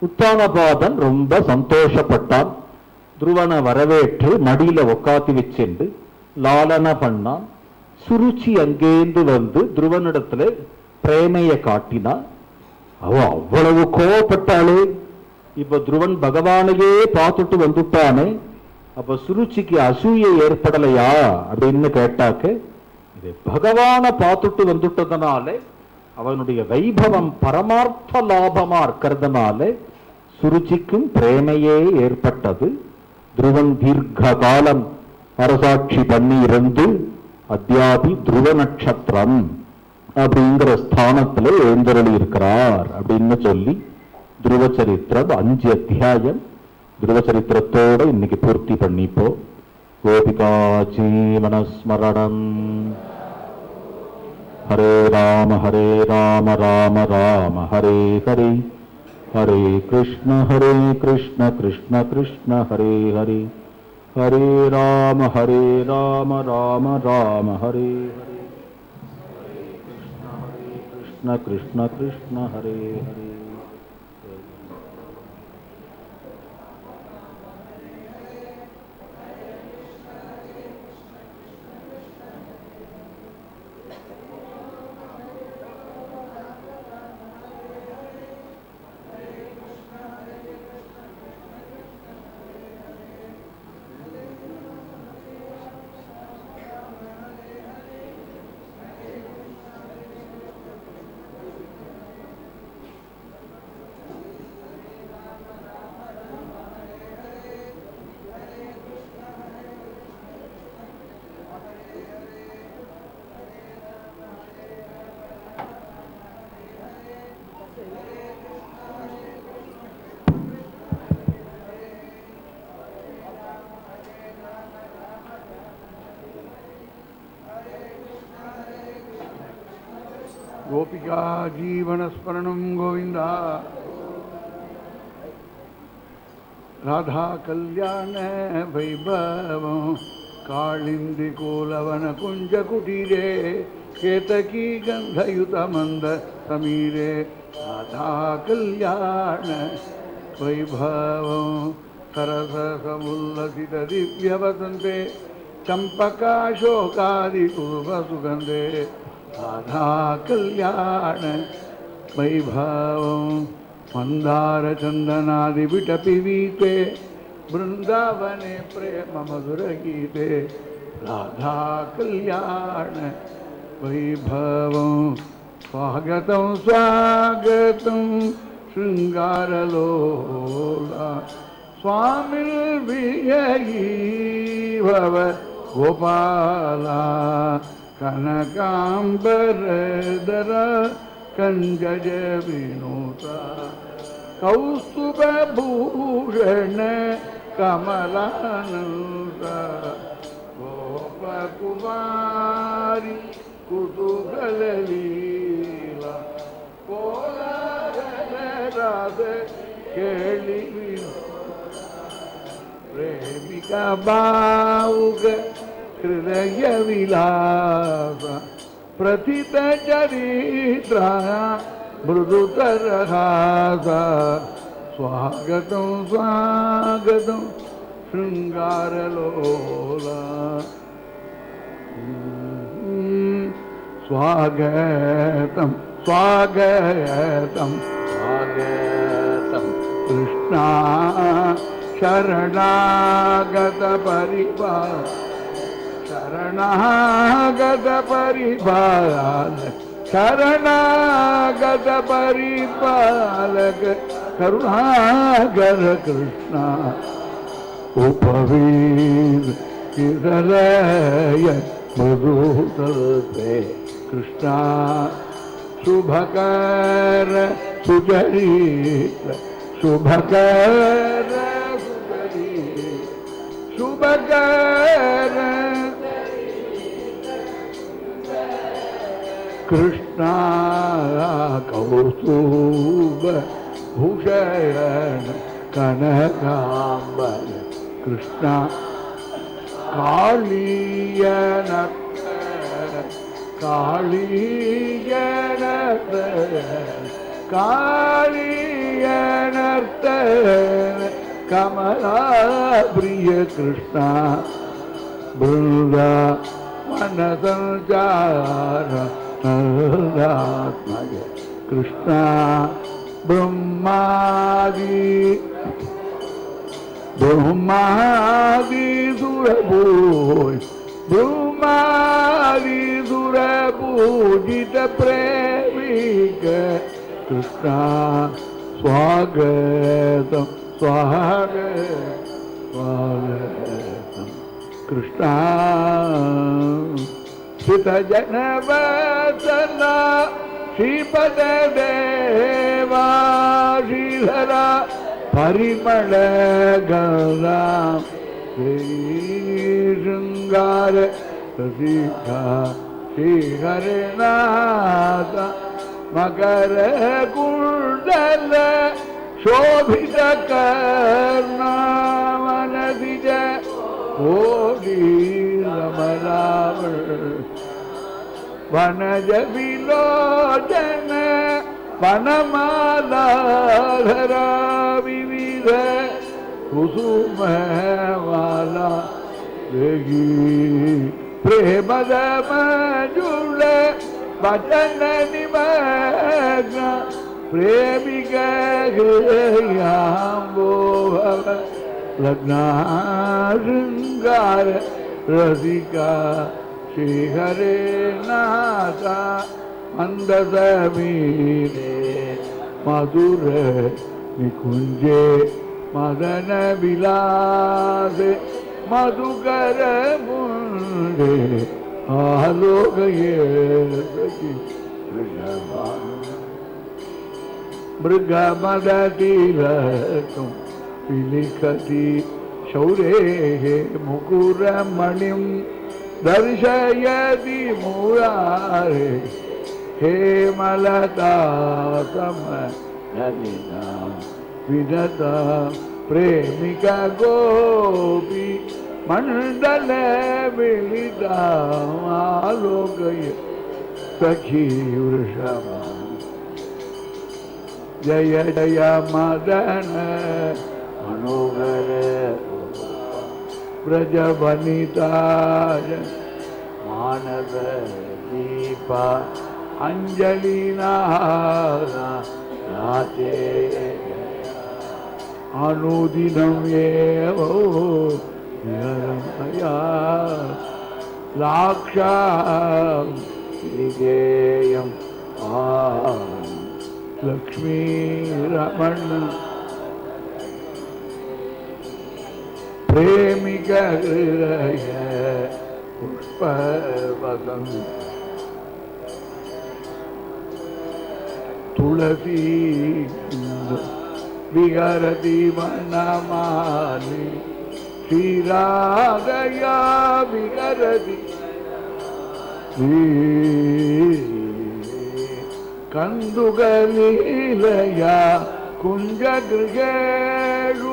Speaker 1: உத்தானபாதன் ரொம்ப சந்தோஷப்பட்டான். துருவனை வரவேற்று மடியில உக்காத்தி வச்சுண்டு லாலன பண்ணான். சுருச்சி அங்கேந்து வந்து துருவனிடத்துல பிரேமைய காட்டினா. அவ அவ்வளவு கோவப்பட்டாளே. இப்ப துருவன் பகவானையே பார்த்துட்டு வந்துட்டானே, அப்ப சுருச்சிக்கு அசூயை ஏற்படலையா அப்படின்னு கேட்டாக்க, இது பகவானை பார்த்துட்டு வந்துட்டதுனால அவனுடைய வைபவம் பரமார்த்த லாபமா இருக்கிறதுனால சுருச்சிக்கும் பிரேமையே ஏற்பட்டது. துருவன் தீர்க்க காலம் அரசாட்சி பண்ணி இருந்து அத்தியாபி துருவ நட்சத்திரம் அப்படிங்கிற ஸ்தானத்துல எழுந்தருளி இருக்கிறார் அப்படின்னு சொல்லி துருவ சரித்திரம் 5 அத்தியாயம் துருவ சரித்திரத்தோட இன்னைக்கு பூர்த்தி பண்ணிப்போ. கோபிகா ஜீவனஸ்மரணம். ஹரே ராம ராம ராம ஹரே ஹரே, ஹரே கிருஷ்ண கிருஷ்ண கிருஷ்ண ஹரே ஹரே, ஹரே ராம ராம ராம ஹரே ஹரே, கிருஷ்ண கிருஷ்ண ஹரே ஹரே.
Speaker 2: गोपिका जीवनस्मरणं गोविंदा. राधा कल्याण वैभवं कालिंदी कोलवन कुंज कुटीरे, केतकी गंधयुत मंद समीरे. राधा कल्याण वैभवं सरस समुल्लसित दिव्य वसंते, चंपकाशोकादि पूर्व सुगंधे. राधा कल्याण वैभवं मंदार चंदनादि विटपि वीते, वृंदावने प्रेम मधुर गीते. राधा कल्याण वैभवं स्वागतं स्वागतं शृंगारलोला. स्वामिर्विजयी भव गोपाला, कनकांबरधर कंजज विनोता. कौस्तुभभूषण कमलानंदा, गोपकुमारी कुतूहललीला. कोलाहल केळि प्रेमिका बाउग हृदय विलास प्रथित चरित्र मृदुतरहास स्वागतं स्वागतं शृंगारलोला स्वागतं स्वागतं स्वागतं कृष्णा शरणागत परिपाल शरणागत परिपाल शरणागत परिपालक करुणाकर कृष्णा उपवीर हृदय मृदुतरे कृष्णा शुभकर सुचरित शुभकर सुचरित शुभकर कृष्णा कौस्तुभ भूषण कनकांबर कृष्णा कालीयनर्त कालीयनर्त कालीयनर्त कमला प्रिय कृष्णा बृंदा मन संचार नरात्मज कृष्णा ब्रह्मादि ब्रह्मादि सुरभूय ब्रह्मादि सुरपूजित प्रेमिक कृष्णा स्वागतं स्वागतं स्वागतं कृष्णा श्रुतजनवदना श्रीपद देवा श्रीधरा परिमल गंगा श्रृंगार रसिका श्रीहरिनाथ मकर कुंडल शोभित कर्णावनदिज कोटि रमरावण वनज विलोचन वनमालाधरा विविध कुसुमवाला देगी प्रेमद मंजुल वचन निमग्न प्रेमिक हृदयाम्बोभव लग्ना शृंगार रसिका श्रीहरे नाथा मंदसमीरे मधुर निकुंजे मदन विलास मधुकर मुंडे आलोकये सखी मृगमदतिलकं विलिखति शौरेः मुकुरमणिं दर्शयति मुरारे हेमलतासमनलिना विदता प्रेमिका गोपी मंडल मिलिता आलोकय सखी वृषभा जय जय मदन मनोहर ब्रज वनिताय मानस दीपा अंजलिनाते अनुदिनं एव निरमया लाक्षां विधेयं लक्ष्मी रमण प्रेमिक हृदय पुष्पवदन तुलसी विहरति वनमाली श्रीराधया विहरति कंदुकलीलया कुंजगृहेषु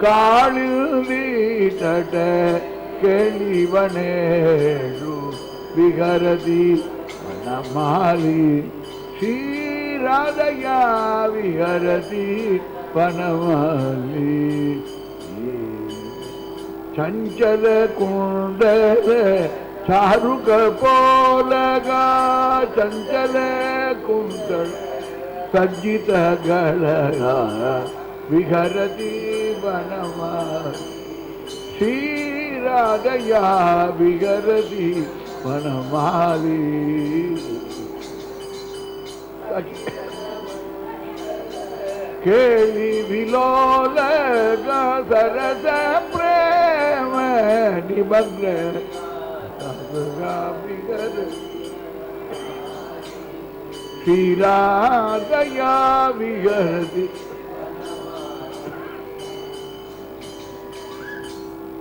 Speaker 2: काळिन्दीतट केलिवनेषु विहरति वनमाली श्रीराधया विहरति वनमाली चंचल कुंडल चारुक पोलगा चंचल कुंडल सज्जित गलगा विहरति वनमाली श्रीराधया विहरति वनमाली केली विलोल सरस प्रेम निमग्न श्रीराधया विहरति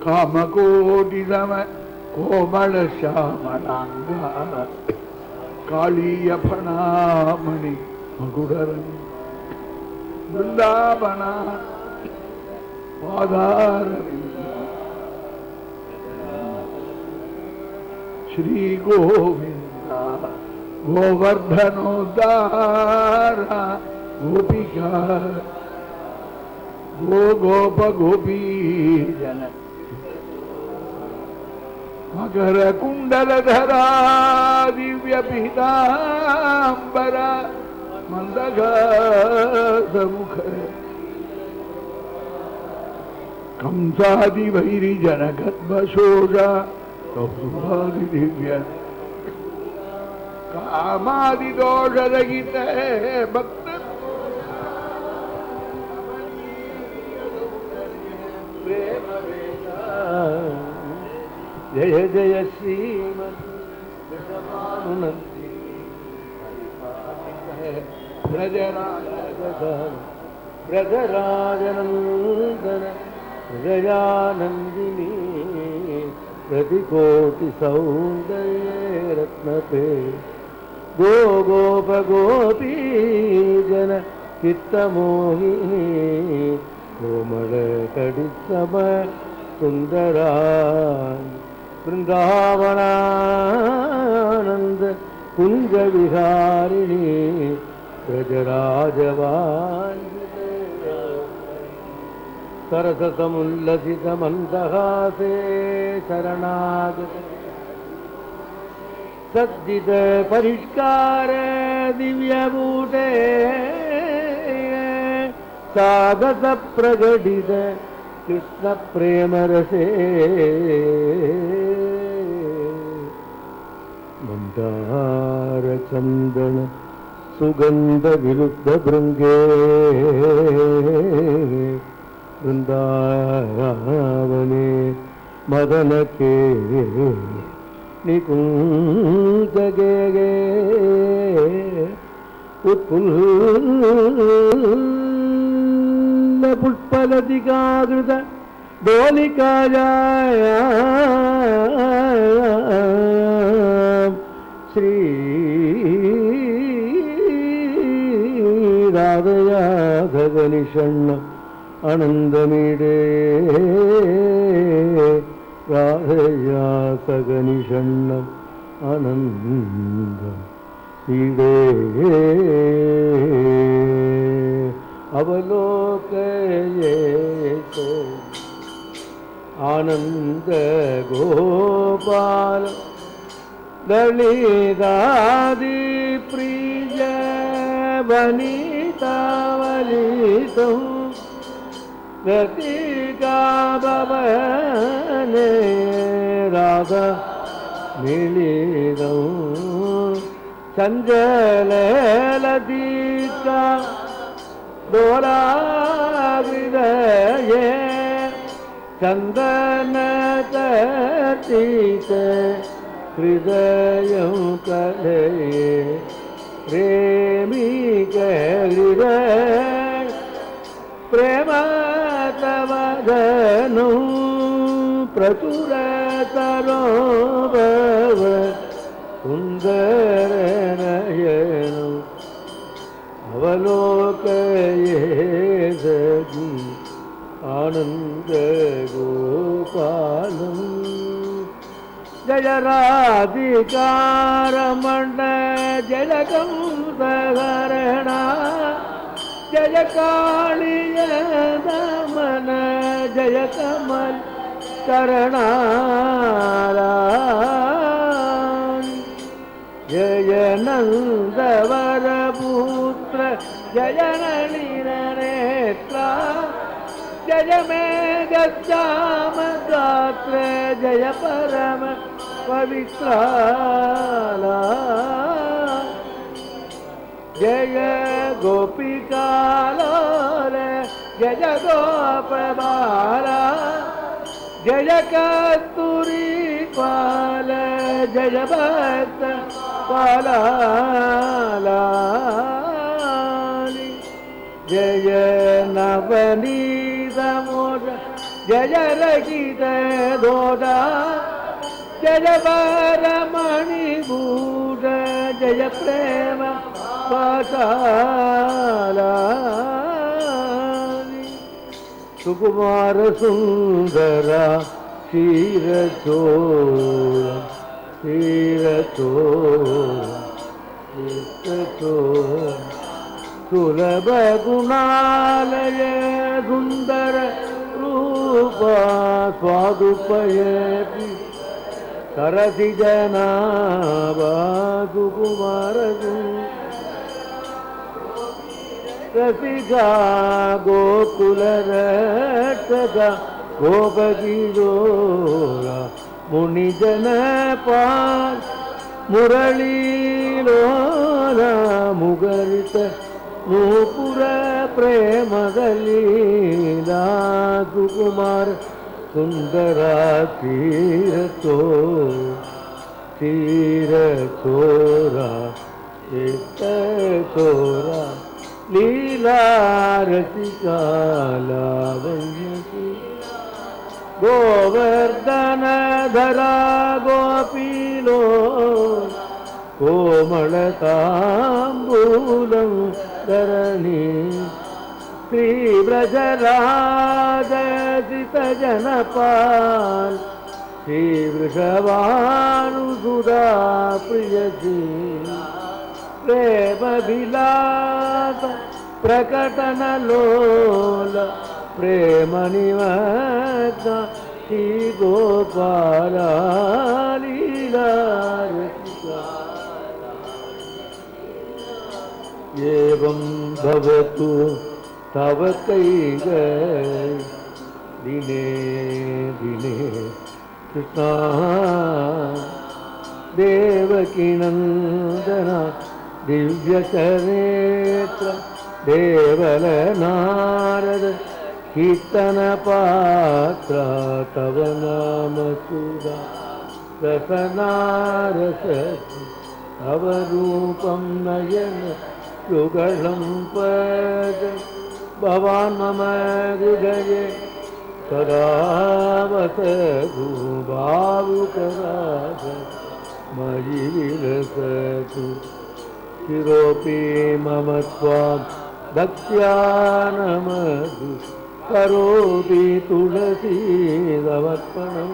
Speaker 2: कामकोटिसम कोमल श्यामलांगा कालीय फणामणि मकुडरं वृंदावना पादार श्री गोविंदा गोवर्धनोद्धारा गोपिका गोप गोपी जन मकर कुंडलधरा दिव्य पीतांबरा मंदगासमुख कंसादि वैरी जनगद्भशोषा कौसुभादि दिव्य कामादि दोष रहित भक्त जय जय श्रीमन्नंदी ब्रजराजनंदन हृदयानंदिनी प्रतिकोटि सौंदर्य रत्नपे गो गोप गोपी जन चित्तमोहिनी कोमल कडितम सुंदरा वृंदावनानंद कुंज विहारिणी ब्रजराजवान सरसमुल्लसित मंदहासे शरणागत सज्जित परिष्कार दिव्यभूते सागत प्रगटित कृष्ण प्रेम रसे मंदार चंदन सुगंध विरुद्ध भृंगे वृंदावने मदन के निकुंज गे उत्फुल्ल पुष्पलतिकाकृत डोलिकाया श्री राधया गगनिषण्ण आनंदमीडे राधया सगनिषण्ण आनंद ईडे अवलोकये तो आनंद गोपाल ललितादि प्रिय वनिता वलितं रतिका भवने राधा मिलितं चञ्चललतिका डोला हृदये चन्दनतटित हृदयं कलये प्रेमिक हृदय प्रेम तवदनु प्रचुरतरो भव सुन्दर नयनु अवलोकये सखी आनंद गोपालम् जय राधिकारमण्ड जय कंसहरणा जय कालिय दमन जय कमल करणाराय जय नंदवरपुत्र जय नलिननेत्र जय मेघश्याम गात्र जय परम पवित्र जय गोपिकालोल जय गोपबाला जय कस्तूरी पाल जय भक्त पालाली जय नवनीत मोद जय रचित दोदा जय वरमणि भूत जय प्रेम पाशालाली सुकुमार सुंदरा क्षीरचोर सुलभ गुणालय सुंदर रूपा स्वादुपयति सरसि जनाभा सुकुमार रसिका गोकुल रक्षका गोपकिशोरा मुनिजन पार मुरळीलोला मुगरित नूपुर प्रेमदलीला सुकुमार सुंदरा तीरचोरा चोरा लीला रसिका लावण्यकी गोवर्धन धरा गोपीलो कोमलताम्बूलं धरणी श्रीव्रजराजसितजनपाल श्रीवृषभानुसुधा प्रियसी प्रेमविलास प्रकटनलोल प्रेमनिमग्न श्रीगोपाला लीला एवं भवतु तव कैगै दिने दिने कृष्णा देवकीनन्दना दिव्यचरेत्र देवल नारद कीर्तनपात्र तव नाम सुधा रसनारसति तव रूपं नयन युगलं पद भवान् मम हृदये सदा वसतु भावुकराग मयि विलसतु शिरोऽपि मम त्वां भक्त्या नमतु करोति तुलसीदमर्पणं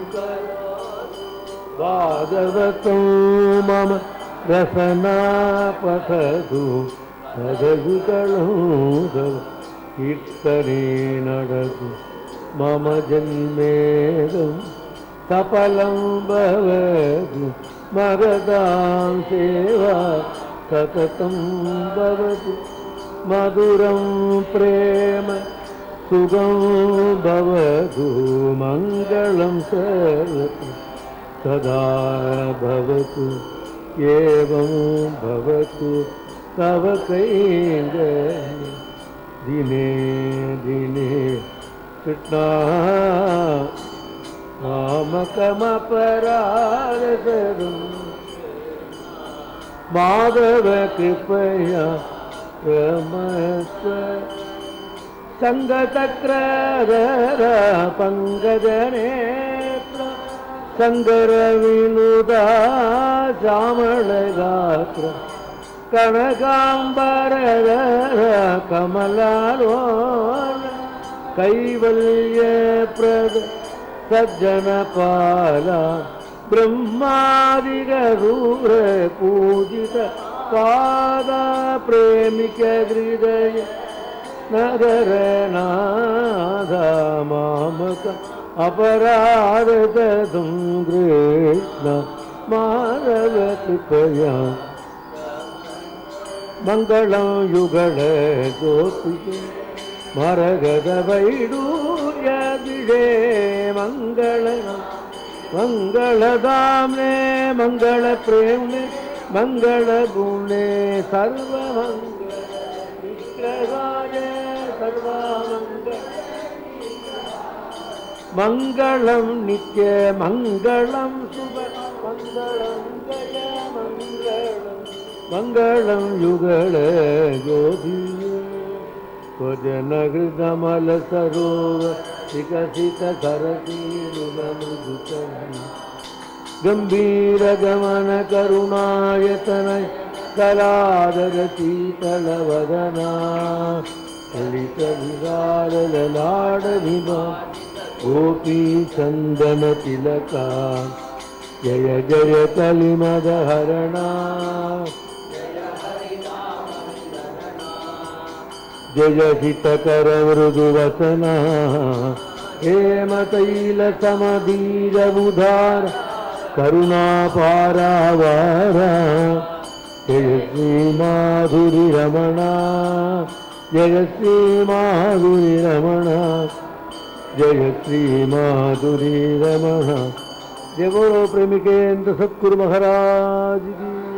Speaker 2: भागवतं मम रसना पठतु सदयुगलं कीर्तने नडतु मम जन्मेदं सफलं भवतु मगदां सेवा सततं भवतु मधुरं प्रेम सुगं भवतु मङ्गलं सर्वत्र सदा भवतु एवं भवतु तव कैङ्कर्यं दिने दिने कृष्णा मामकमपराधं माधव कृपया रमस्व संगचक्रधर पंकजनेत्र संगरविनुदा श्यामलगात्र कनकाम्बरधर कमलालोल कैवल्यप्रद सज्जनपाला ब्रह्मादिगरूर पूजित पाद प्रेमिक हृदय नगर नाद मामक अपराध तुम कृष्ण माधव कृपया मंगलम युगल गोपिके मरगद वैडूर्य विषे मंगल मंगलदाम्ने मंगल प्रेमने मंगल गुणे सर्व मंगल विग्रहाय सर्वमंगल मंगलम नित्य मंगलम शुभ मंगलम जय मंगलम मंगलम युगल ज्योति भजन हृदमल सरोवर विकसित सरसी गंभीर गमन करुणायतन कलादर शीतल वदना ललित विराल ललाड विभा गोपी चंदन तिलका जय जय कलिमद हरणा जय हितकर मृदुवसना हेमतैल समधीर बुधार करुणा पारावारा जय श्री माधुरी रमणा जय श्री माधुरी रमणा जय श्री माधुरी रमणा जय बोलो प्रेमिकेन्द्र सद्गुरु महाराज की